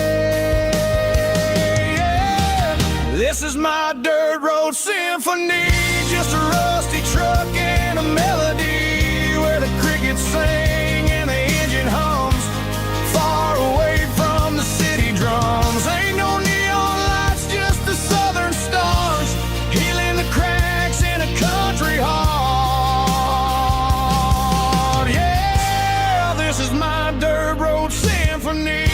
Yeah. This is my dirt road symphony, just a rusty truck and a melody, where the crickets sing and the engine hums, far away from the city drums. Ain't no neon lights, just the southern stars, healing the cracks in a country heart. Yeah, this is my dirt road symphony.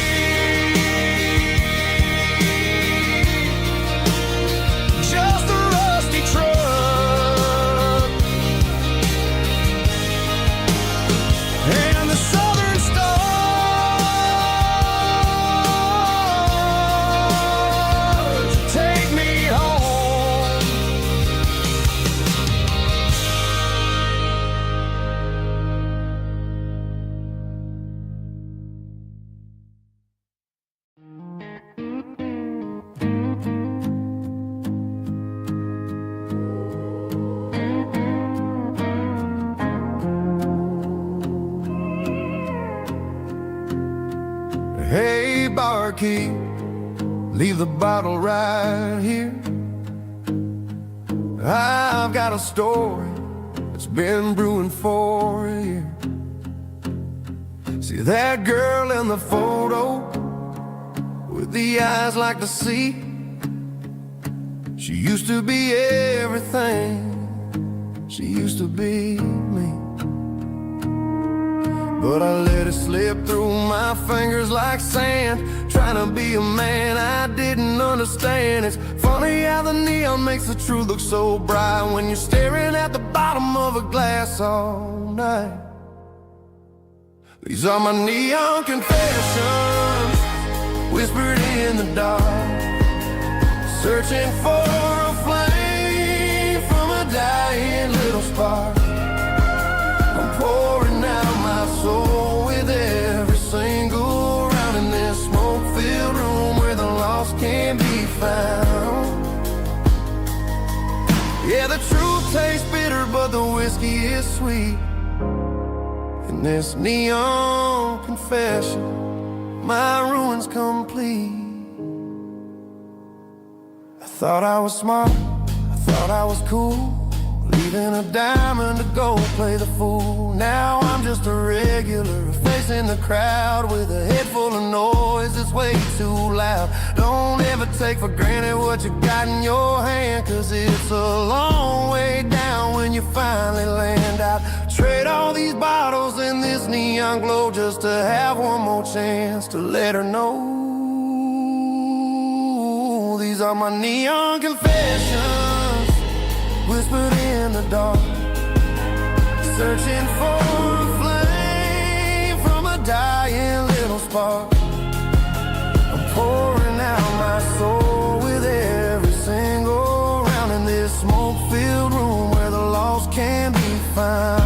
Just a rusty car key, leave the bottle right here. I've got a story that's been brewing for a year. See that girl in the photo with the eyes like the sea? She used to be everything, she used to be me. But I let it slip through my fingers like sand, trying to be a man I didn't understand. It's funny how the neon makes the truth look so bright when you're staring at the bottom of a glass all night. These are my neon confessions, whispered in the dark, searching for a flame from a dying little spark. I'm pouring out my soul with every single round in this smoke-filled room where the lost can be found. Yeah, the truth tastes bitter, but the whiskey is sweet. In this neon confession, my ruin's complete. I thought I was smart, I thought I was cool, leaving a diamond to go play the fool. Now I'm just a regular, facing the crowd with a head full of noise that's way too loud. Don't ever take for granted what you got in your hand, cause it's a long way down when you finally land out. Trade all these bottles in this neon glow just to have one more chance to let her know. These are my neon confessions, whispered in the dark, searching for a flame from a dying little spark. I'm pouring out my soul with every single round in this smoke-filled room where the lost can be found.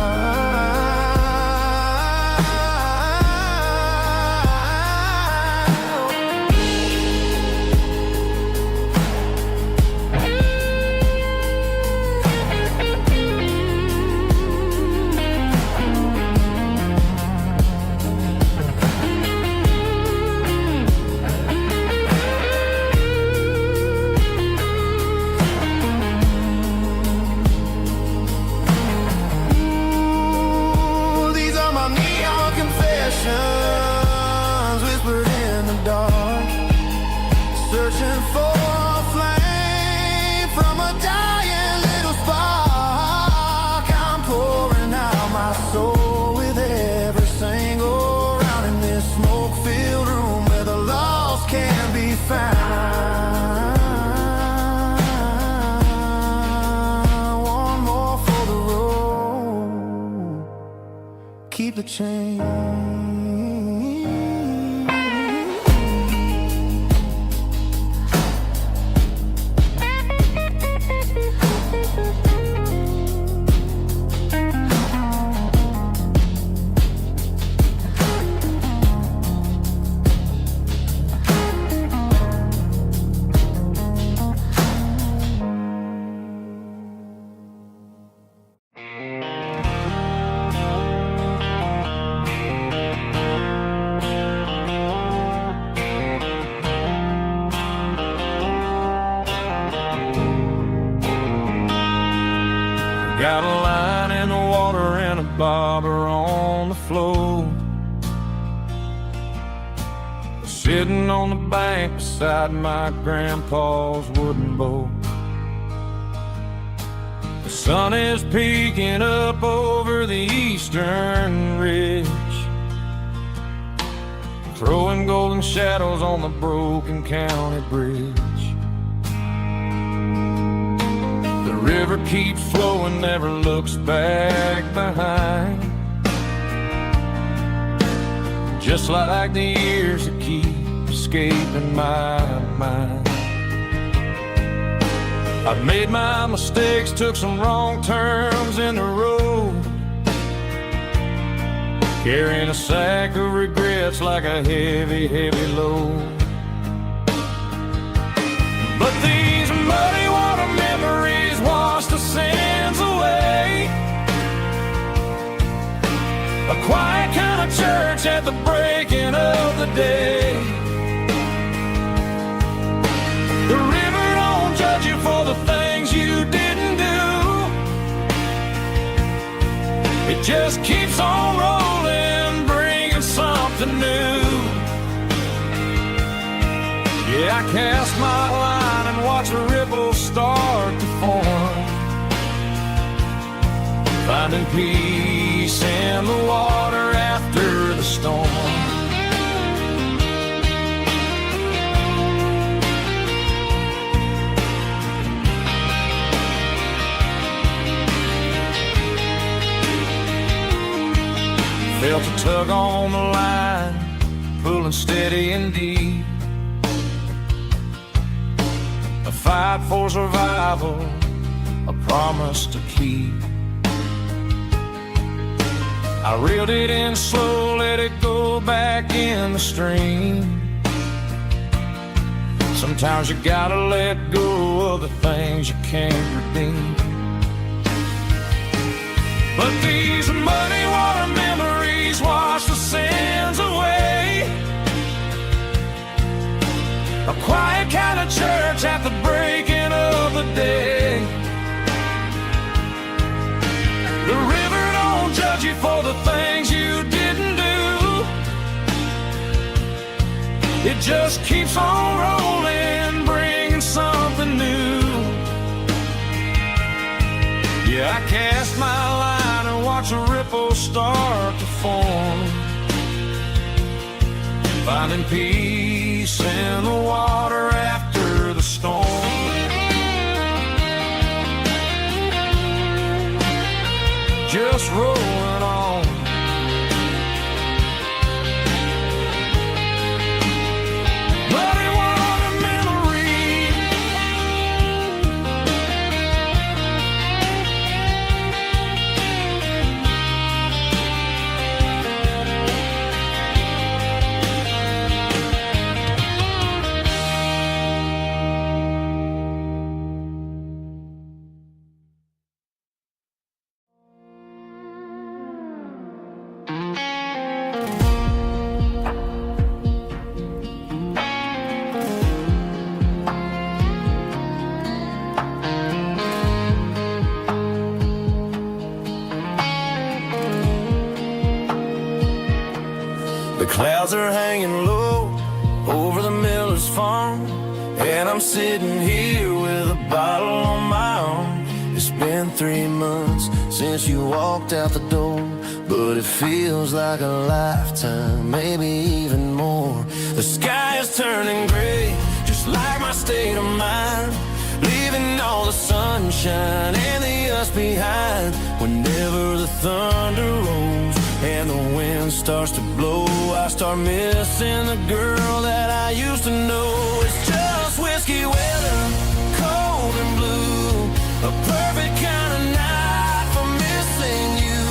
Whispered in the dark, searching for a flame from a dying little spark. I'm pouring out my soul with every single round in this smoke-filled room where the lost can be found. One more for the road, keep the change. Got a line in the water and a bobber on the floor, sitting on the bank beside my grandpa's wooden boat. The sun is peeking up over the eastern ridge, throwing golden shadows on the broken county bridge. The river keeps flowing, never looks back behind, just like the years that keep escaping my mind. I've made my mistakes, took some wrong turns in the road, carrying a sack of regrets like a heavy, heavy load. But these muddy water memories wash the sins away. A quiet kind of church at the breaking of the day. Yeah, I cast my line and watch a ripple start to form, finding peace in the water after the storm. Felt a tug on the line, pulling steady and deep. A fight for survival, a promise to keep. I reeled it in slow, let it go back in the stream. Sometimes you gotta let go of the things you can't redeem. But these muddy water memories wash the sins away. A quiet kind of church at the breaking of the day. The river don't judge you for the things you didn't do. It just keeps on rolling, bringing something new. Yeah, I cast my line and watch a ripple start to form, finding peace in the water after the storm. Just rolling on. Muddy water memory. The clouds are hanging low over the miller's farm, and I'm sitting here with a bottle on my arm. It's been 3 months since you walked out the door, but it feels like a lifetime, maybe even more. The sky is turning gray, just like my state of mind, leaving all the sunshine and the us behind. Whenever the thunder rolls and the wind starts to blow, I start missing the girl that I used to know. It's just whiskey weather, cold and blue, a perfect kind of night for missing you.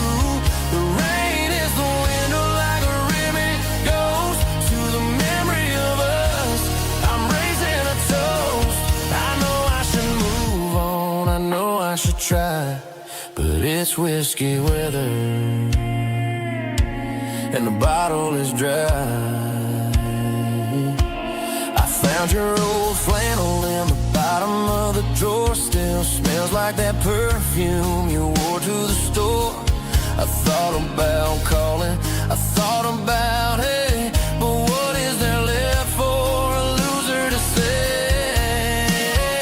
The rain is the window like a ribbon goes to the memory of us. I'm raising a toast. I know I should move on, I know I should try, but it's whiskey weather and the bottle is dry. I found your old flannel in the bottom of the drawer, still smells like that perfume you wore to the store. I thought about calling, I thought about, hey, but what is there left for a loser to say?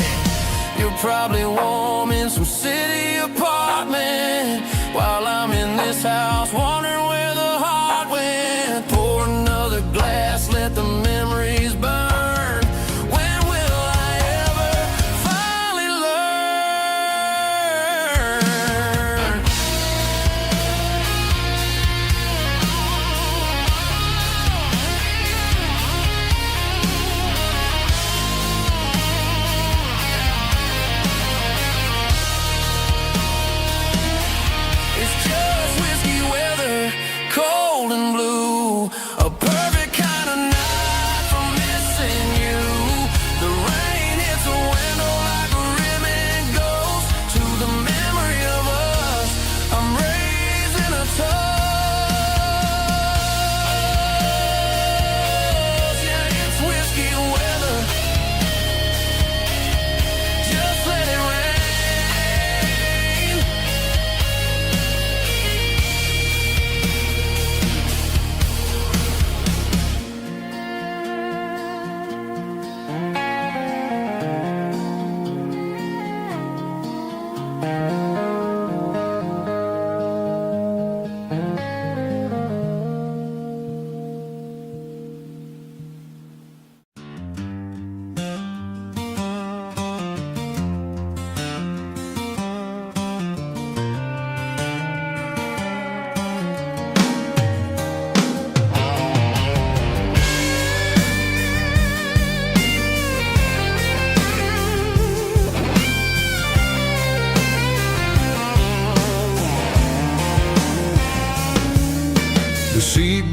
You're probably warm in some city apartment, while I'm in this house wondering where the heart went. Pour another glass, let the memories burn. When will I ever finally learn?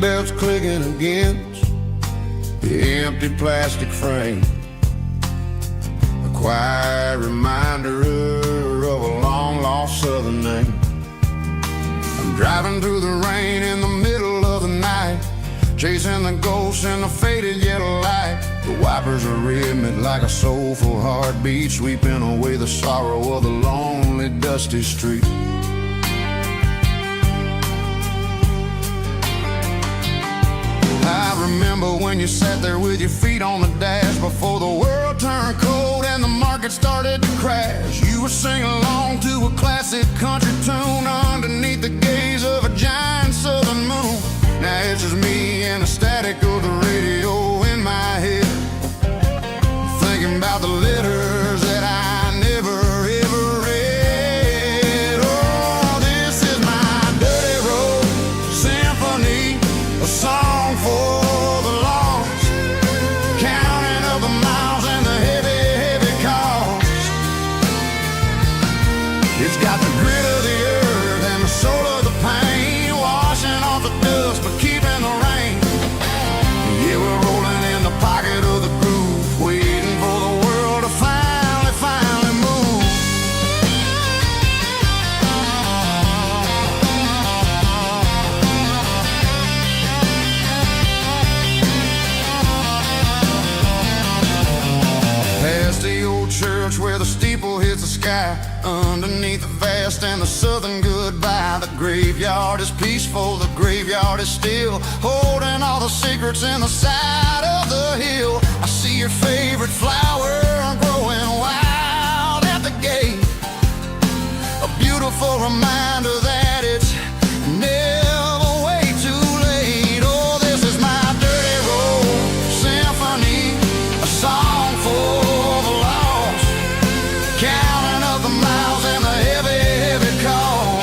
seatbelts clicking against the empty plastic frame. A quiet reminder of a long-lost southern name. I'm driving through the rain in the middle of the night, chasing the ghosts in the faded yellow light. The wipers are rhythmic like a soulful heartbeat, sweeping away the sorrow of the lonely, dusty street. I remember when you sat there with your feet on the dash before the world turned cold and the market started to crash. You were singing along to a classic country tune underneath the gaze of a giant southern moon. Now it's just me and the static of the radio in my head, thinking about the letters that I never ever read. Oh, this is my dirty road symphony, a song for the lost, counting up the miles and the heavy, heavy cost. It's got the grit of the earth and the soul of the pain, washing off the dust but keeping the rain. Yeah, we're rolling in the pocket of the groove, waiting for the world to finally move. Past the old church where the steeple hits the sky, underneath the vast and the southern goodbye. The graveyard is peaceful, the graveyard is still, holding all the secrets in the side of the hill. I see your favorite flower growing wild at the gate, a beautiful reminder that it's never way too late. Oh, this is my dirty road symphony, a song for the lost, counting up the miles and the heavy, heavy call.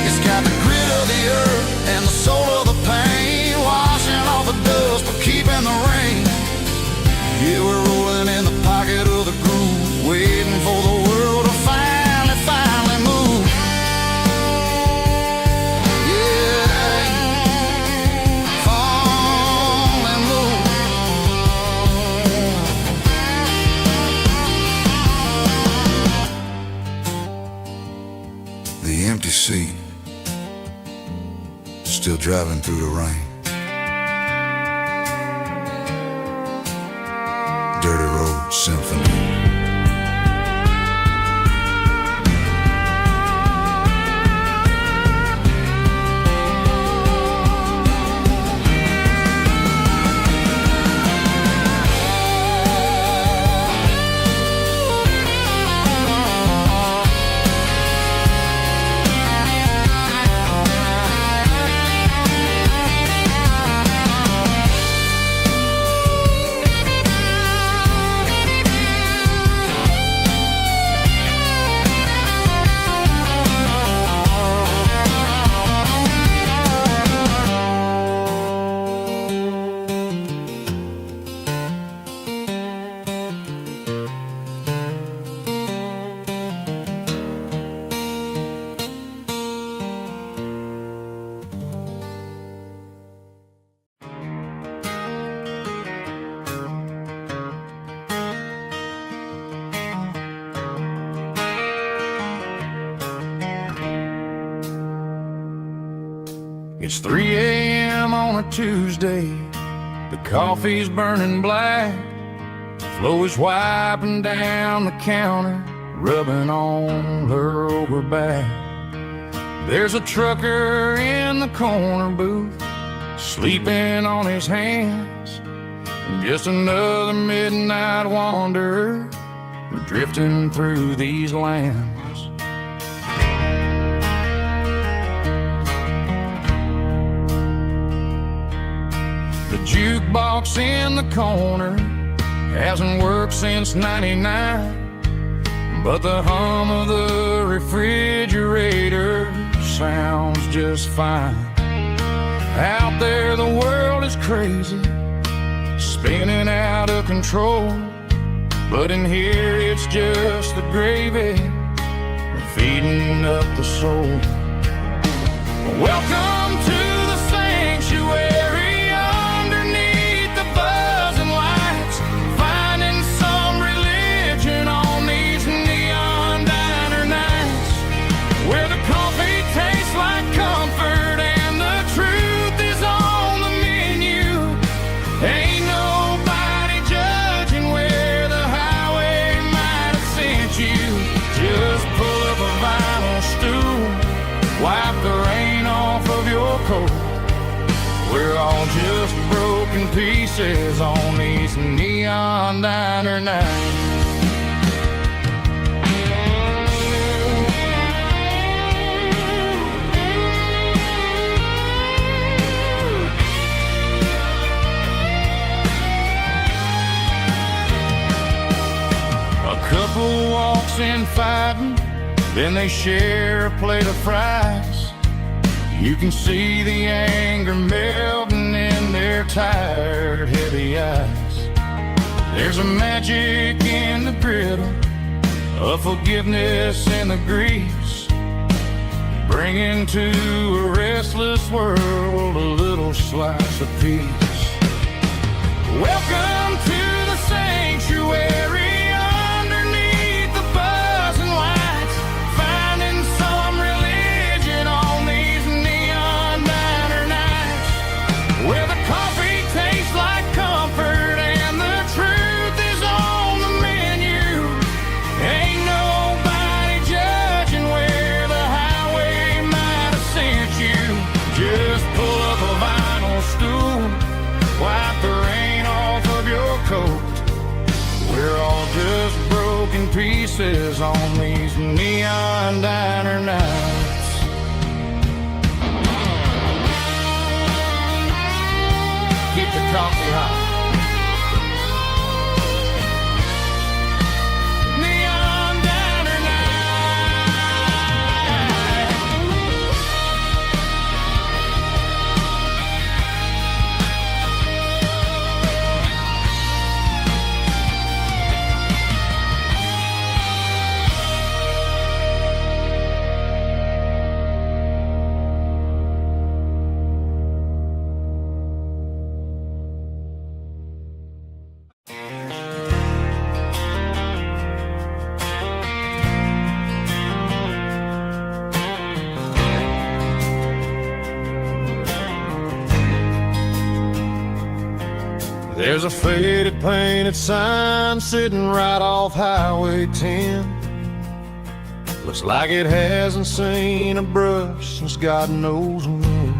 It's got the grit of the earth and the soul of the pain, washing off the dust but keeping the rain. Yeah, we're rolling in the pocket of the groove, waiting for the world to finally move. Yeah, finally move. The empty seat, still driving through the rain. Dirty road symphony. It's 3 a.m. on a Tuesday, the coffee's burning black, Chloe's wiping down the counter, rubbing on her over back. There's a trucker in the corner booth, sleeping on his hands, just another midnight wanderer drifting through these lands. The jukebox in the corner hasn't worked since '99, but the hum of the refrigerator sounds just fine. Out there the world is crazy, spinning out of control, but in here it's just the gravy feeding up the soul. Welcome to the sanctuary underneath the buzzing lights, finding some religion on these neon diner nights, where the coffee tastes like comfort and the truth is on the menu. Ain't nobody judging where the highway might have sent you. Just pull up a vinyl stool, wipe the rain off of your coat. We're all just broken pieces on these neon diner nights. A couple walks in fighting, then they share a plate of fries. You can see the anger melting in their tired, heavy eyes. There's a magic in the griddle, a forgiveness in the grease, bringing to a restless world a little slice of peace. Welcome to the sanctuary underneath the buzzing lights, finding some religion on these neon diner nights, where the coffee tastes like comfort and the truth is on the menu. Ain't nobody judging where the highway might have sent you. Just pull up a vinyl stool, wipe the rain off of your coat. We're all just broken pieces on these neon diner nights. Keep the coffee hot. Neon diner There's a faded painted sign sitting right off Highway 10. Looks like it hasn't seen a brush since God knows when.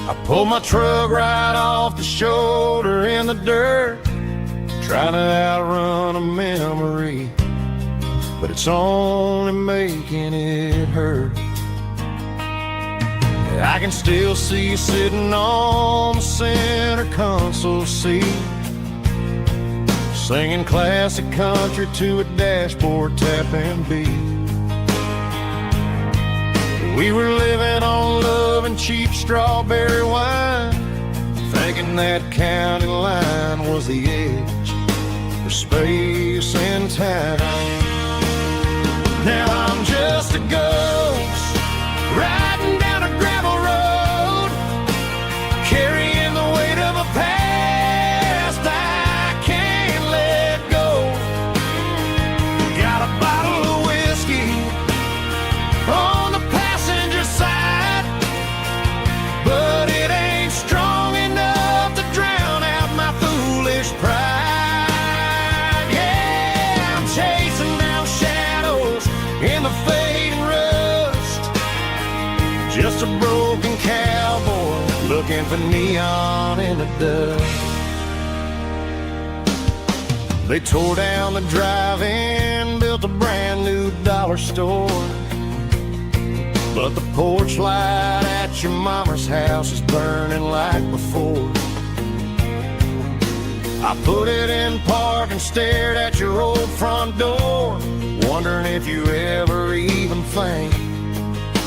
I pulled my truck right off the shoulder in the dirt, trying to outrun a memory, but it's only making it hurt. I can still see you sitting on the center console seat, singing classic country to a dashboard tapping beat. We were living on love and cheap strawberry wine, thinking that county line was the edge for space and time. Now I'm just a ghost riding down a gravel road, carrying the weight of a past I can't let go. Got a bottle of whiskey on the passenger side, but it ain't strong enough to drown out my foolish pride. Yeah, I'm chasing down shadows in the fading rust, just a broken cowboy looking for neon in the dust. They tore down the drive-in, built a brand new dollar store, but the porch light at your mama's house is burning like before. I put it in park and stared at your old front door, wondering if you ever even think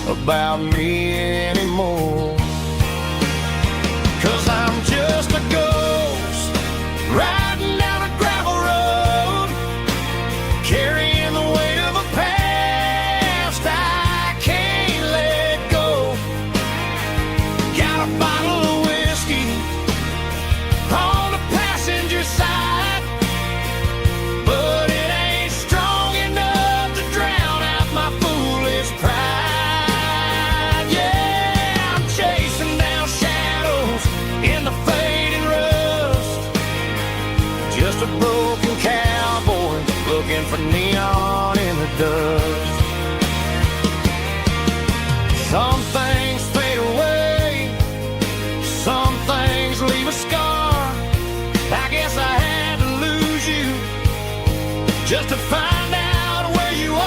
about me anymore. 'Cause I'm just a ghost riding down a gravel road, carrying the weight of a past I can't let just to find out where you are.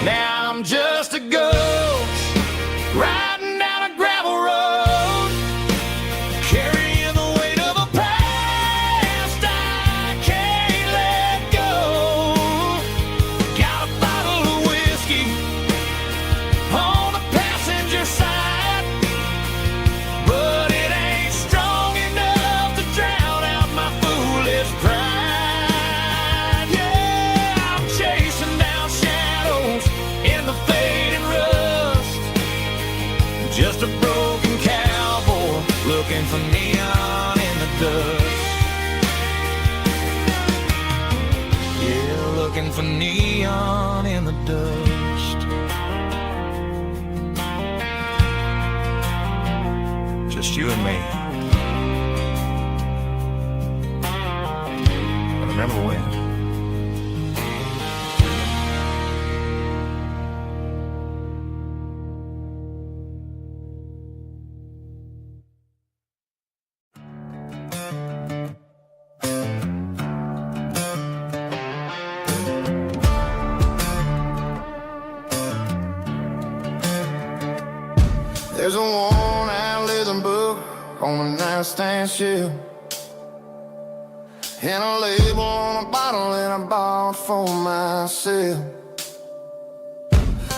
Now I'm just a ghost riding down a gravel road, carrying the weight of a past I can't let go. Got a bottle of whiskey on the passenger side, but it ain't strong enough to drown out my foolish pride. Yeah, I'm chasing down shadows in the fading rust, just a broken cowboy looking for neon in the dust. Yeah, looking for neon in the dust. Just you and me. And remember when? There's a worn-out leather book on the nightstand shelf, and a label on a bottle that I bought for myself.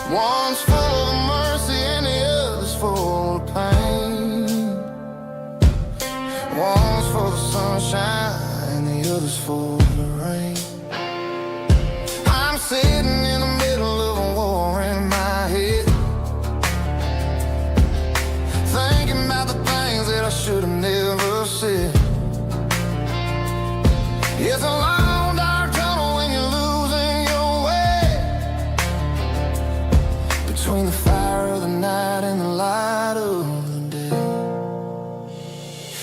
One's full of mercy and the other's full of pain. One's for the sunshine and the other's for the rain. I'm sitting in the middle of a war in my head, thinking about the things that I should have never said. It's a long dark tunnel when you're losing your way, between the fire of the night and the light of the day.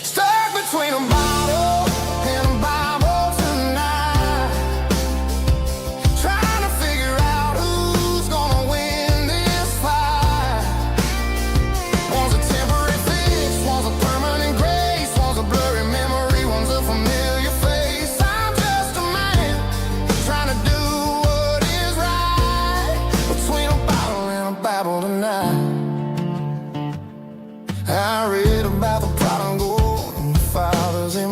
Stuck between a bottle and a Bible tonight, trying to figure out who's gonna win this fight. One's a temporary fix, one's a permanent grace, one's a blurry memory, one's a familiar face. I'm just a man trying to do what is right, between a bottle and a Bible tonight. I read about the prodigal and the fathers in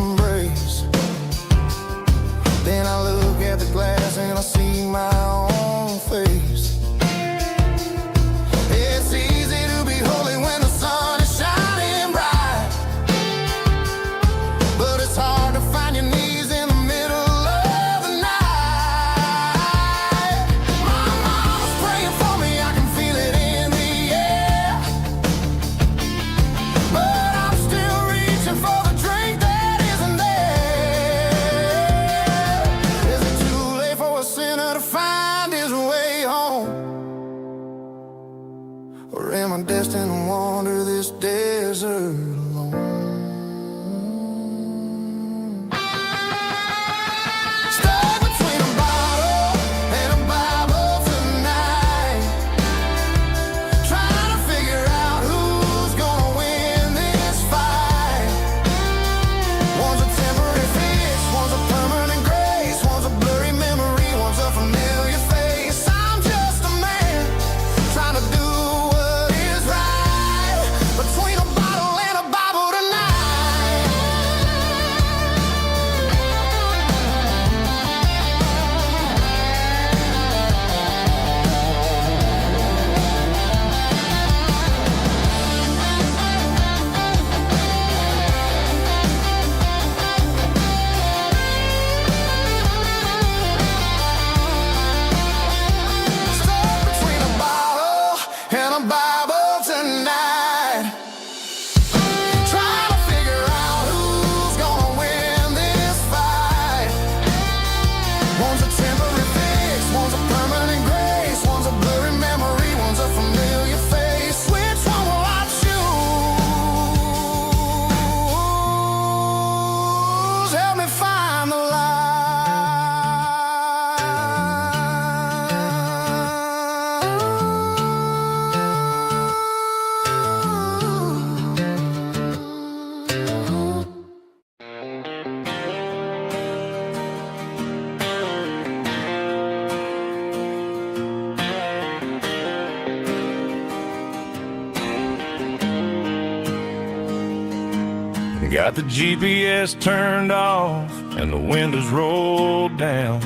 Got the GPS turned off and the windows rolled down,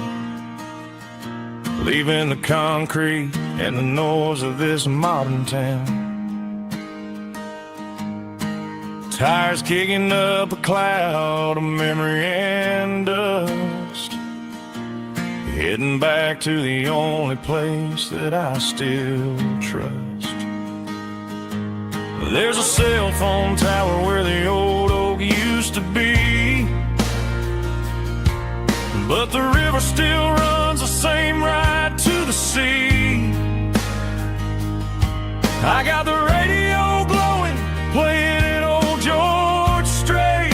leaving the concrete and the noise of this modern town. Tires kicking up a cloud of memory and dust, heading back to the only place that I still trust. There's a cell phone tower where the old oak used to be, but the river still runs the same right to the sea. I got the radio glowing, playing it old George Strait,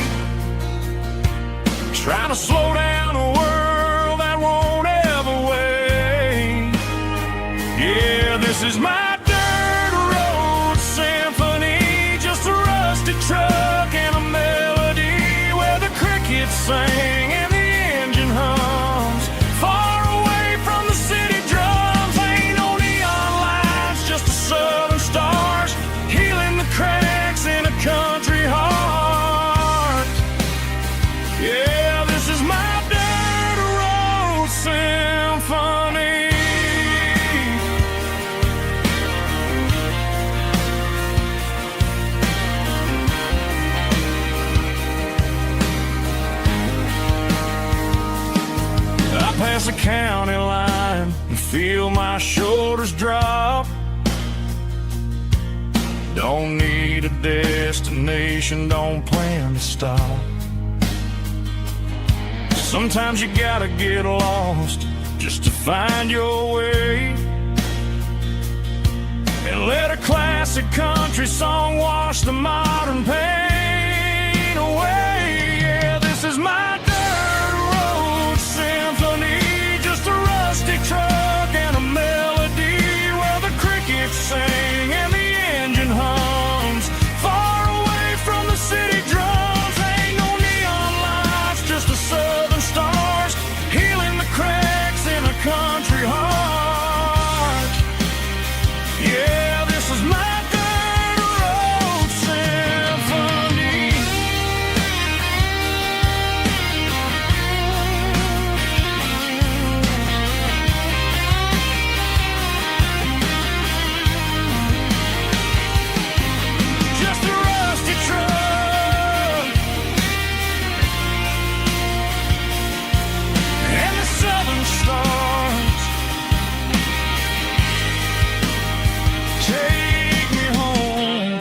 trying to slow down a world that won't ever wait. Yeah, this is my dirt road symphony, just a rusty truck and a melody where the crickets sing and the engine hums. Far away from the city drums, ain't no neon lights, just the southern stars healing the cracks in a country heart. Yeah, this is my dirt road symphony. I pass the county line and feel my shoulders drop. Don't need a destination, don't plan to stop. Sometimes you gotta get lost just to find your way, and let a classic country song wash the modern pain away. Yeah, this is my dirt road symphony, just a rusty truck and a melody where the crickets sing and the engine hums. Far away from the city drums, ain't no neon lights, just the southern stars healing the cracks in a country heart. Yeah, this is my dirt road symphony. Just a rusty truck and the southern stars take me home.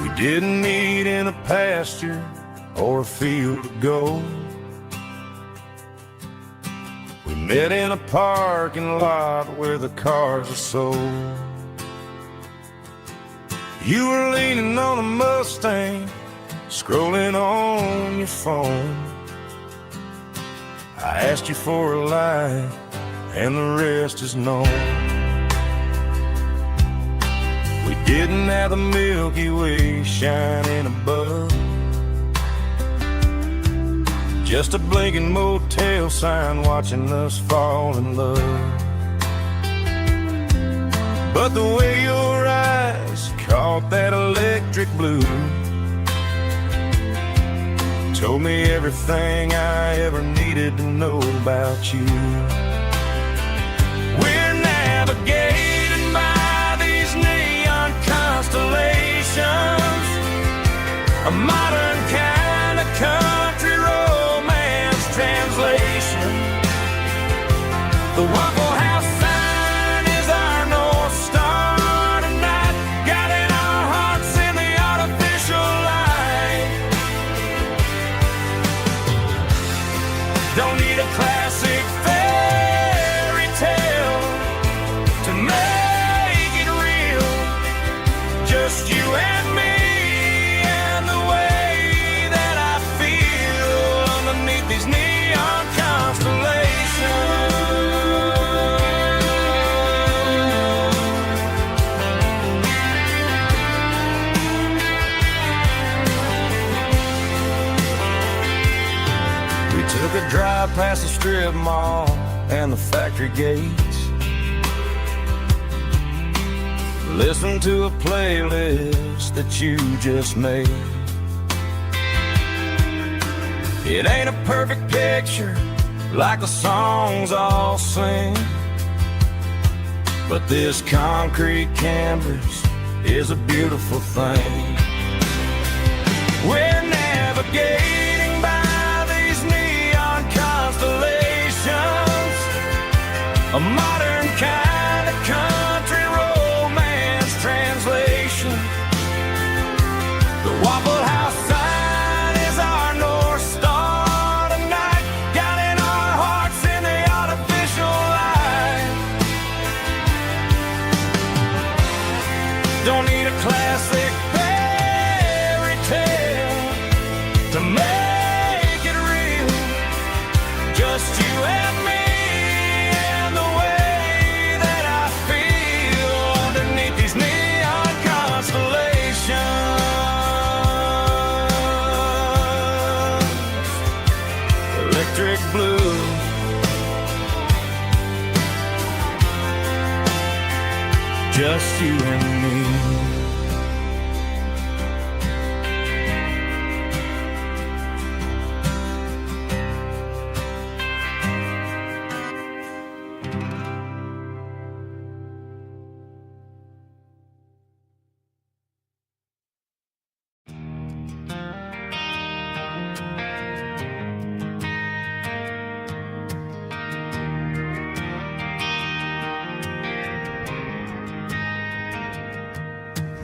We didn't meet in a pasture or a field of gold. We met in a parking lot where the cars are sold. You were leaning on a Mustang, scrolling on your phone. I asked you for a light, and the rest is known. We didn't have the Milky Way shining above, just a blinking motel sign watching us fall in love. But the way your eyes caught that electric blue told me everything I ever needed to know about you. We're navigating by these neon constellations, a modern kind of country romance translation. The Waffle House sign is our North Star tonight, guiding our hearts in the artificial light. Don't need a classic fairy tale to make it real, just you and me and the way Took a drive past the strip mall and the factory gates. Listen to a playlist that you just made. It ain't a perfect picture like the songs all sing, but this concrete canvas is a beautiful thing. We're navigating by these neon constellations, a modern kind of country romance translation. The Waffle House sign is our North Star tonight, guiding our hearts in the artificial light. Don't need a classic fairy tale to make it real, just you and me and the way that I feel underneath these neon constellations. Electric blue, just you and me.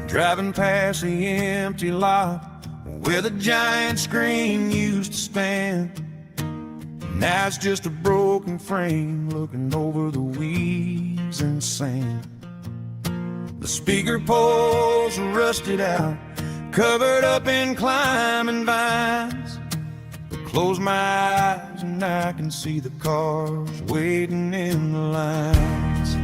Driving past the empty lot where the giant screen used to stand. Now it's just a broken frame looking over the weeds and sand. The speaker poles are rusted out, covered up in climbing vines. But close my eyes and I can see the cars waiting in the lines.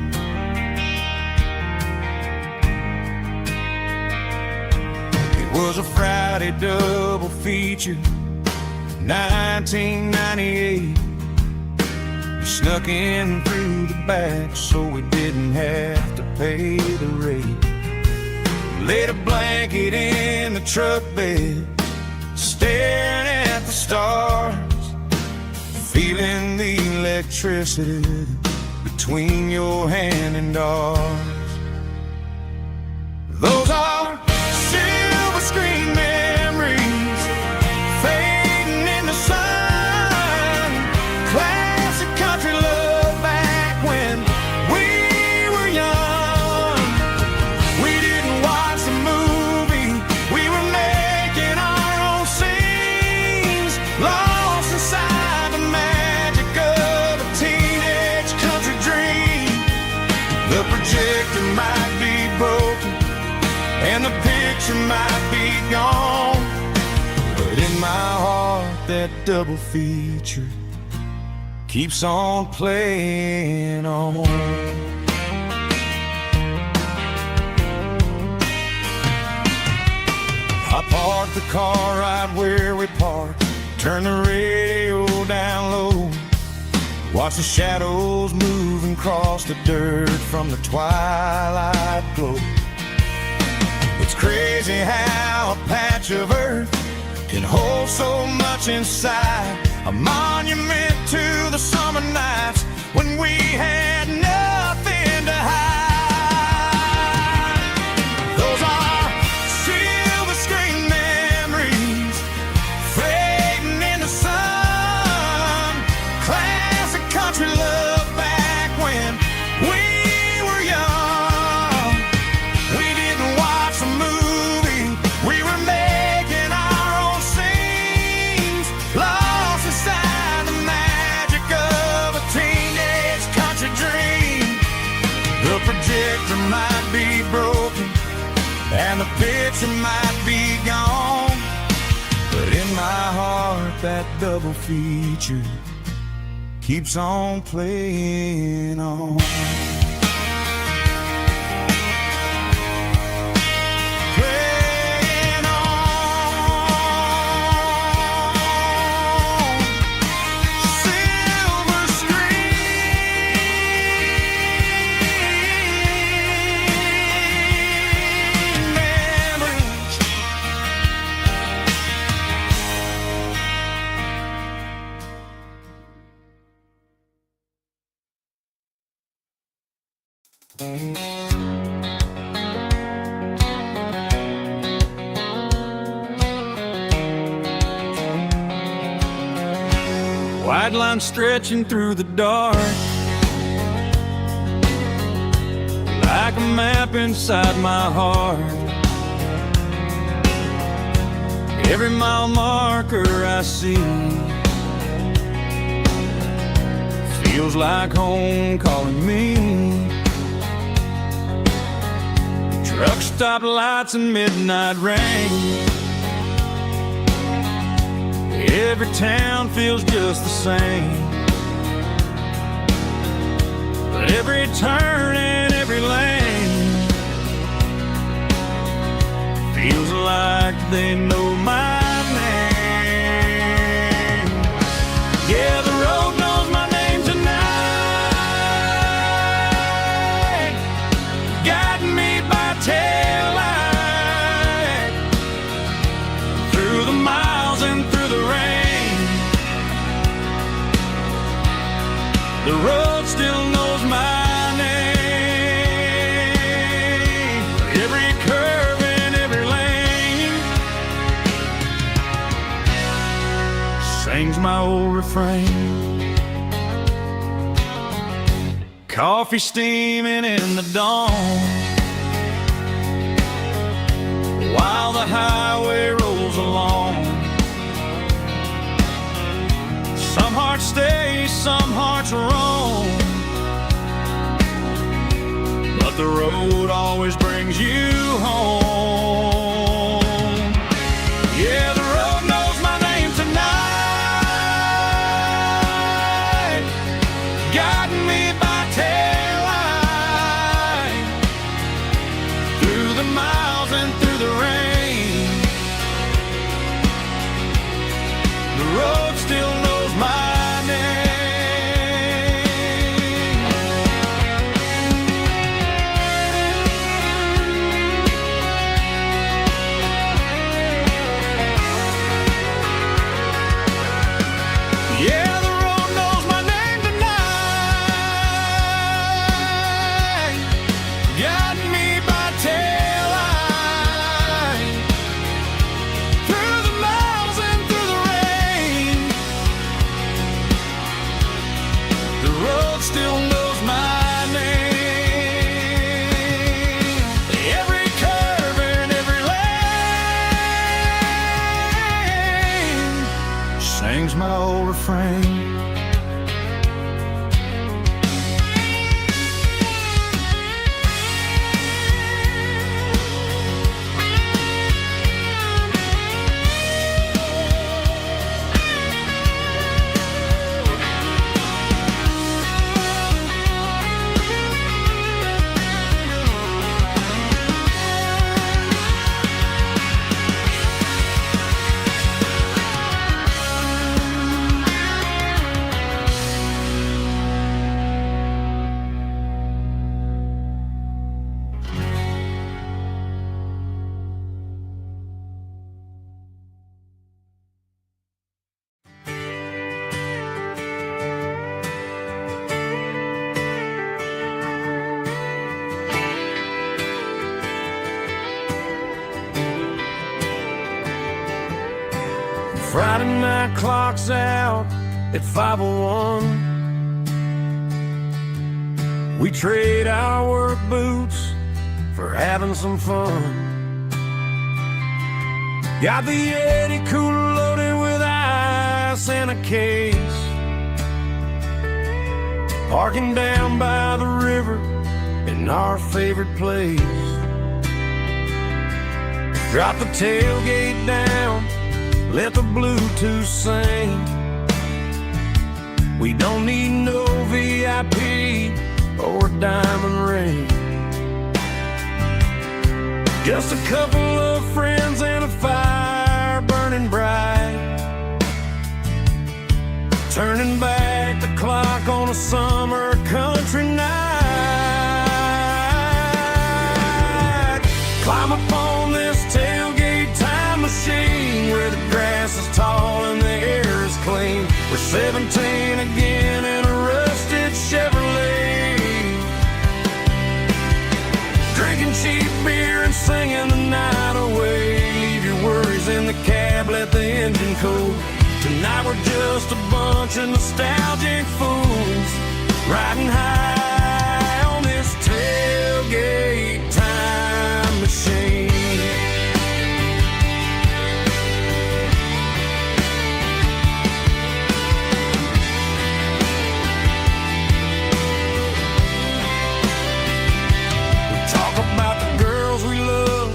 It was a Friday double feature, 1998. We snuck in through the back so we didn't have to pay the rate. Laid a blanket in the truck bed, staring at the stars, feeling the electricity between your hand and ours. Those are silver screen memories fading in the sun. Classic country love back when we were young. We didn't watch the movie, we were making our own scenes, lost inside the magic of a teenage country dream. The projector might be broken and the picture might be gone, but in my heart that double feature keeps on playing on. I parked the car right where we parked, turned the radio down low, watch the shadows move and cross the dirt from the twilight glow. It's crazy how a patch of earth can hold so much inside, a monument to the summer nights when we had nothing to hide. Those are silver screen memories fading in the sun. Classic country love back when we were young. We didn't watch the movie, we were making our own scenes, lost inside the magic of a teenage country dream. The projector might be broken and the picture might be gone, but in my heart that double feature keeps on playing on. Playing on. White lines stretching through the dark, like a map inside my heart. Every mile marker I see feels like home calling me. Truck stop lights and midnight rain, every town feels just the same. But every turn and every lane feels like they know my name. Yeah, the road knows my name tonight, guiding me by taillight through the miles and through the rain. The road still knows my name. Every curve and every lane sings my old refrain. Coffee steaming in the dawn, while the highway rolls along. Some hearts stay, some hearts roam, but the road always brings you home. Yeah, the road knows my name tonight, guiding me by taillight through the miles and through the rain. The road still knows my name. Yeah, the road knows my name tonight, guiding me by taillight through the miles and through the rain. The road still knows my name. Every curve and every lane sings my old refrain. Friday night clock's out at 5:01. We trade our work boots for having some fun. Got the Yeti cooler loaded with ice and a case, parking down by the river in our favorite place. Drop the tailgate down, let the Bluetooth sing. We don't need no VIP or a diamond ring. Just a couple of friends and a fire burning bright, turning back the clock on a summer country night. Climb up on this tailgate time machine where the grass is tall and the air is clean. We're 17 again in a rusted Chevrolet. let the engine cool. Tonight we're just a bunch of nostalgic fools riding high on this tailgate time machine. We talk about the girls we love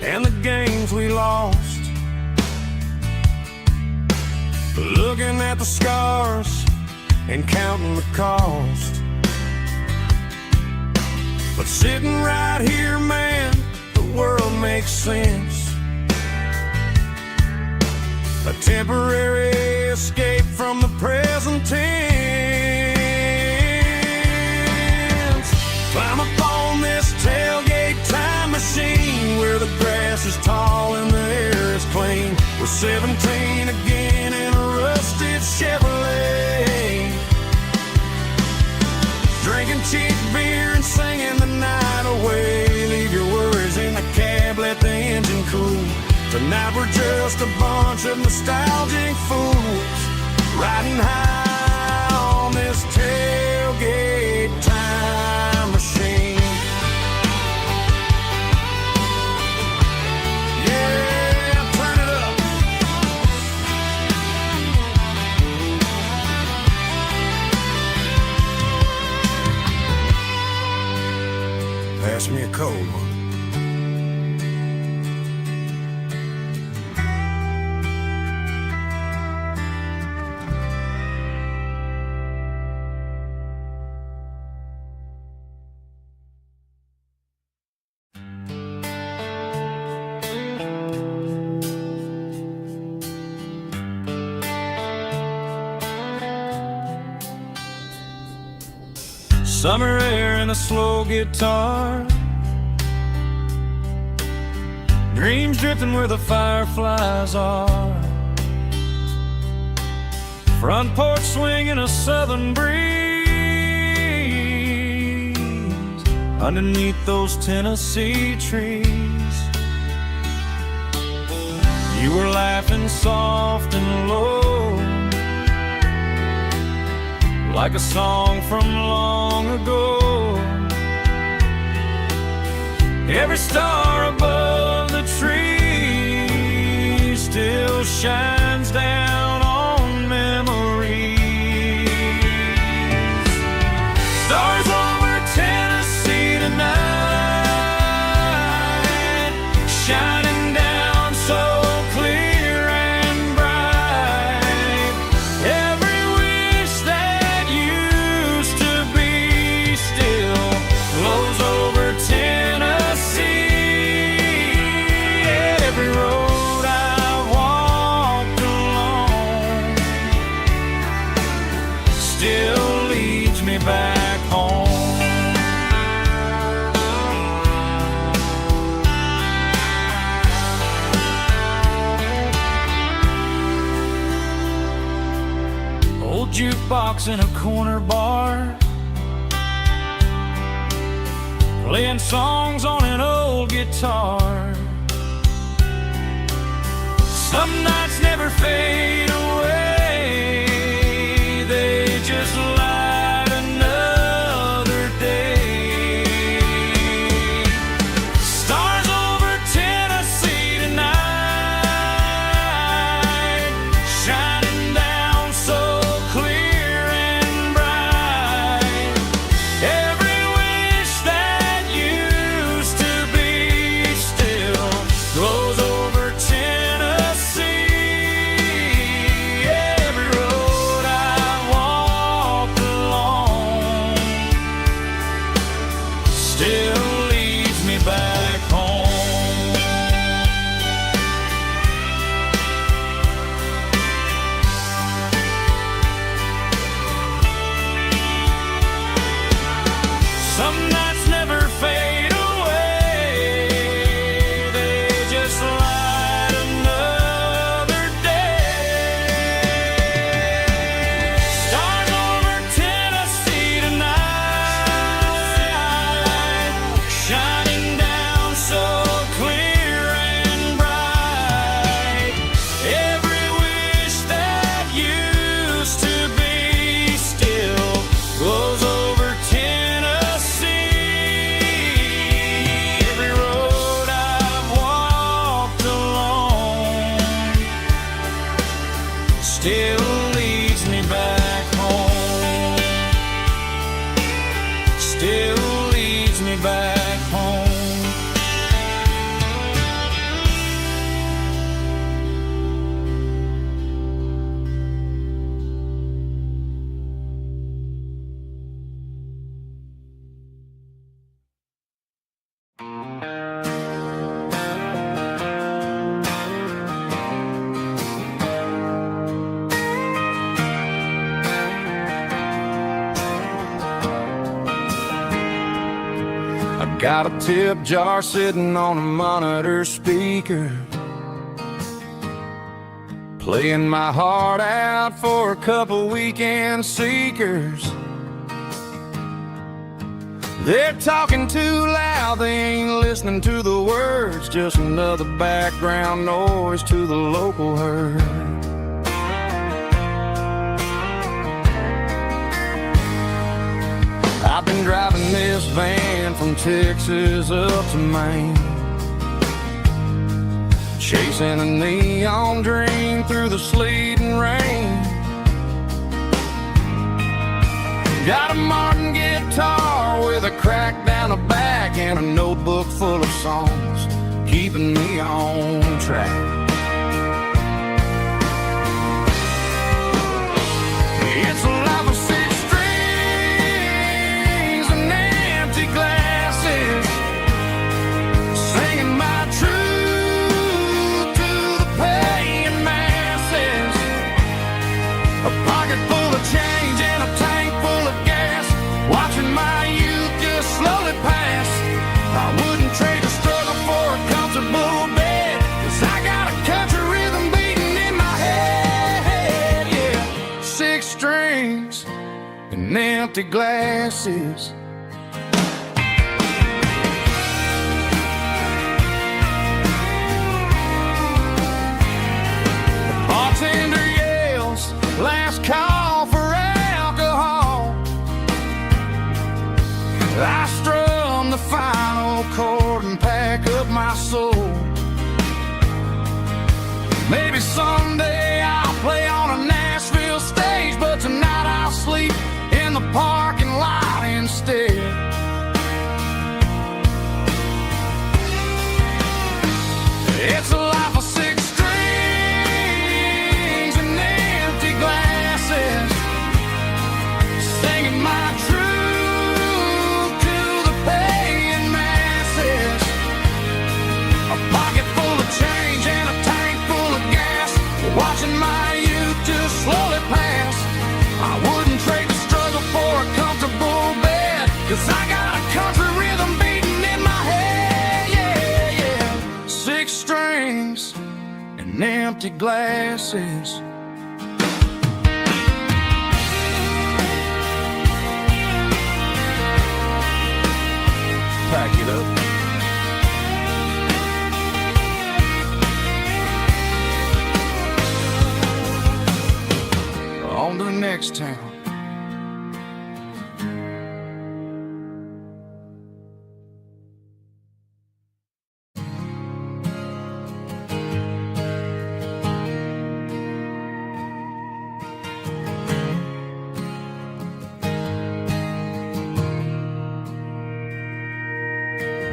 and the games we lost, looking at the scars and counting the cost. But sitting right here, man, the world makes sense. A temporary escape from the present tense. Climb up on this tailgate time machine where the grass is tall and the air is clean. We're 17 again in a rusted Chevrolet, drinking cheap beer and singing the night away. Leave your worries in the cab, let the engine cool. Tonight we're just a bunch of nostalgic fools riding high on this tailgate time machine. Yeah, turn it up. Pass me a cold one. Summer air and a slow guitar, dreams drifting where the fireflies are. Front porch swinging a southern breeze underneath those Tennessee trees. You were laughing soft and low, like a song from long ago. Every star above the tree still shines down on memories. Stars over Tennessee tonight, shining down so clear and bright. Every wish that used to be still flows over Tennessee. Every road I've walked along still leads me back home. Old jukebox in a corner bar, playing songs on an old guitar. Some nights never fade away, they just light another day. Stars over Tennessee tonight, shining down so clear and bright. Every wish that used to be still glows over Tennessee. still leads me back home. Still leads me back home. Got a tip jar sitting on a monitor speaker, playing my heart out for a couple weekend seekers. They're talking too loud, they ain't listening to the words, just another background noise to the local herd. I've been driving this van from Texas up to Maine, chasing a neon dream through the sleet and rain. Got a Martin guitar with a crack down the back and a notebook full of songs, keeping me on track. It's a life of six strings and empty glasses, singing my truth to the paying masses. A pocket full of change and a tank full of gas, watching my youth just slowly pass. I wouldn't trade a struggle for a comfortable bed, 'cause I got a country rhythm beating in my head, yeah. Six strings and empty glasses. The bartender yells, last call for alcohol. I strum the final chord and pack up my soul. Maybe someday I'll play on a Nashville stage, but tonight I'll sleep in the parking lot instead. It's a life of six strings and empty glasses, singing my truth to the paying masses. A pocket full of change and a tank full of gas, watching my youth just slowly pass. I wouldn't trade the struggle for a comfortable bed, 'cause I got a country rhythm beating in my head, yeah, yeah. Six strings and empty glasses. Pack it up. On to the next town.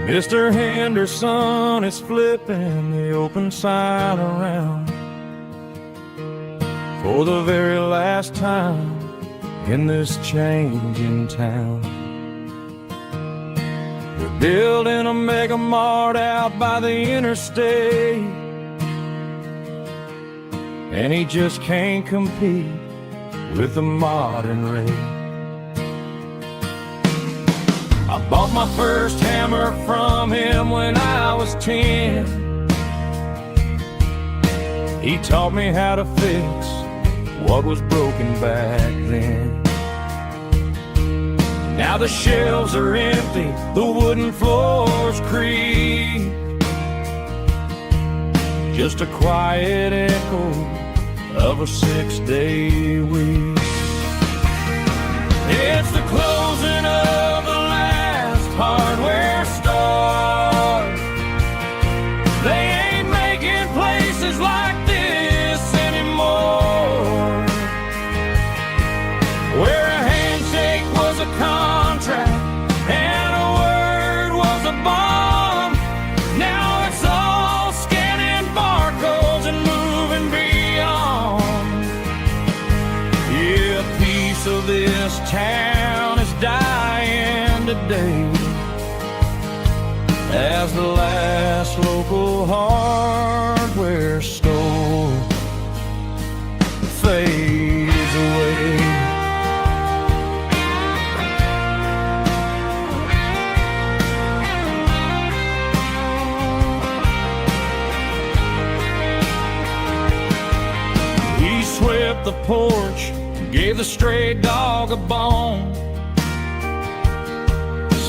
Mr. Henderson is flipping the open sign around for the very last time in this changing town. They're building a mega mart out by the interstate, and he just can't compete with the modern rate. I bought my first hammer from him when I was 10. He taught me how to fix what was broken back then. Now the shelves are empty, the wooden floors creak, just a quiet echo of a 6-day week. It's the closing of the last hardware store. They ain't making places like this anymore. town is dying today as the last local hardware store fades away. He swept the porch, gave the stray dog a bone.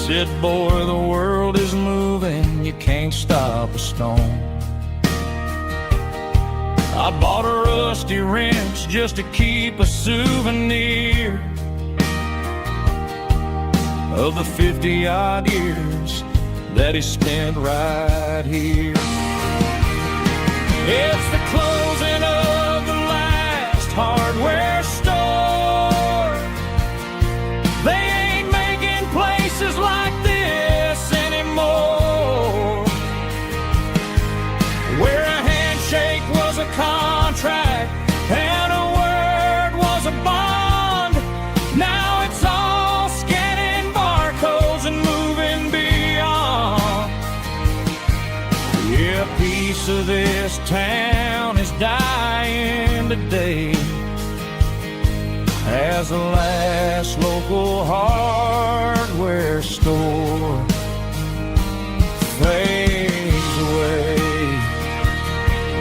Said, boy, the world is moving, you can't stop a stone. I bought a rusty wrench just to keep a souvenir of the 50-odd years that he spent right here. It's the closing of the last hardware store. They ain't making places like this anymore, where a handshake was a contract and a word was a bond. Now it's all scanning barcodes and moving beyond. Yeah, a piece of this town is dying today as the last local hardware store fades away.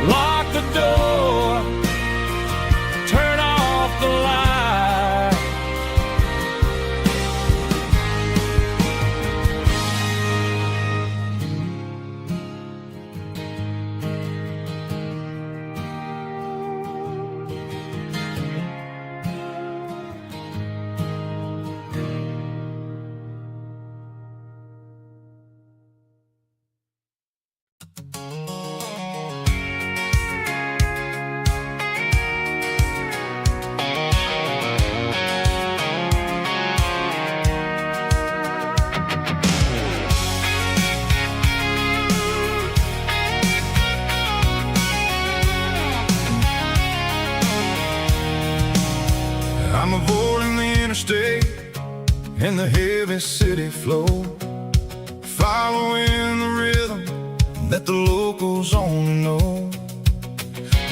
Lock the door, turn off the light. I'm avoiding the interstate and the heavy city flow, following the rhythm that the locals only know.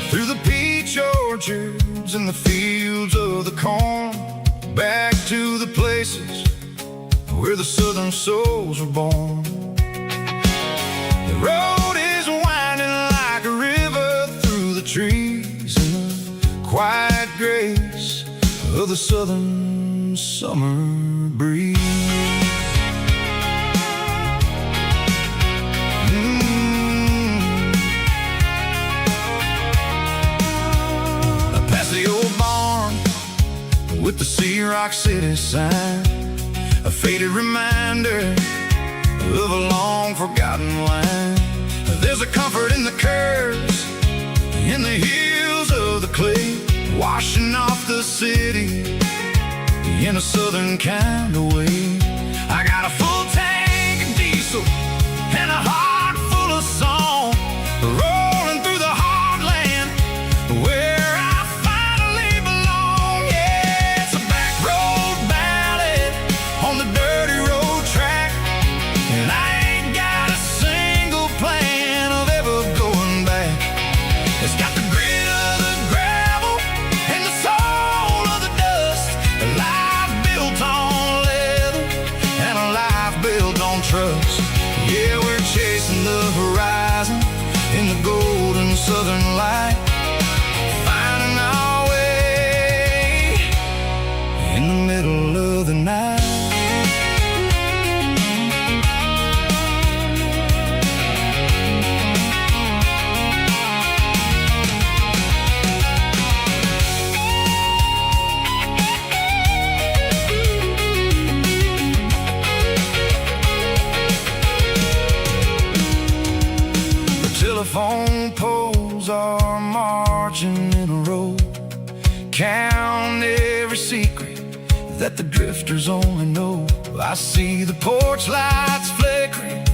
Through the peach orchards and the fields of the corn, back to the places where the southern souls were born. The road is winding like a river through the trees in the quiet grace of the southern summer breeze. Past the old barn with the Sea Rock City sign, a faded reminder of a long forgotten line. There's a comfort in the curves, in the hills of the clay, washing off the city in a southern kind of way. I got a full tank of diesel and a heart full of song, rolling through the heartland where I finally belong. Yeah, it's a back road ballad on the dirty road track, and I ain't got a single plan of ever going back. It's got the grit of the gravel and the soul of the dust, a life built on leather and a life built on trust. Yeah, we're chasing the horizon in the golden southern light, finding our way in the middle of the night. Telephone poles are marching in a row, count every secret that the drifters only know. I see the porch lights flickering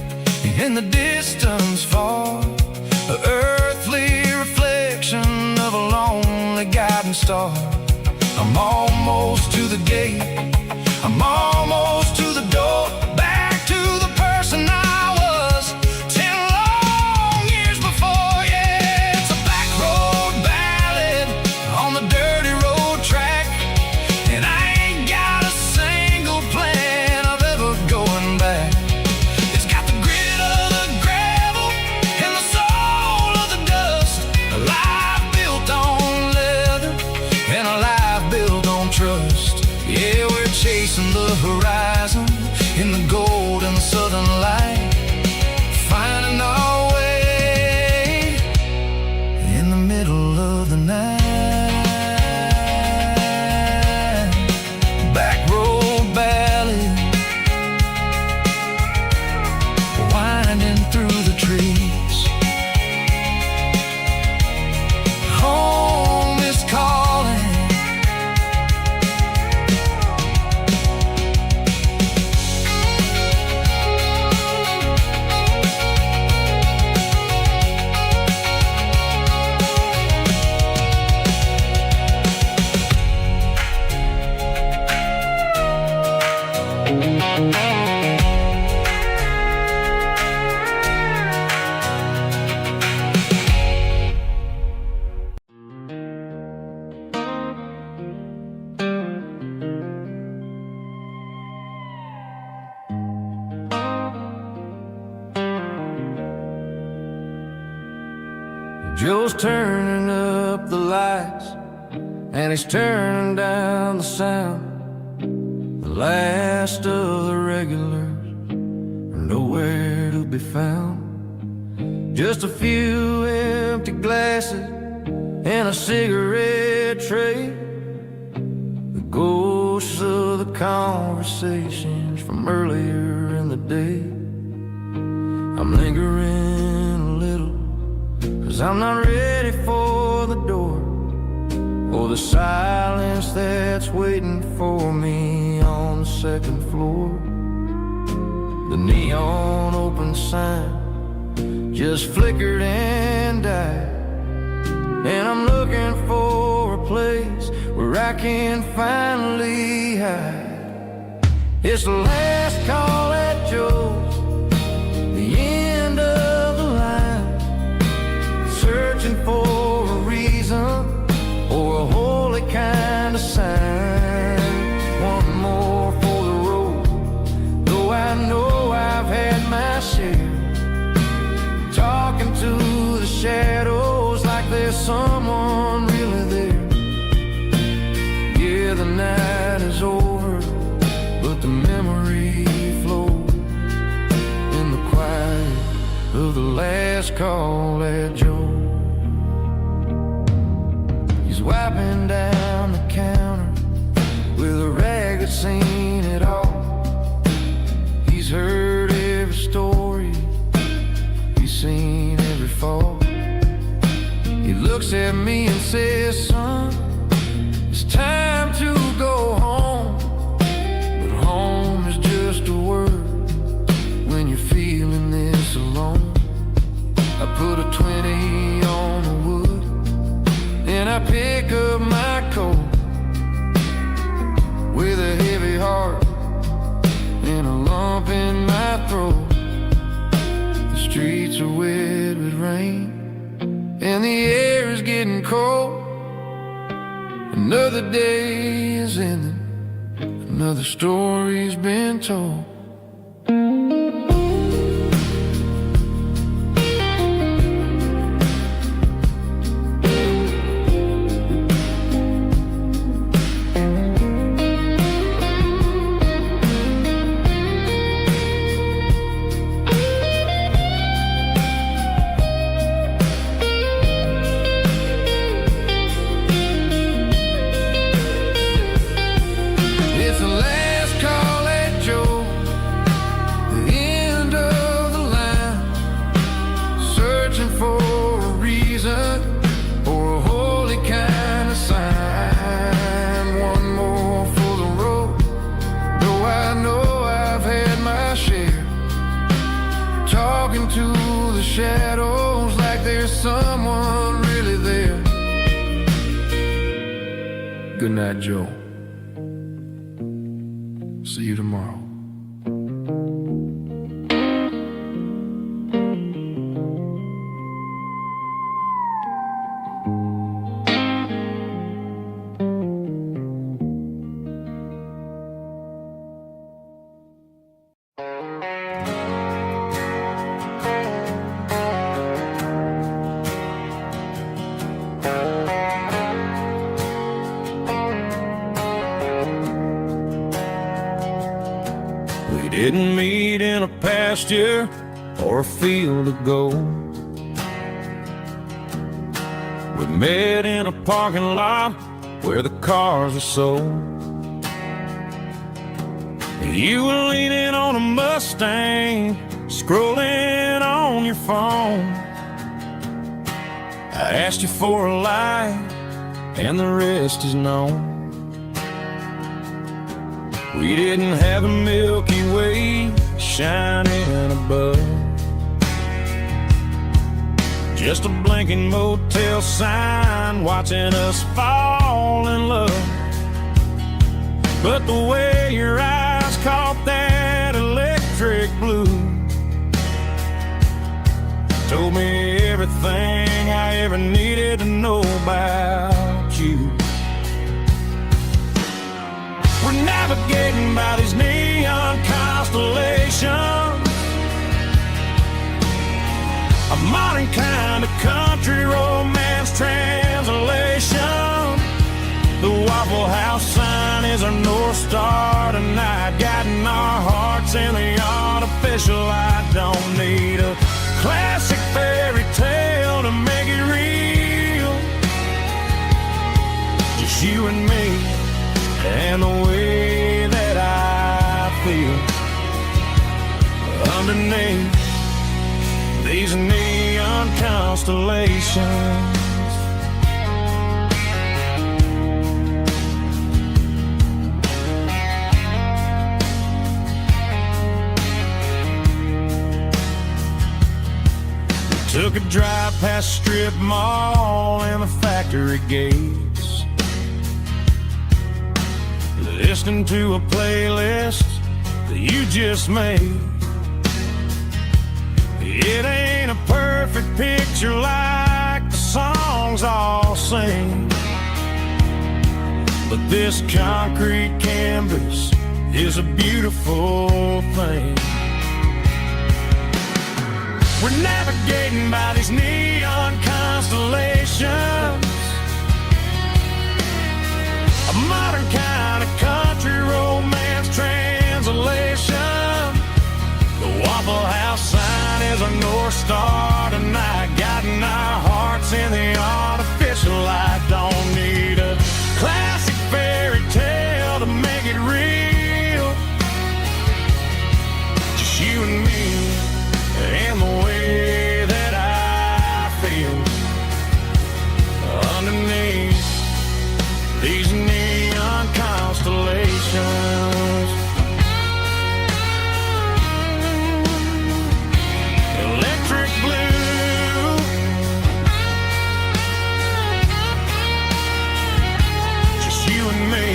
in the distance far, an earthly reflection of a lonely guiding star. I'm almost to the gate, I'm almost to the door, back to the person I was 10 long years before. Yeah, it's a back road ballad on the dirty road track, and I ain't got a single plan of ever going back. It's got the grit of the gravel and the soul of the dust, a life built on leather and a life built on trust. Yeah, we're chasing the horizon in the gold and the southern light, finding our way in the middle of the night. Back road ballad, winding through the trees. Home is calling. Joe's turning up the lights, and he's turning down the sound. The last of the regulars are nowhere to be found. Just a few empty glasses and a cigarette tray, the ghosts of the conversations from earlier in the day. I'm lingering a little, 'cause I'm not ready for the door, or the silence that's waiting for me on the second floor. The neon open sign just flickered and died, and I'm looking for a place where I can finally hide. It's the last call at Joe's, the end of the line, searching for a reason or a holy kind of sign. One more for the road, though I know I've had my share. Talking to the shadows like there's someone really there. Yeah, the night is over, but the memory flows in the quiet of the last call at Joe. He's wiping down the counter with a rag that's seen it all. He's heard every story, he's seen every fall. He looks at me and says, son, it's time to go home. But home is just a word when you're feeling this alone. I put a 20 on the wood, and I pick up my coat with a heavy heart and a lump in my throat. The streets are wet with rain, and the air is getting cold. Another day is ending, another story's been told. Shadows like there's someone really there. Good night, Joe. See you tomorrow. We didn't meet in a pasture or a field of gold. We met in a parking lot where the cars were sold. You were leaning on a Mustang, scrolling on your phone. I asked you for a light, and the rest is known. We didn't have a Milky Way shining above, just a blinking motel sign watching us fall in love. But the way your eyes caught that electric blue told me everything I ever needed to know about you. We're navigating by these neon constellations, a modern kind of country romance translation. The Waffle House sign is our North Star tonight, guiding our hearts in the artificial light. Don't need a classic fairy tale to make it real, just you and me and the way that I feel underneath these neon constellations. Took a drive past strip mall and the factory gates, listening to a playlist that you just made. It ain't a perfect picture like the songs all sing, but this concrete canvas is a beautiful thing. We're navigating by these neon constellations, a modern kind of country romance translation. The Waffle House sign is our North Star tonight, guiding our hearts in the artificial light. Don't need a classic fairy tale to make it real, just you and me and the way that I feel underneath these neon constellations. Electric blue, just you and me.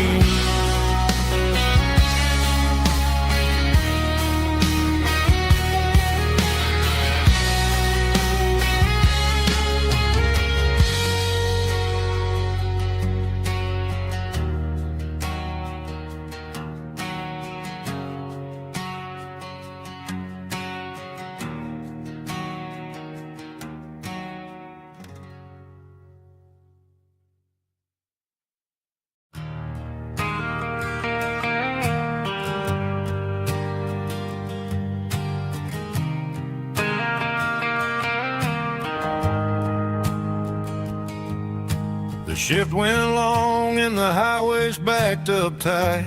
The shift went long and the highway's backed up tight.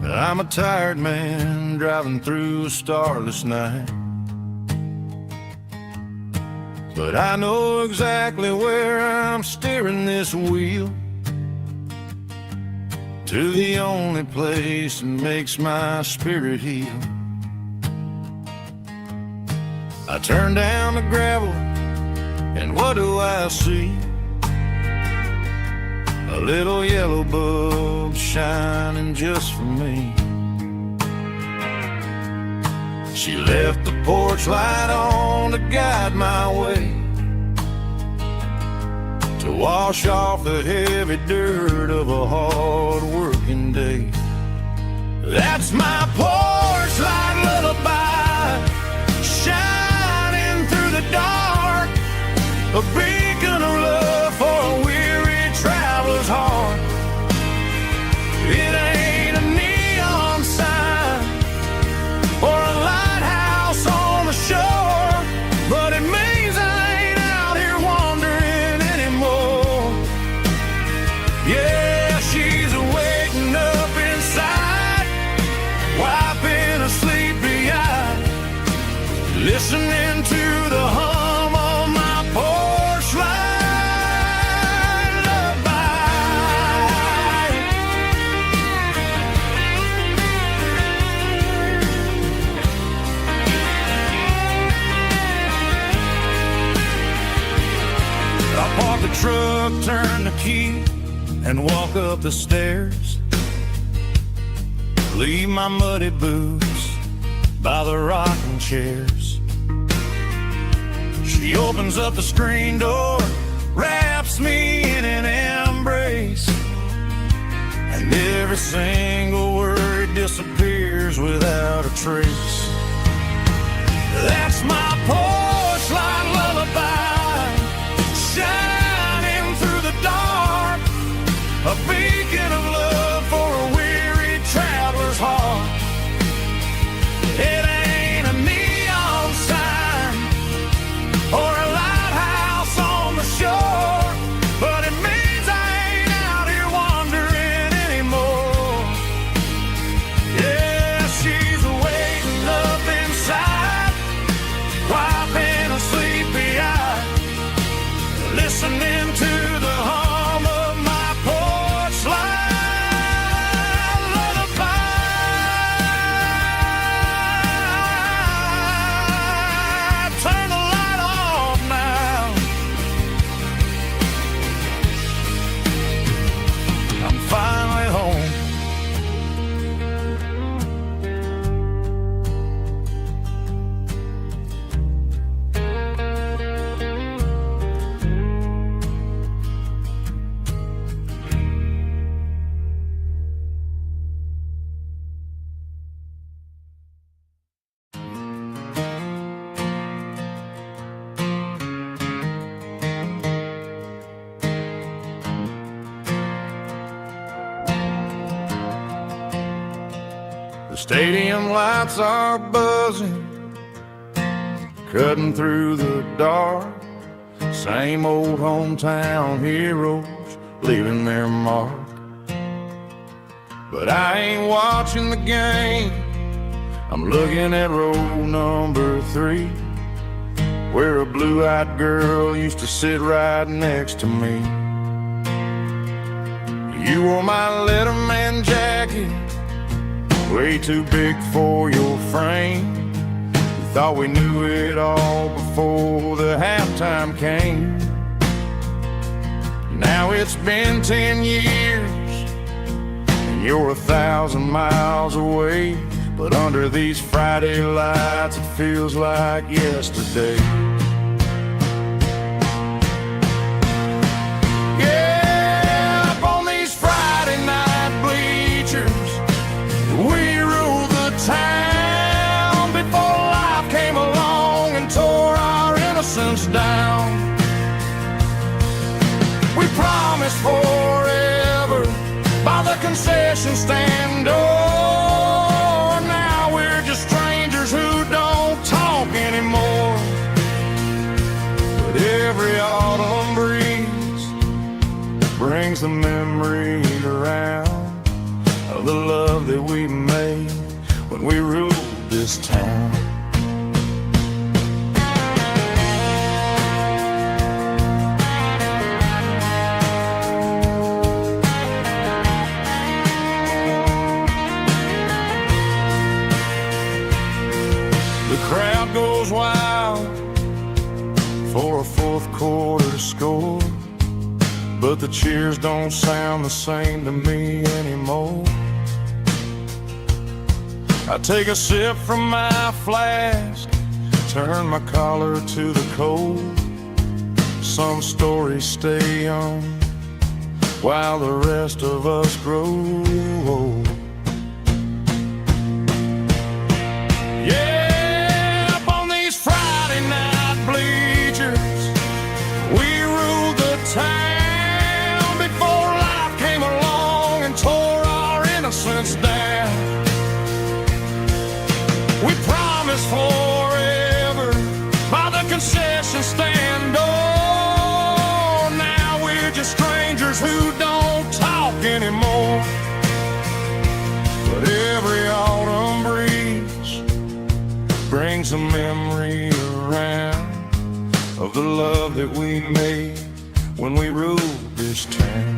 I'm a tired man driving through a starless night, but I know exactly where I'm steering this wheel, to the only place that makes my spirit heal. I turn down the gravel, and what do I see? a little yellow bulb shining just for me. She left the porch light on to guide my way, to wash off the heavy dirt of a hard-working day. That's my porch light lullaby, shining through the dark, a beacon of love for a weary traveler's heart. It ain't a neon sign or a lighthouse on the shore, but it means I ain't out here wandering anymore. Yeah, she's waiting up inside, wiping a sleepy eye, listening to the hum of my porch light lullaby. I park the truck, turn the key, and walk up the stairs. Leave my muddy boots by the rocking chairs. She opens up the screen door, wraps me in an embrace, and every single word disappears without a trace. That's my porch light lullaby, shining through the dark, a beacon of love for a weary traveler's heart. It ain't a neon sign or a lighthouse on the shore, but it means I ain't out here wandering anymore. Yeah, she's waiting up inside, wiping a sleepy eye, listening to the hum of my porch light lullaby. Turn the light off now. I'm finally home. The stadium lights are buzzing, cutting through the dark. Same old hometown heroes leaving their mark. But I ain't watching the game, I'm looking at row number 3, where a blue-eyed girl used to sit right next to me. You wore my Letterman jacket, way too big for your frame. We thought we knew it all before the halftime came. Now it's been 10 years, and you're 1,000 miles away. But under these Friday lights, it feels like yesterday. Yeah, up on these Friday night bleachers, we ruled the town before life came along and tore our innocence down. We promised forever by the concession stand door. Now we're just strangers who don't talk anymore. But every autumn breeze brings the memory around of the love that we made when we ruled this town. The crowd goes wild for a fourth quarter score, but the cheers don't sound the same to me anymore. I take a sip from my flask, turn my collar to the cold. Some stories stay young while the rest of us grow old. Yeah, up on these Friday night bleachers, we ruled the town before life came along and tore our innocence down. We promised forever by the concession stand door. Now we're just strangers who don't talk anymore. But every autumn breeze brings a memory around of the love that we made when we ruled this town.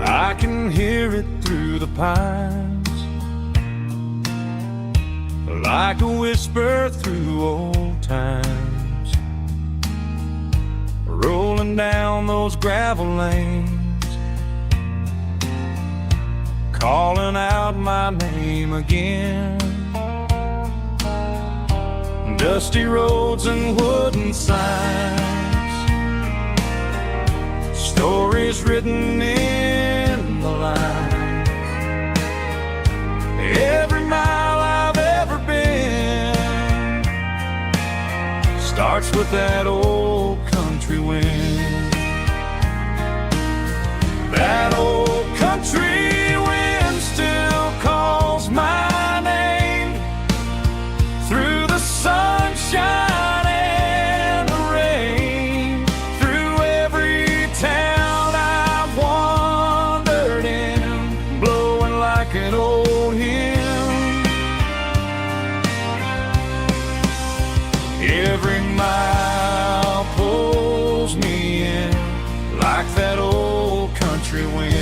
I can hear it through the pines, like a whisper through old times, rolling down those gravel lanes, calling out my name again. Dusty roads and wooden signs, stories written in the lines. Every mile I've ever been starts with that old country wind. That old country wind still calls my name through the sunshine. Every mile pulls me in like that old country wind.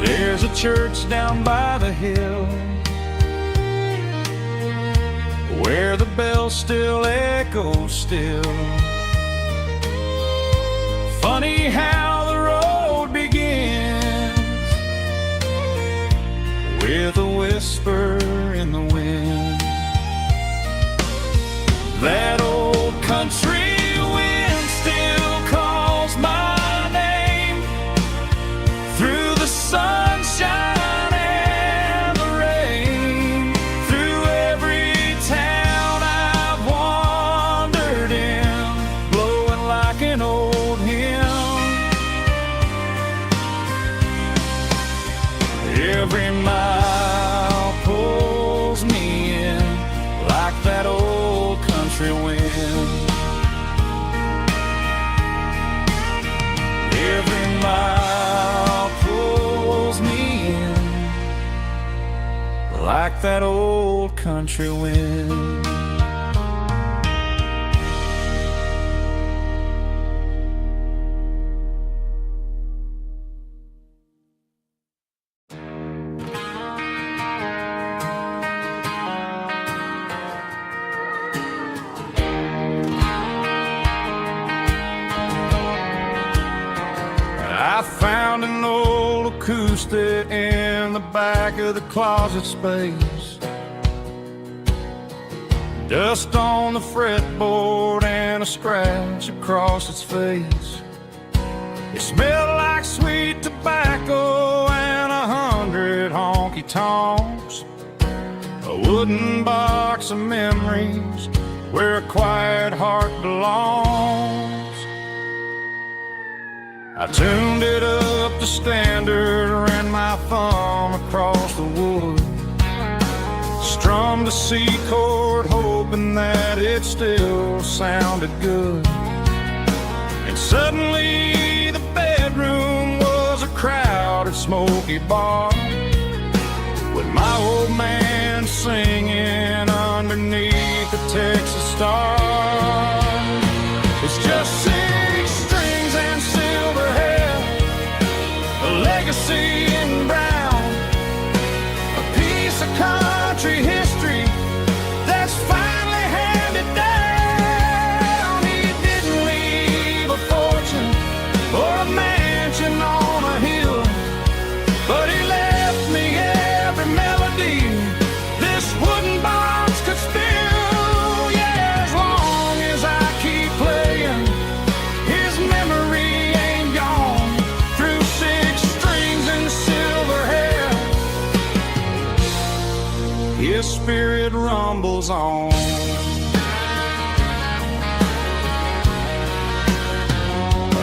There's a church down by the hill where the bells still echo still. Funny how the road begins with a whisper in the wind. That old country wind still calls my name through the sunshine. Every mile pulls me in like that old country wind. like that old country wind. I found an old acoustic in the back of the closet space. Dust on the fretboard and a scratch across its face. It smelled like sweet tobacco and 100 honky-tonks. A wooden box of memories where a quiet heart belongs. I tuned it up to standard, ran my thumb across the wood, strummed a C chord hoping that it still sounded good. And suddenly the bedroom was a crowded smoky bar, with my old man singing underneath the Texas star. It's just 6 strings and silver hair, a legacy in brown, a piece of country history that's finally handed down. He didn't leave a fortune or a mansion on a hill, but he left me every melody this wooden box could spill. Yeah, as long as I keep playing, his memory ain't gone. Through 6 strings and silver hair, his spirit rumbles on.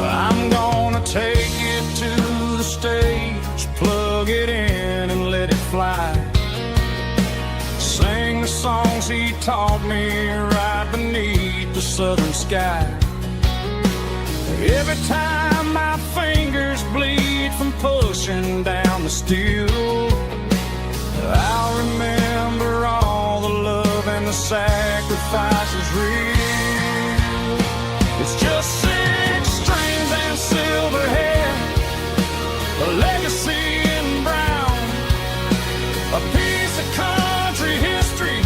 I'm gonna take it to the stage, plug it in and let it fly. Sing the songs he taught me right beneath the southern sky. Every time my fingers bleed from pushing down the steel, I'll remember all the love and the sacrifices real. It's just 6 strings and silver hair, a legacy in brown, a piece of country history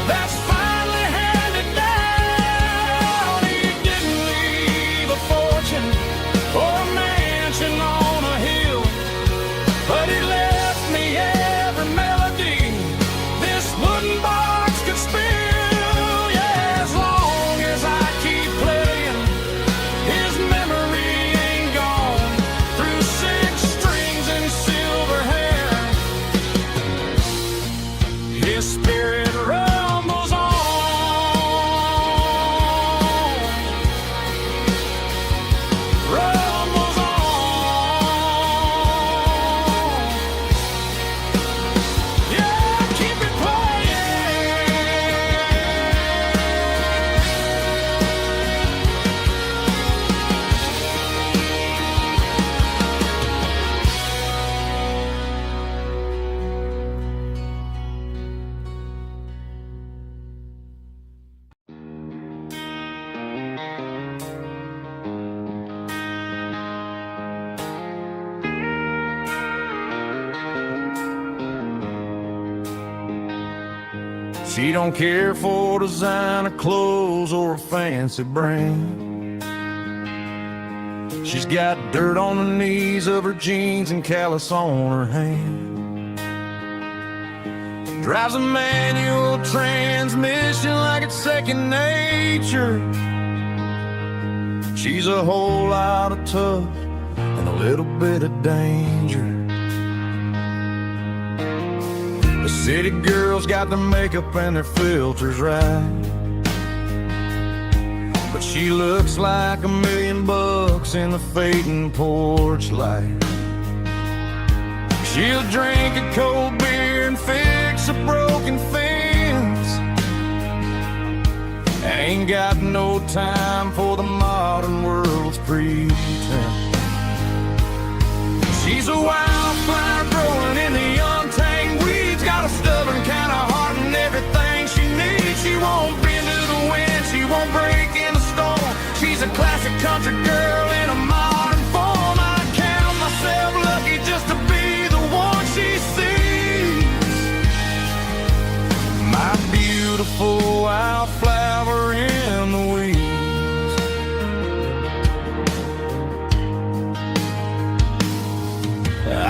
that's finally handed down. He didn't leave a fortune or a mansion on a hill, but he left me every melody this wooden box could spill. Yeah, as long as I keep playing, his memory ain't gone. Through 6 strings and silver hair, his spirit rumbles on. Rumbles on. Yeah, keep it playing. She don't care for designer clothes or a fancy brand. She's got dirt on the knees of her jeans and callus on her hand. Drives a manual transmission like it's second nature. She's a whole lot of tough and a little bit of danger. The city girls got their makeup and their filters right, but she looks like $1 million in the fading porch light. She'll drink a cold beer and fix a broken fence, and ain't got no time for the modern world's pretense. She's a wildflower growing in the untamed weeds, got a stubborn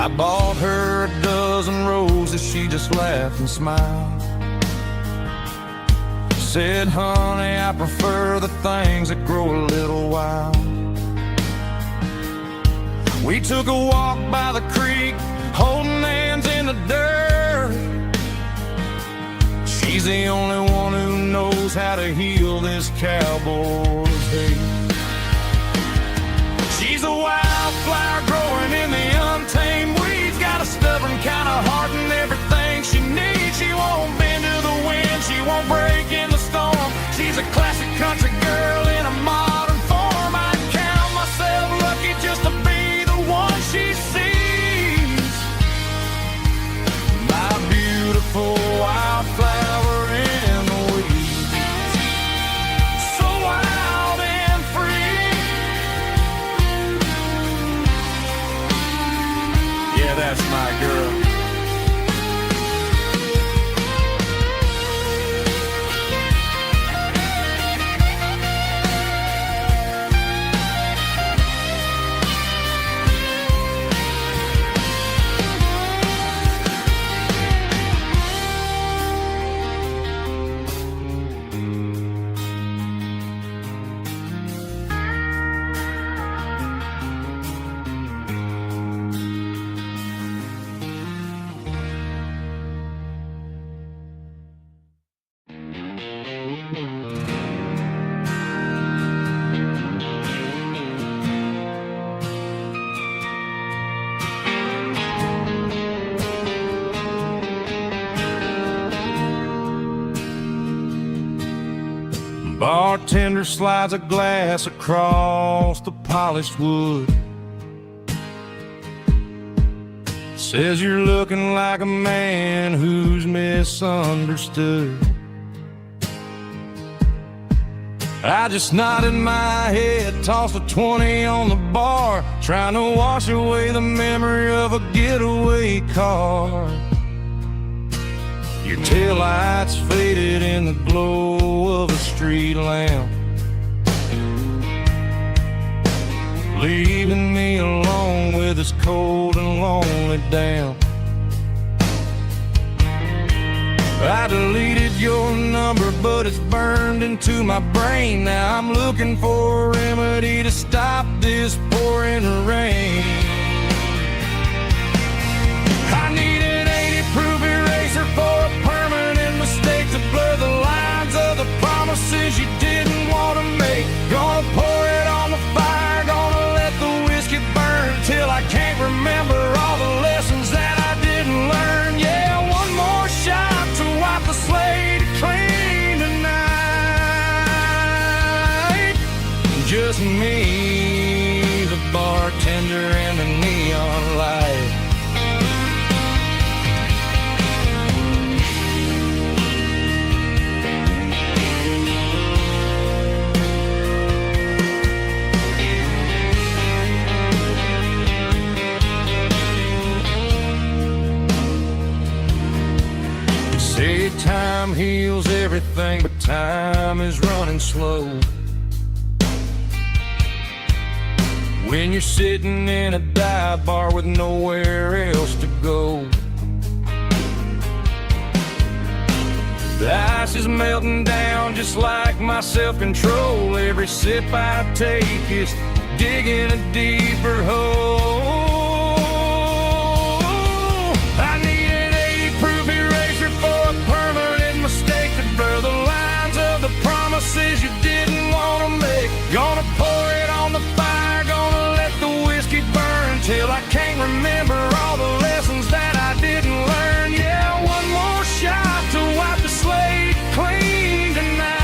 I bought her a dozen roses, she just laughed and smiled. Said, honey, I prefer the things that grow a little wild. We took a walk by the creek, holding hands in the dirt. She's the only one who knows how to heal this cowboy's hate. She's a wildflower growing in the untamed weeds. Got a stubborn kind of heart and everything she needs. She won't bend to the wind, she won't break in the storm. She's a classic country girl in a modern form. I count myself lucky just to be the one she sees. My beautiful wildflower in the weeds. So wild and free. Yeah, that's my girl. Bartender slides a glass across the polished wood. Says you're looking like a man who's misunderstood. I just nodded my head, tossed a 20 on the bar, trying to wash away the memory of a getaway car. Your taillights faded in the glow of a street lamp, leaving me alone with this cold and lonely damp. I deleted your number, but it's burned into my brain. Now I'm looking for a remedy to stop this pouring rain. I need an 80-proof eraser for a permanent mistake to blur the lines of the promises you didn't want to make. Gonna pour it on the fire, gonna let the whiskey burn till I can't remember all the lessons that I didn't learn. Yeah, one more shot to wipe the slate clean tonight. Just me, the bartender, and the neon light. Say time heals everything, but time is running slow. When you're sitting in a dive bar with nowhere else to go, the ice is melting down just like my self-control. Every sip I take is digging a deeper hole. I need an 80-proof eraser for a permanent mistake to blur the lines of the promises you didn't want to make. Gonna pour it on the fire, gonna let the whiskey burn till I can't remember all the lessons that I didn't learn. Yeah, one more shot to wipe the slate clean tonight.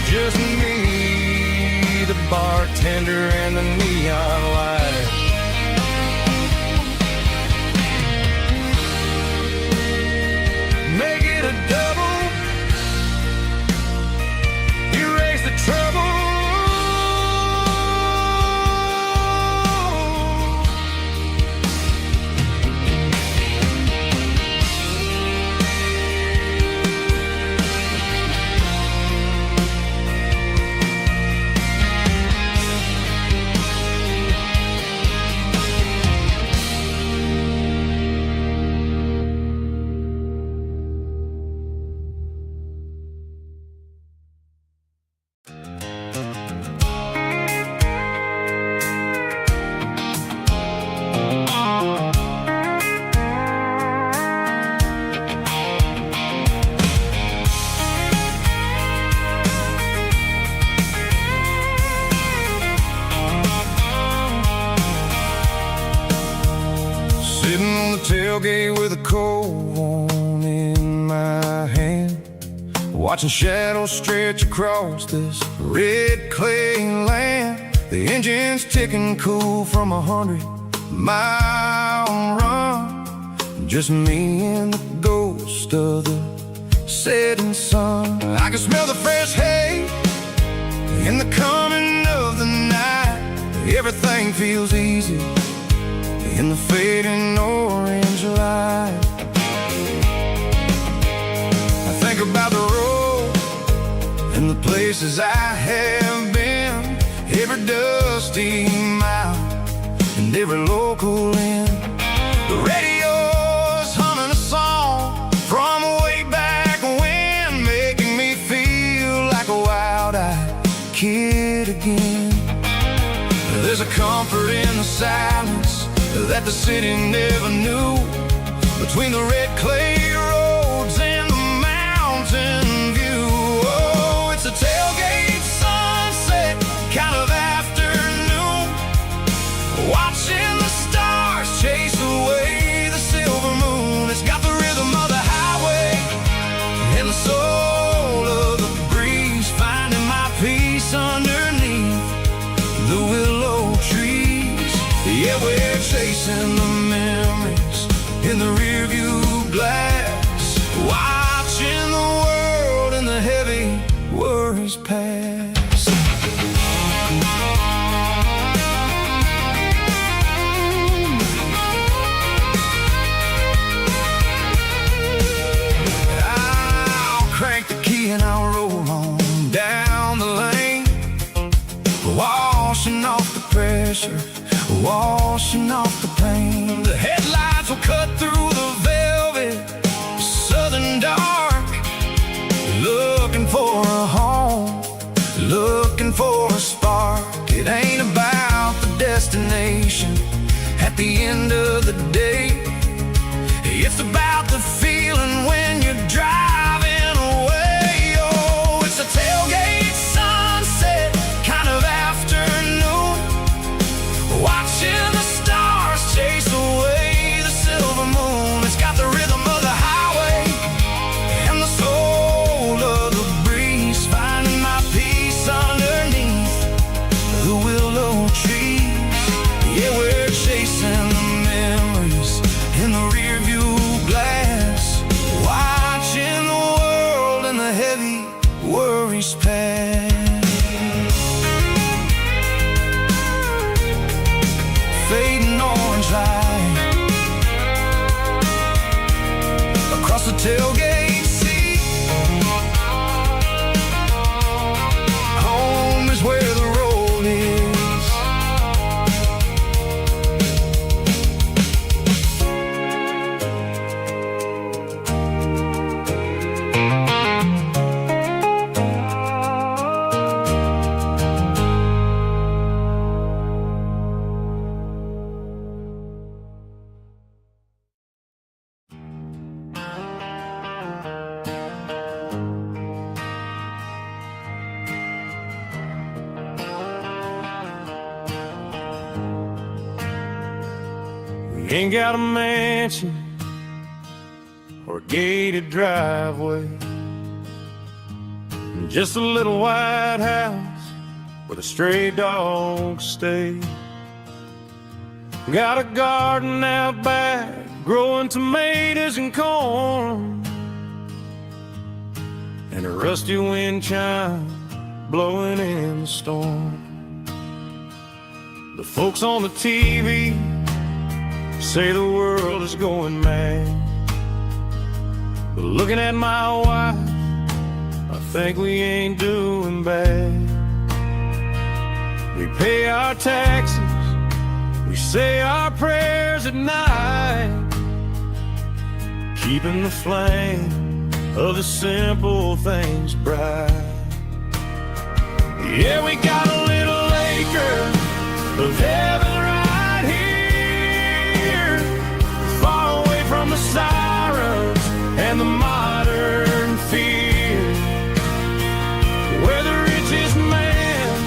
Just me, the bartender, and the neon light. Make it a double, erase the trouble. tailgate with a cold one in my hand, watching shadows stretch across this red clay land. The engine's ticking cool from 100-mile run. Just me and the ghost of the setting sun. I can smell the fresh hay in the coming of the night. Everything feels easy in the fading orange light. I think about the road and the places I have been, every dusty mile and every local inn. The radio's humming a song from way back when, making me feel like a wild-eyed kid again. There's a comfort in the silence that the city never knew, between the red clay roads and the mountain view. Oh, it's a tailgate sunset kind of afternoon, watching the stars chase away the silver moon. It's got the rhythm of the highway and the soul of the breeze, finding my peace underneath the willow trees. Yeah, we're chasing the memories in the rearview glass, watching the world and the heavy worries pass. I'll crank the key and I'll roll on down the lane, washing off the pressure, washing off the pain. The headlights will cut through the velvet southern dark, looking for a home, looking for a spark. It ain't about the destination at the end of the day, it's about the feeling when you're driving away. Oh, it's a tailgate sunset kind of afternoon, watching the stars chase away the silver moon. It's got the rhythm of the highway and the soul of the breeze, finding my peace underneath the willow trees. Yeah, we're chasing the memories in the rearview glass, watching the world and the heavy worries pass. Fading orange light across the tailgate seat. Home is where the road is. Ain't got a mansion or a gated driveway, just a little white house where the stray dogs stay. Got a garden out back, growing tomatoes and corn, and a rusty wind chime blowing in the storm. The folks on the TV say the world is going mad, but looking at my wife, I think we ain't doing bad. We pay our taxes, we say our prayers at night, keeping the flame of the simple things bright. Yeah, we got a little acre of heaven right here, far away from the sirens and the modern fear, where the richest man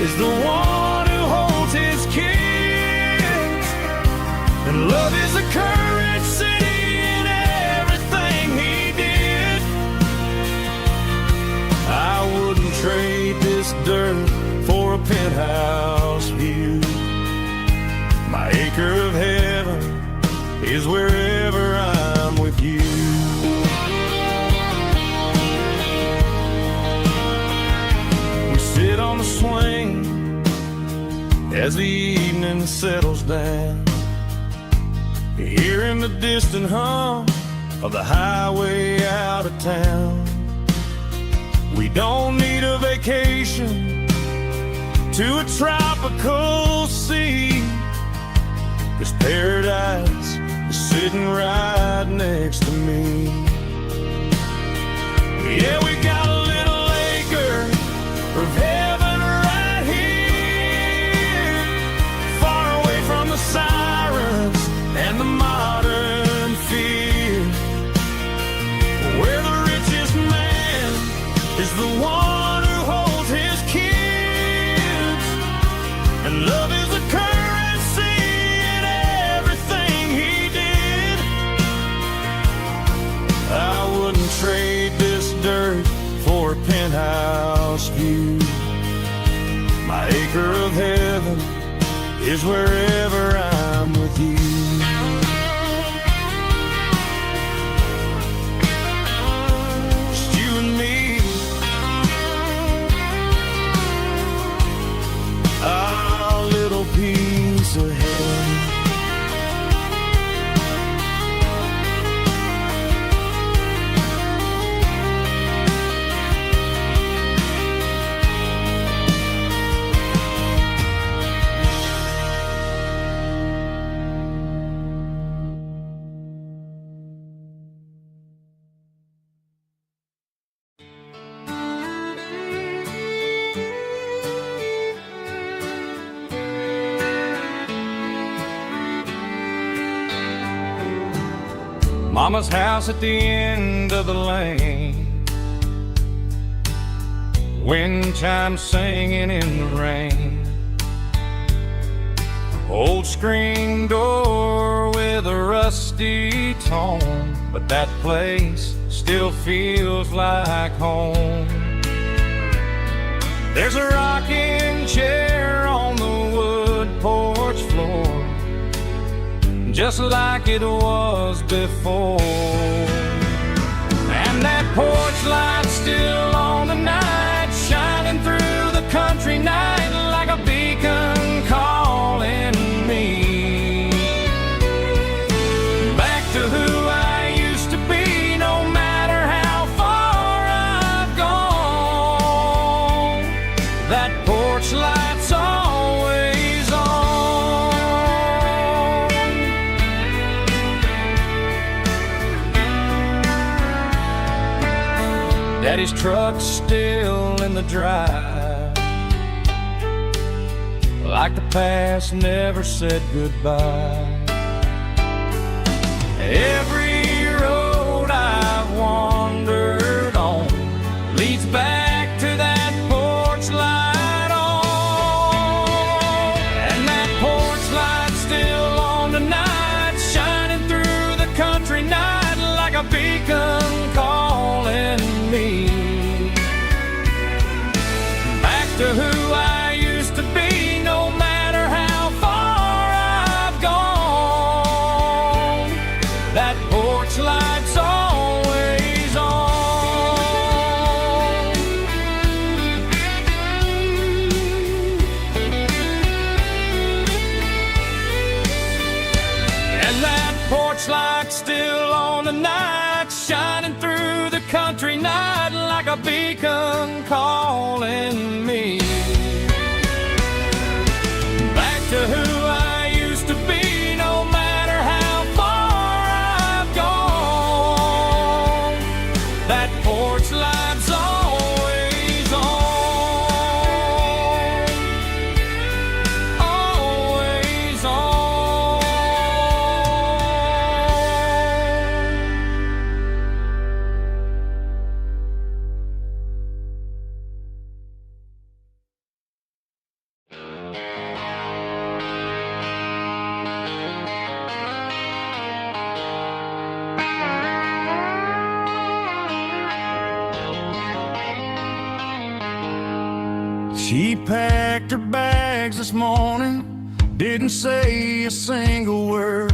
is the one who holds his kids, and love is the courage penthouse view. My acre of heaven is wherever I'm with you. We sit on the swing as the evening settles down, hearing the distant hum of the highway out of town. We don't need a vacation to a tropical sea, 'cause paradise is sitting right next to me. Yeah, we got a little acre of heaven right here, far away from the sirens and the modern fear, where the richest man is the one who holds his kids, and love is the currency in everything he did. I wouldn't trade this dirt for a penthouse view. My acre of heaven is wherever I'm with you. Just you and me, our little piece of heaven. Mama's house at the end of the lane, wind chimes singing in the rain, old screen door with a rusty tone, but that place still feels like home. There's a rocking chair on the wood porch floor, just like it was before. And that porch light's still on tonight, shining through the country night like a beacon calling me back to who I used to be, no matter how far I've gone. That porch light's always on. Daddy's truck's still in the drive, like the past never said goodbye. Every road I've wandered on leads back to that porch light on. And that porch light's still on tonight, shining through the country night like a beacon calling me back to who I used to be, no matter how far I've gone. That porch light's always on. And that porch light's still on tonight, shining through the country night like a beacon calling me back to who I used to be, no matter how far I've gone. That porch light's always on, always on. She passed packed her bags this morning, didn't say a single word.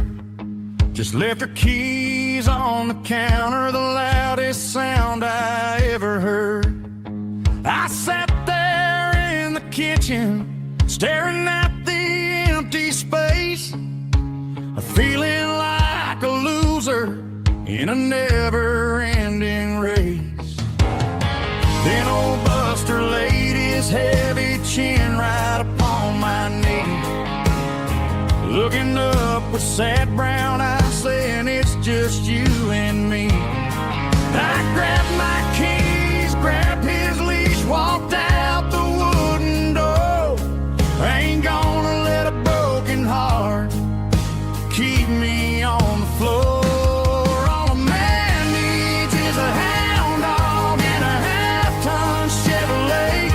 Just left her keys on the counter, the loudest sound I ever heard. I sat there in the kitchen, staring at the empty space, feeling like a loser in a never-ending race. Then old Buster laid his heavy chin right upon my knee, looking up with sad brown eyes, saying it's just you and me. I grabbed my keys, grabbed his leash, walked out the wooden door. I ain't gonna let a broken heart keep me on the floor. All a man needs is a hound dog and a half-ton Chevrolet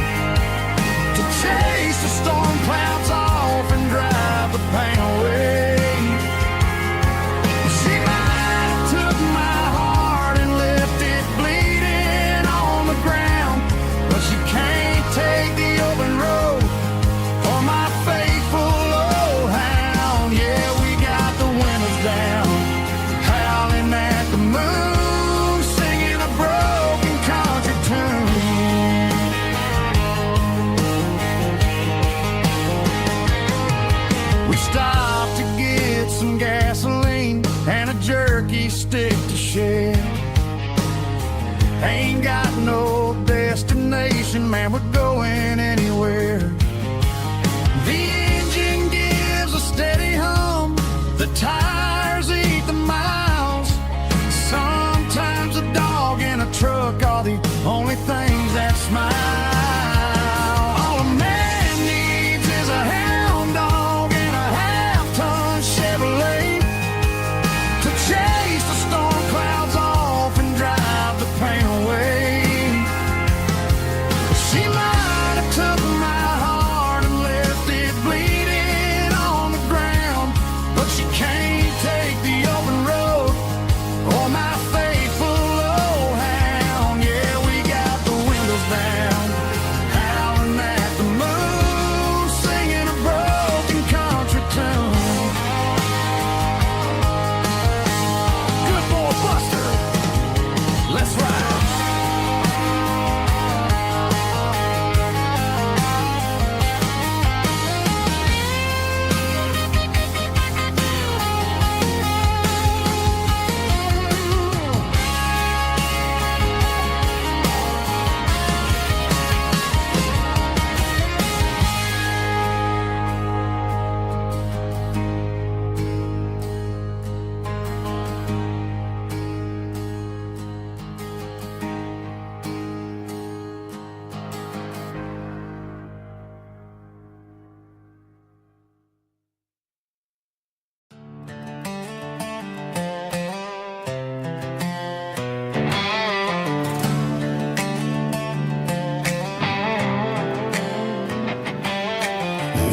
to chase the storm clouds off and drive the pain away. She might have took my heart and left it bleeding on the ground, but she can't take the open road or my faithful old hound. Yeah, we got the windows down, howling at the moon, singing a broken country tune. We stopped to get some gasoline and a jerky stick to share. Ain't got no destination, man, we're going anywhere. The engine gives a steady hum, the tires eat the miles. Sometimes a dog and a truck are the only things that smile. All a man needs is a hound dog and a half-ton Chevrolet to chase the storm clouds off and drive the pain away. She might have took my heart and left it bleeding on the ground, but she can't take the open road or my faithful old hound. Yeah, we got the windows down, howling at the moon, singing a broken country tune. Good boy Buster, let's ride.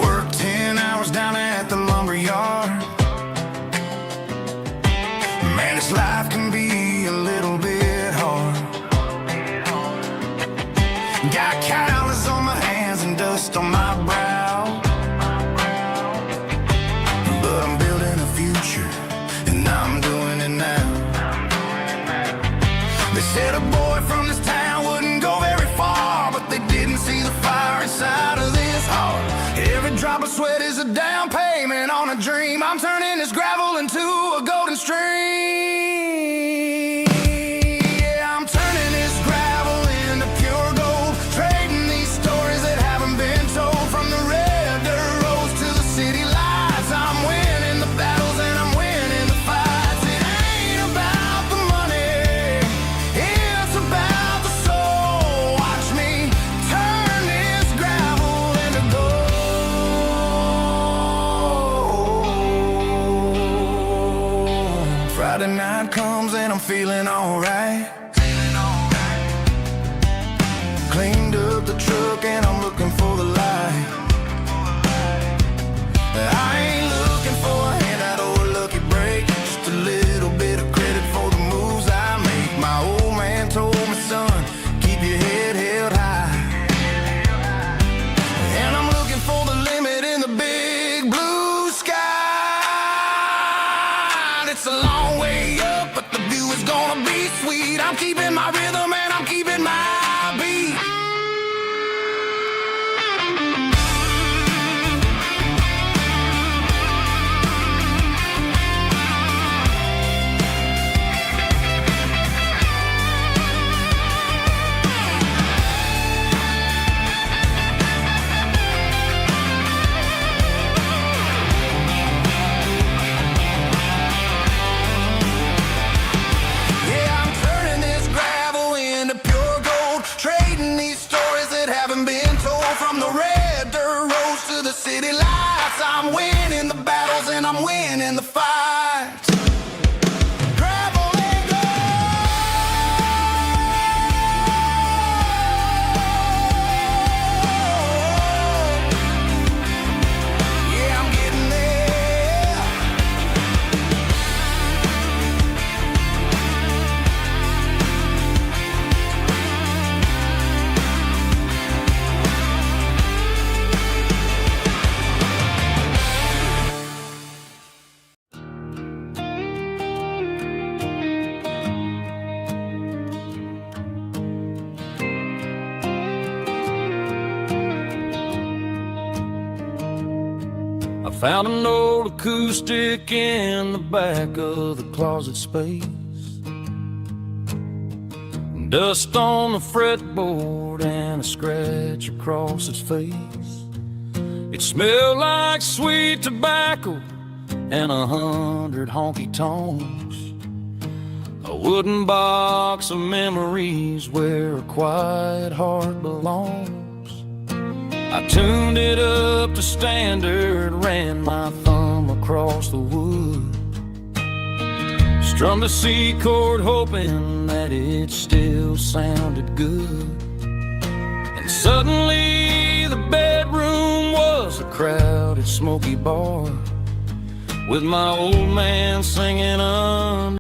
Work 10 hours down at the lumber yard. Man, this life can be a little bit hard. Got calluses on my hands and dust on my brow, but I'm building a future and I'm doing it now. They said a boy from this town wouldn't go very far, but they didn't see the fire inside of this heart. Every drop of sweat is a down payment on a dream. I'm turning this gravel into a golden stream. Yeah, I'm turning this gravel into pure gold, trading these stories that haven't been told. From the red dirt roads to the city lights, I'm winning the battles and I'm winning the fights. It ain't about the money, it's about the soul. Watch me turn this gravel into gold. Friday night comes and I'm feeling alright. Cleaned up the truck and I'm looking for the light. I ain't looking for a handout or a lucky break, just a little bit of credit for the moves I make. My old man told me, son, keep your head held high. And I'm looking I'm keeping my rhythm and I'm keeping my beat. From the red dirt roads to the city lights, I'm winning the battles and I'm winning the fights. Gravel and gold. Yeah, I'm getting there. I found an old acoustic in the back of the closet space. Dust on the fretboard and a scratch across its face. It smelled like sweet tobacco and 100 honky-tonks. A wooden box of memories where a quiet heart belongs. I tuned it up to standard, ran my thumb across the wood, strummed a C chord hoping that it still sounded good. And suddenly the bedroom was a crowded smoky bar, with my old man singing under